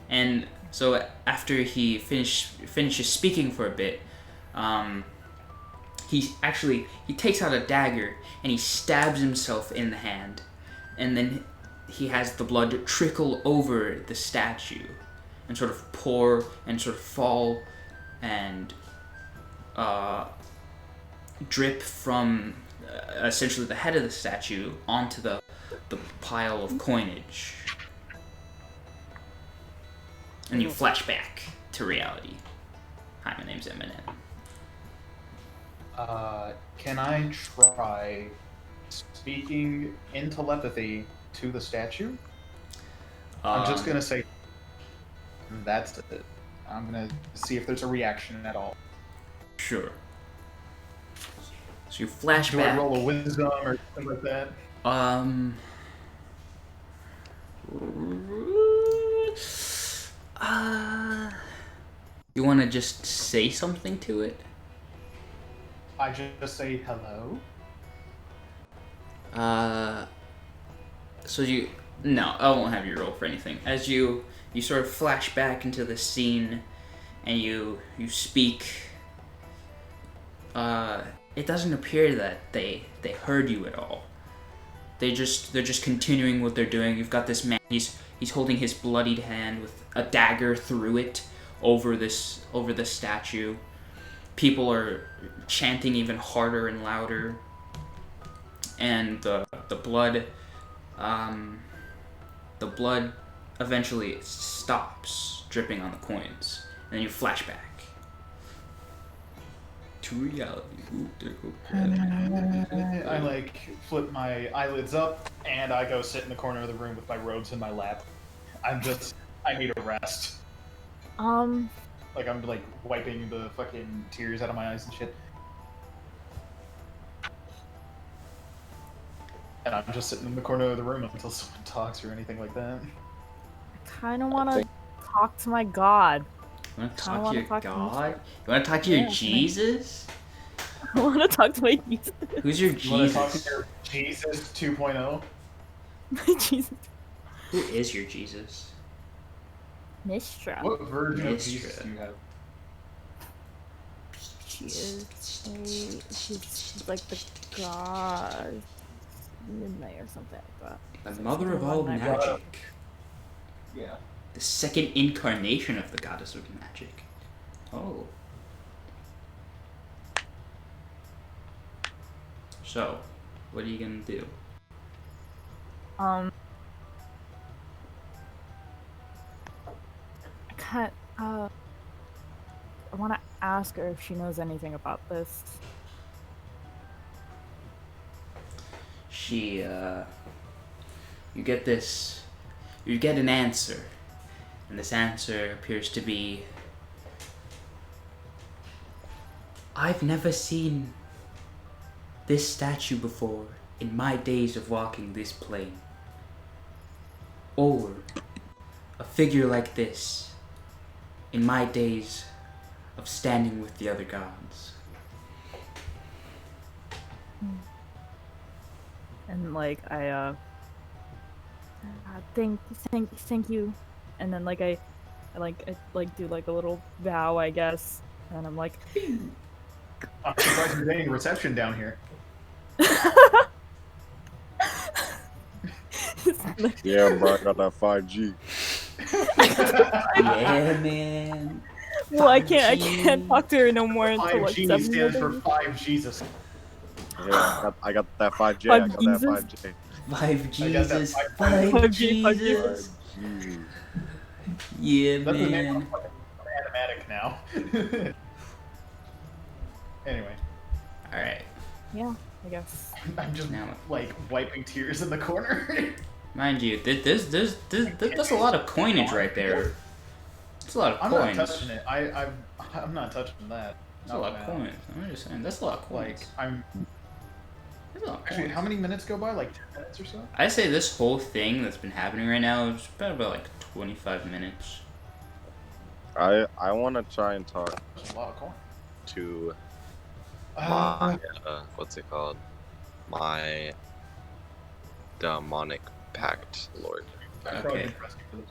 and so after he finishes speaking for a bit, he takes out a dagger and he stabs himself in the hand, and then he has the blood trickle over the statue and sort of pour and sort of fall and drip from essentially the head of the statue onto the pile of coinage. And you flash back to reality. Hi, my name's Eminem. Can I try speaking in telepathy to the statue? I'm just gonna say that's it. I'm gonna see if there's a reaction at all. Sure. So you flash Do back. I roll a wisdom or something like that? You want to just say something to it? I just say hello. So no, I won't have you roll for anything. As you sort of flash back into the scene, and you speak. It doesn't appear that they heard you at all. They're just continuing what they're doing. You've got this man. He's holding his bloodied hand with a dagger through it over the statue. People are chanting even harder and louder, and the blood eventually stops dripping on the coins, and then you flash back to reality. I like flip my eyelids up and I go sit in the corner of the room with my robes in my lap. I need a rest. Like I'm like wiping the fucking tears out of my eyes and shit. And I'm just sitting in the corner of the room until someone talks or anything like that. I kind of want to talk to my god. You want to Kinda talk to wanna your talk to God? You want to talk to your Yeah. Jesus? I want to talk to my Jesus. Who's your You want to talk to Jesus? your Jesus 2.0? My Jesus. Who is your Jesus? Mistra. What version of Mistra. Jesus do you have? She is she's like the god midnight or something like that. The It's like mother of something all about night. magic. Yeah. The second incarnation of the goddess of magic. Oh. So, what are you gonna do? I can't, I want to ask her if she knows anything about this. She, you get an answer. And this answer appears to be, I've never seen this statue before in my days of walking this plane. Or a figure like this in my days of standing with the other gods. And like thank you, and then like I do like a little bow, I guess, and I'm like, I'm surprised you're getting reception down here. Yeah, bro, I got that 5G. Yeah, man. well, I can't 5G. talk to her no more until like 5G 7 stands for 5 Jesus. Yeah, I got that 5J. Five I got Jesus? that 5J. 5 I got that Jesus. 5G. 5 5G. Jesus. 5G. Yeah, That's the name of man. fucking animatic now. Anyway, Alright. Yeah, I guess. I'm just Now, like wiping tears in the corner. mind you, that's a lot of coinage right there. That's a lot of I'm not coins. touching it. I'm not touching that. That's a lot of coins. I'm just saying, that's a lot of Like coins. I'm That's a lot of actually. coins. How many minutes go by? Like 10 minutes or so. I say this whole thing that's been happening right now is about like 25 minutes. I want to try and talk That's a lot of coin. to my what's it called? My demonic pact lord. I'd probably Okay. be pressing for this.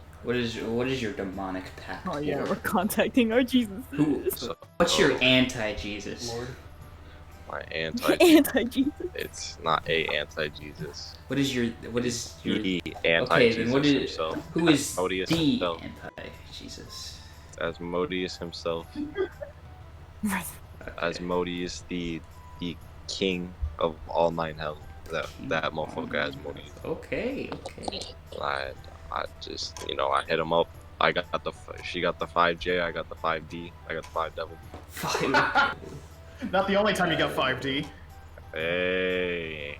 What is your demonic pact? Oh yeah, Lord? we're contacting our Jesus. Who? So, What's your anti-Jesus? Lord. my anti? Anti-Jesus. It's not a anti-Jesus. What is your He okay, anti-Jesus then what is himself. who is Asmodeus the himself. anti-Jesus? Asmodeus himself. Asmodeus, the king of all 9 hells. That motherfucker Asmodeus. Okay. I just I hit him up. She got the 5J. I got the 5D. I got the 5 devil. Fine. Not the only time you got 5D. Hey.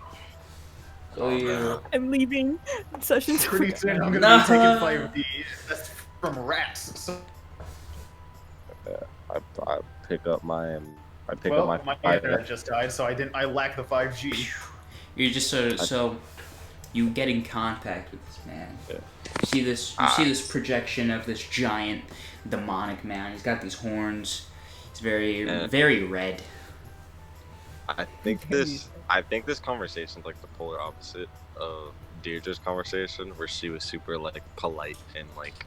Oh yeah. I'm leaving. Session's Pretty over. soon I'm gonna Nah. be taking 5D. That's from rats. So, I pick up my. I pick well, up my my. internet just died, so I lack the 5G. You're just so you get in contact with this man. Yeah. You see this projection of this giant demonic man. He's got these horns. He's very red. I think this conversation's like the polar opposite of Deirdre's conversation, where she was super like polite and like,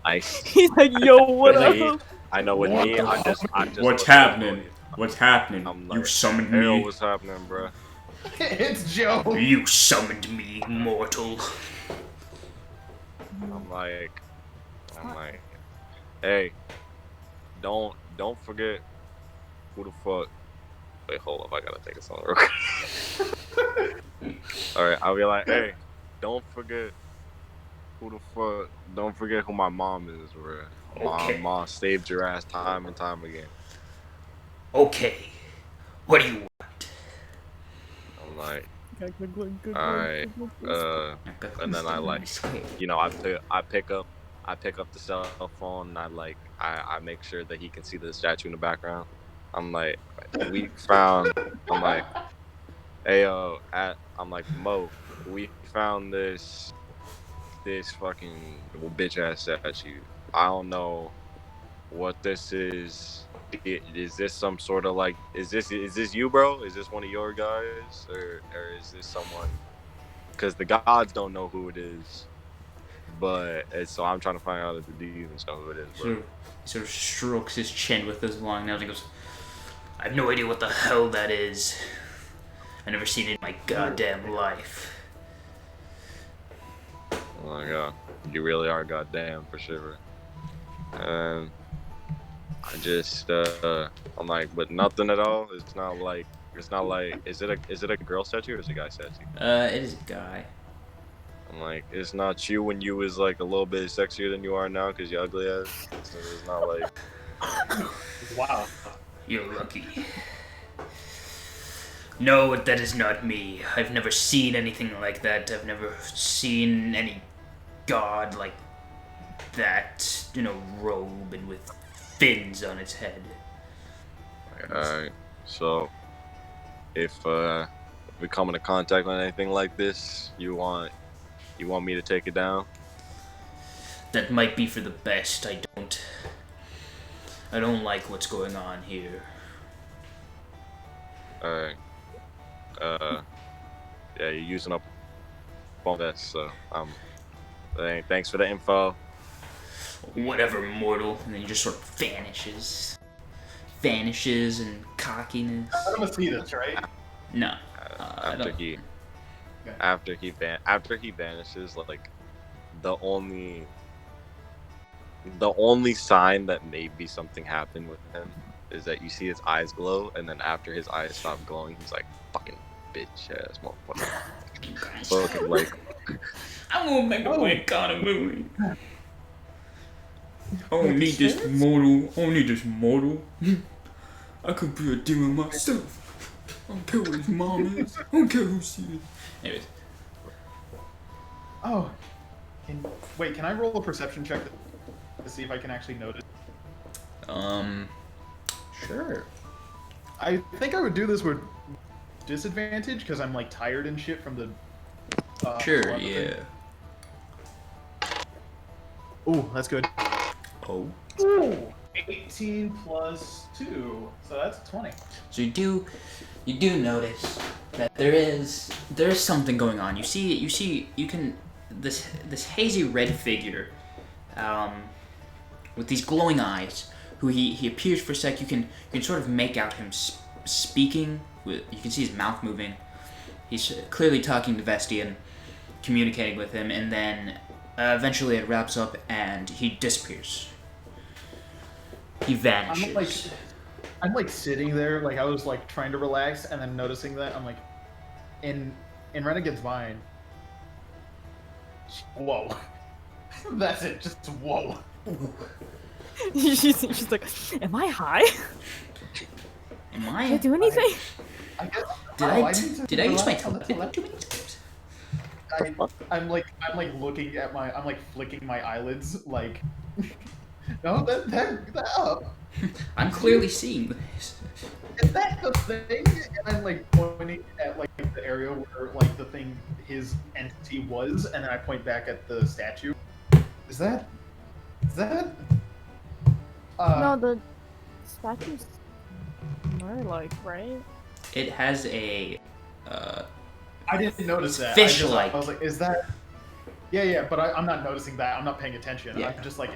nice. He's like, yo, what With me, up? I know with me, I just. What's look happening? at What's happening? I'm You like, summoned Hell, me. what's happening, bruh? It's Joe. You summoned me, mortal. I'm like, hey, don't forget who the fuck. Wait, hold up, I gotta take a song real quick. Alright, I'll be like, hey, don't forget who the fuck. Don't forget who my mom is, bro. Okay. Mom saved your ass time and time again. Okay. What do you want? I'm like, alright, and then I like, I pick up I pick up the cell phone and I make sure that he can see the statue in the background. I'm like, we found. I'm like, hey yo, I'm like Mo, we found this fucking bitch ass statue. I don't know what this is. Is this some sort of like? Is this you, bro? Is this one of your guys, or is this someone? Because the gods don't know who it is, but so I'm trying to find out if the demons know who it is, bro. He sort of strokes his chin with his long nails and goes, I have no idea what the hell that is. I've never seen it in my goddamn life. Oh my god, you really are goddamn for sure. And I just I'm like, but nothing at all. It's not like is it a girl statue or is it a guy statue? It is a guy. I'm like, it's not you when you was like a little bit sexier than you are now because you're ugly as. So it's not like. Wow. You're lucky. No, that is not me. I've never seen anything like that. I've never seen any god like that in a robe and with fins on its head. Alright, so if we come into contact with anything like this, you want me to take it down? That might be for the best. I don't like what's going on here. Alright. Yeah, you're using up all that, so thanks for the info. Whatever, mortal. And then he just sort of vanishes. Vanishes and cockiness. I'm gonna see this, right? No. After he vanishes, like the only sign that maybe something happened with him is that you see his eyes glow, and then after his eyes stop glowing, he's like, fucking bitch ass motherfucker. Fucking like, I'm gonna make a white kind of movie. I don't need this mortal. I could be a demon myself. I don't care what his mom is. I don't care who she is. Anyways. Oh. Can I roll a perception check to see if I can actually notice? Sure. I think I would do this with disadvantage because I'm like tired and shit from the. Sure, yeah. Ooh, that's good. Oh. Ooh, 18 plus 2, so that's 20. So you do notice that there is something going on. This hazy red figure, with these glowing eyes, who he appears for a sec. You can sort of make out him speaking. You can see his mouth moving. He's clearly talking to Vestian, communicating with him, and then eventually it wraps up and he disappears. He vanishes. I'm like sitting there, like I was like trying to relax, and then noticing that I'm like, in Renegade's mind. Whoa, that's it. Just whoa. she's like, am I high? Am I? Did I do anything? Did I use my telepathy? I'm like looking at I'm like flicking my eyelids like no that up. I'm clearly seeing this. Is that the thing? And I'm like pointing at like the area where like the thing his entity was, and then I point back at the statue. Is that no, the statue's more like, right? It has a I didn't notice that. Fish-like. I was like, is that? Yeah, but I'm not noticing that. I'm not paying attention. Yeah. I'm just like,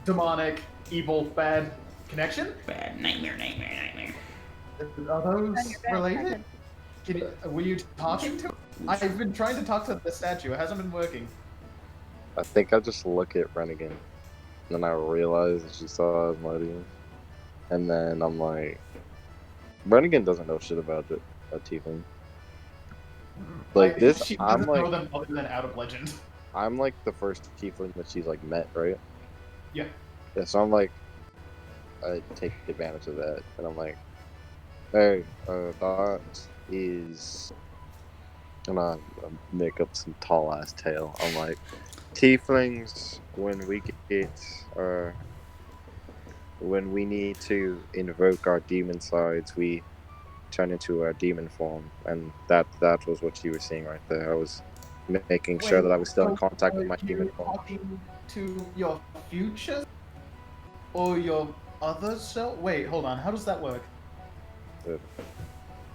demonic, evil, bad connection. bad nightmare. Are those related? Were you talking to? I've been trying to talk to the statue. It hasn't been working. I think I just look at Renegade, and then I realize that she saw Asmodeus, and then I'm like, Renegade doesn't know shit about it, tiefling. Like this, She I'm doesn't know like, them other than out of legend. I'm like the first tiefling that she's like met, right? Yeah. Yeah, so I'm like, I take advantage of that, and I'm like, hey, that is, and I make up some tall ass tale. I'm like, Tieflings, when we need to invoke our demon sides, we turn into a demon form, and that was what you were seeing right there. I was making sure that I was still in contact with my demon form. Talking to your future or your other self? Wait, hold on. How does that work? Uh,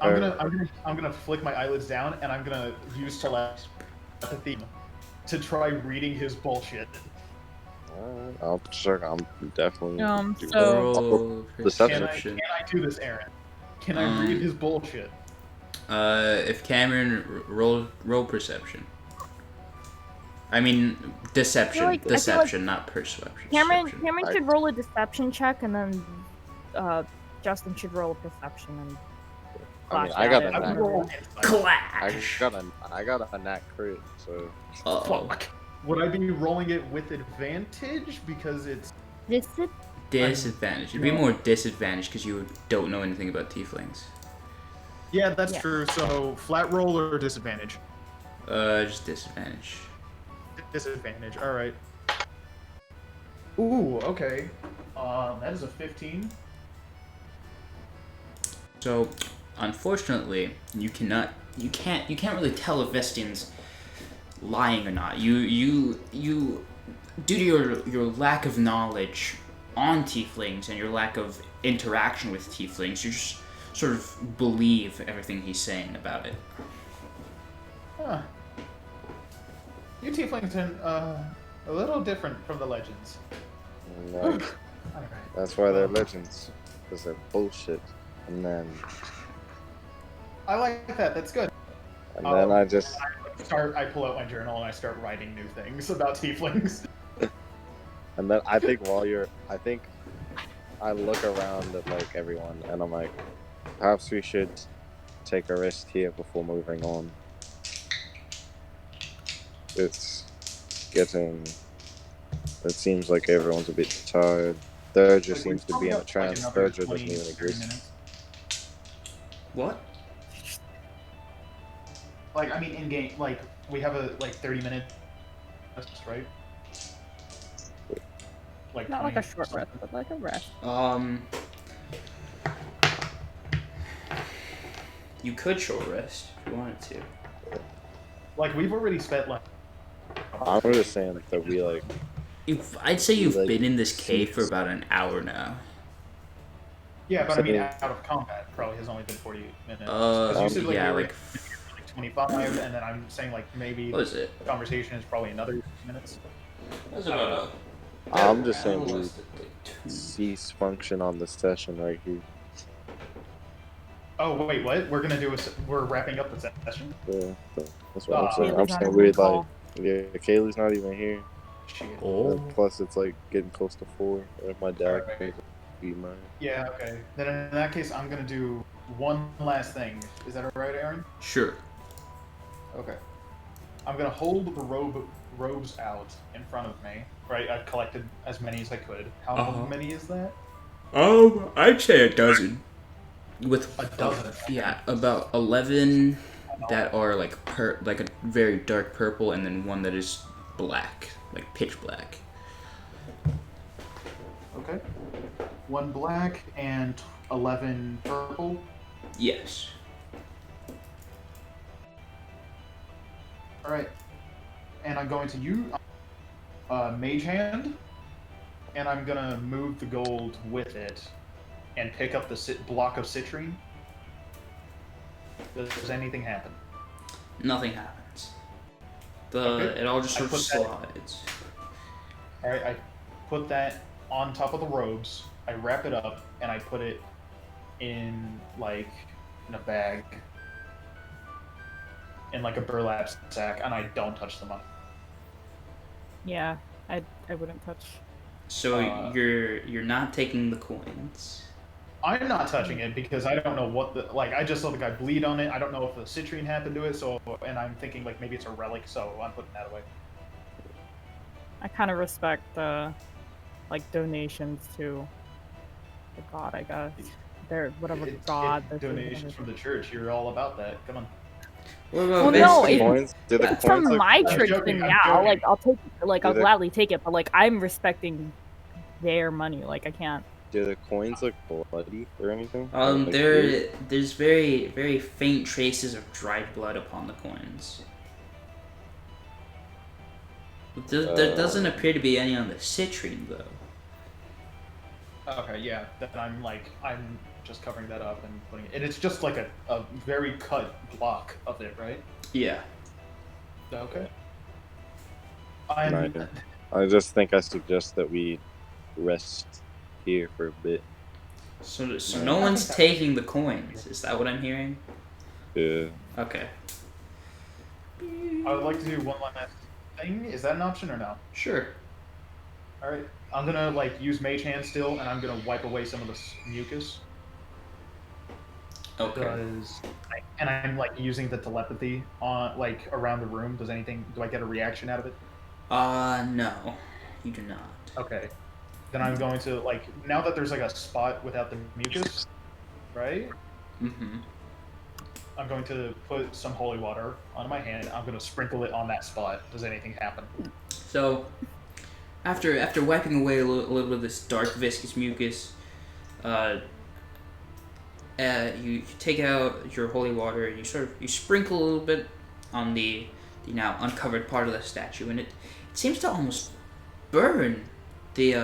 I'm gonna flick my eyelids down, and I'm gonna use telepathy to try reading his bullshit. Alright, I'll check. I'm definitely. So Roll Deception. perception. Can I do this, Aaron? Can I read his bullshit? If Cameron roll perception. I mean deception. I feel like Deception, not perception. Cameron Deception. should roll a deception check, and then Justin should roll a perception and I mean, flash I at got it. a nat. Clash. I got a nat crit, so. Uh-oh. Fuck. Would I be rolling it with advantage because it's Disadvantage. It'd be more disadvantage because you don't know anything about tieflings. Yeah, that's Yeah. true. So flat roll or disadvantage? Just disadvantage. Disadvantage. All right. Ooh, okay. That is a 15. So, unfortunately, you can't really tell if Vestian's lying or not. You due to your lack of knowledge on tieflings and your lack of interaction with tieflings, you just sort of believe everything he's saying about it. Huh. You tieflings are a little different from the legends. Like, Alright. that's why they're legends, because they're bullshit. And then I like that. That's good. I just. I pull out my journal and I start writing new things about tieflings. And then I think I look around at like everyone, and I'm like, perhaps we should take a rest here before moving on. It's getting. It seems like everyone's a bit tired. Thurger seems to be in a trance. Thurger doesn't even exist. What? Like, I mean, in game, like, we have a 30-minute rest, right? Like, Not like a 20 short rest, but like a rest. You could short rest if you wanted to. Like, we've already spent like. I'm just saying that we like. I'd say you've like, been in this cave for about an hour now. Yeah, but I mean, out of combat probably has only been 48 minutes. 'Cause you said, like, yeah, we were like 25, and then I'm saying like maybe what is it? the conversation is probably another minutes. That's about I'm just saying we cease function on the session right here. Oh wait, what? We're wrapping up the session. Yeah, that's what I'm saying. Kaylee's I'm not saying on we're the call. like, yeah, Kaylee's not even here. Shit. And plus, it's like getting close to 4. If my dad Alright. can be mine. Yeah, okay. Then in that case, I'm gonna do one last thing. Is that alright, Aaron? Sure. Okay. I'm gonna hold the robes out in front of me. Right, I've collected as many as I could. How many is that? I'd say a dozen. With A dozen? yeah, about 11 that are like like a very dark purple, and then one that is black, like pitch black. Okay. One black and 11 purple. Yes. All right. And I'm going to use Mage Hand, and I'm gonna move the gold with it, and pick up the block of citrine. Does anything happen? Nothing happens. Okay. It all just I sort of put that- slides. All right. I put that on top of the robes. I wrap it up, and I put it in a bag, in like a burlap sack, and I don't touch the money. Yeah, I wouldn't touch. So you're not taking the coins. I'm not touching it because I don't know what I just saw the guy bleed on it. I don't know if the citrine happened to it, and I'm thinking like maybe it's a relic, so I'm putting that away. I kind of respect like donations to the god, I guess. They're whatever god. Donations from the church. You're all about that. Come on. What Well, about no, this? if Coins? Do the it's coins from look my I'm church, joking, then I'm yeah, joking. I'll take, I'll the- gladly take it. But like, I'm respecting their money. Like, I can't. Do the coins look bloody or anything? Like weird? There's very faint traces of dried blood upon the coins. There doesn't appear to be any on the citrine though. Okay, yeah. Then I'm just covering that up and putting it. And it's just like a very cut block of it, right? Yeah. Okay. No, I just think I suggest that we rest here for a bit. So Yeah. no one's taking the coins. Is that what I'm hearing? Yeah. Okay. I would like to do one last thing. Is that an option or no? Sure. All right. I'm gonna use Mage Hand still, and I'm gonna wipe away some of this mucus. Okay. And I'm using the telepathy on around the room. Do I get a reaction out of it? No, you do not. Okay. Then I'm going to now that there's a spot without the mucus, right? Mm-hmm. I'm going to put some holy water on my hand. I'm going to sprinkle it on that spot. Does anything happen? So, after wiping away a little bit of this dark viscous mucus, you take out your holy water and you sprinkle a little bit on the now uncovered part of the statue, and it seems to almost burn the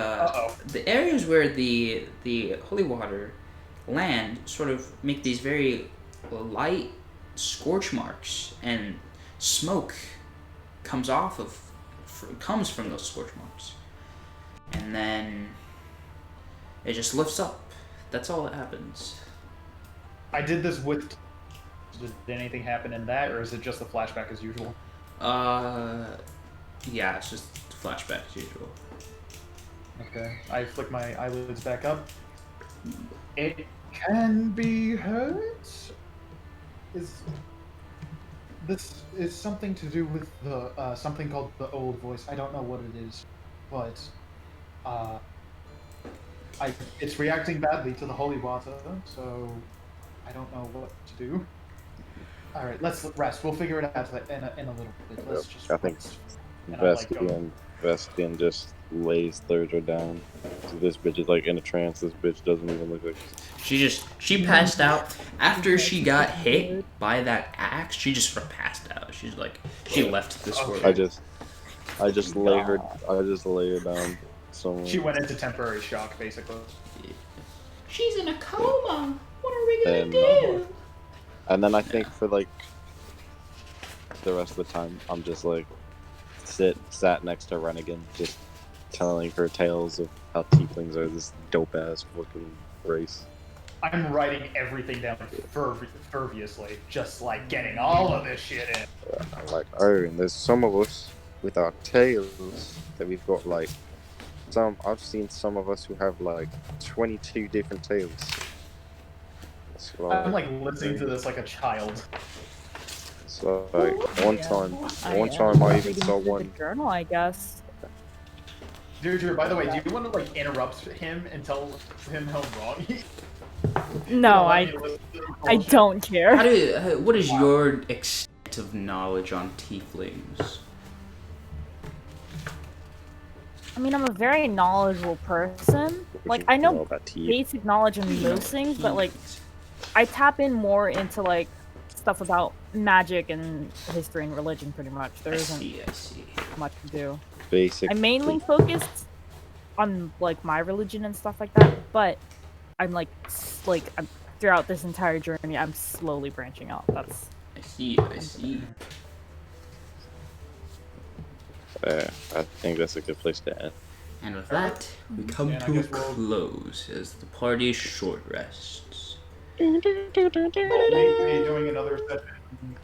areas where the holy water land. Sort of make these very light scorch marks, and smoke comes from those scorch marks, and then it just lifts up. That's all that happens. I did this with. Did anything happen in that, or is it just a flashback as usual? Yeah, it's just flashback as usual. Okay. I flick my eyelids back up. It can be heard. This is something to do with the something called the old voice. I don't know what it is, but it's reacting badly to the holy water, so I don't know what to do. All right, let's rest. We'll figure it out in a little bit. Let's just. I think rest. Vestian just lays Thurger down. So this bitch is in a trance. This bitch doesn't even look like. She passed out after she got hit by that axe. She just sort of passed out. She left this world. I just lay her down somewhere. She went into temporary shock, basically. She's in a coma. What are we gonna do? And then I think for the rest of the time, I'm just sat next to Rennigan, just telling her tales of how tieflings are this dope ass fucking race. I'm writing everything down ferviously, just getting all of this shit in. And there's some of us with our tails that we've got I've seen some of us who have 22 different tails. So, I'm listening to this like a child. So one time I even saw one. Journal, I guess. Deirdre, by the way, do you want to interrupt him and tell him how wrong he? No, I don't care. What is your extent of knowledge on tieflings? I mean, I'm a very knowledgeable person. I know basic knowledge in most things, but I tap in more into stuff about magic and history and religion pretty much. There isn't much to do. Basic. I'm mainly focused on my religion and stuff like that, but I'm I'm throughout this entire journey I'm slowly branching out. That's I see. I think that's a good place to end. And with that, we come to a close as the party short rests. Maybe doing another session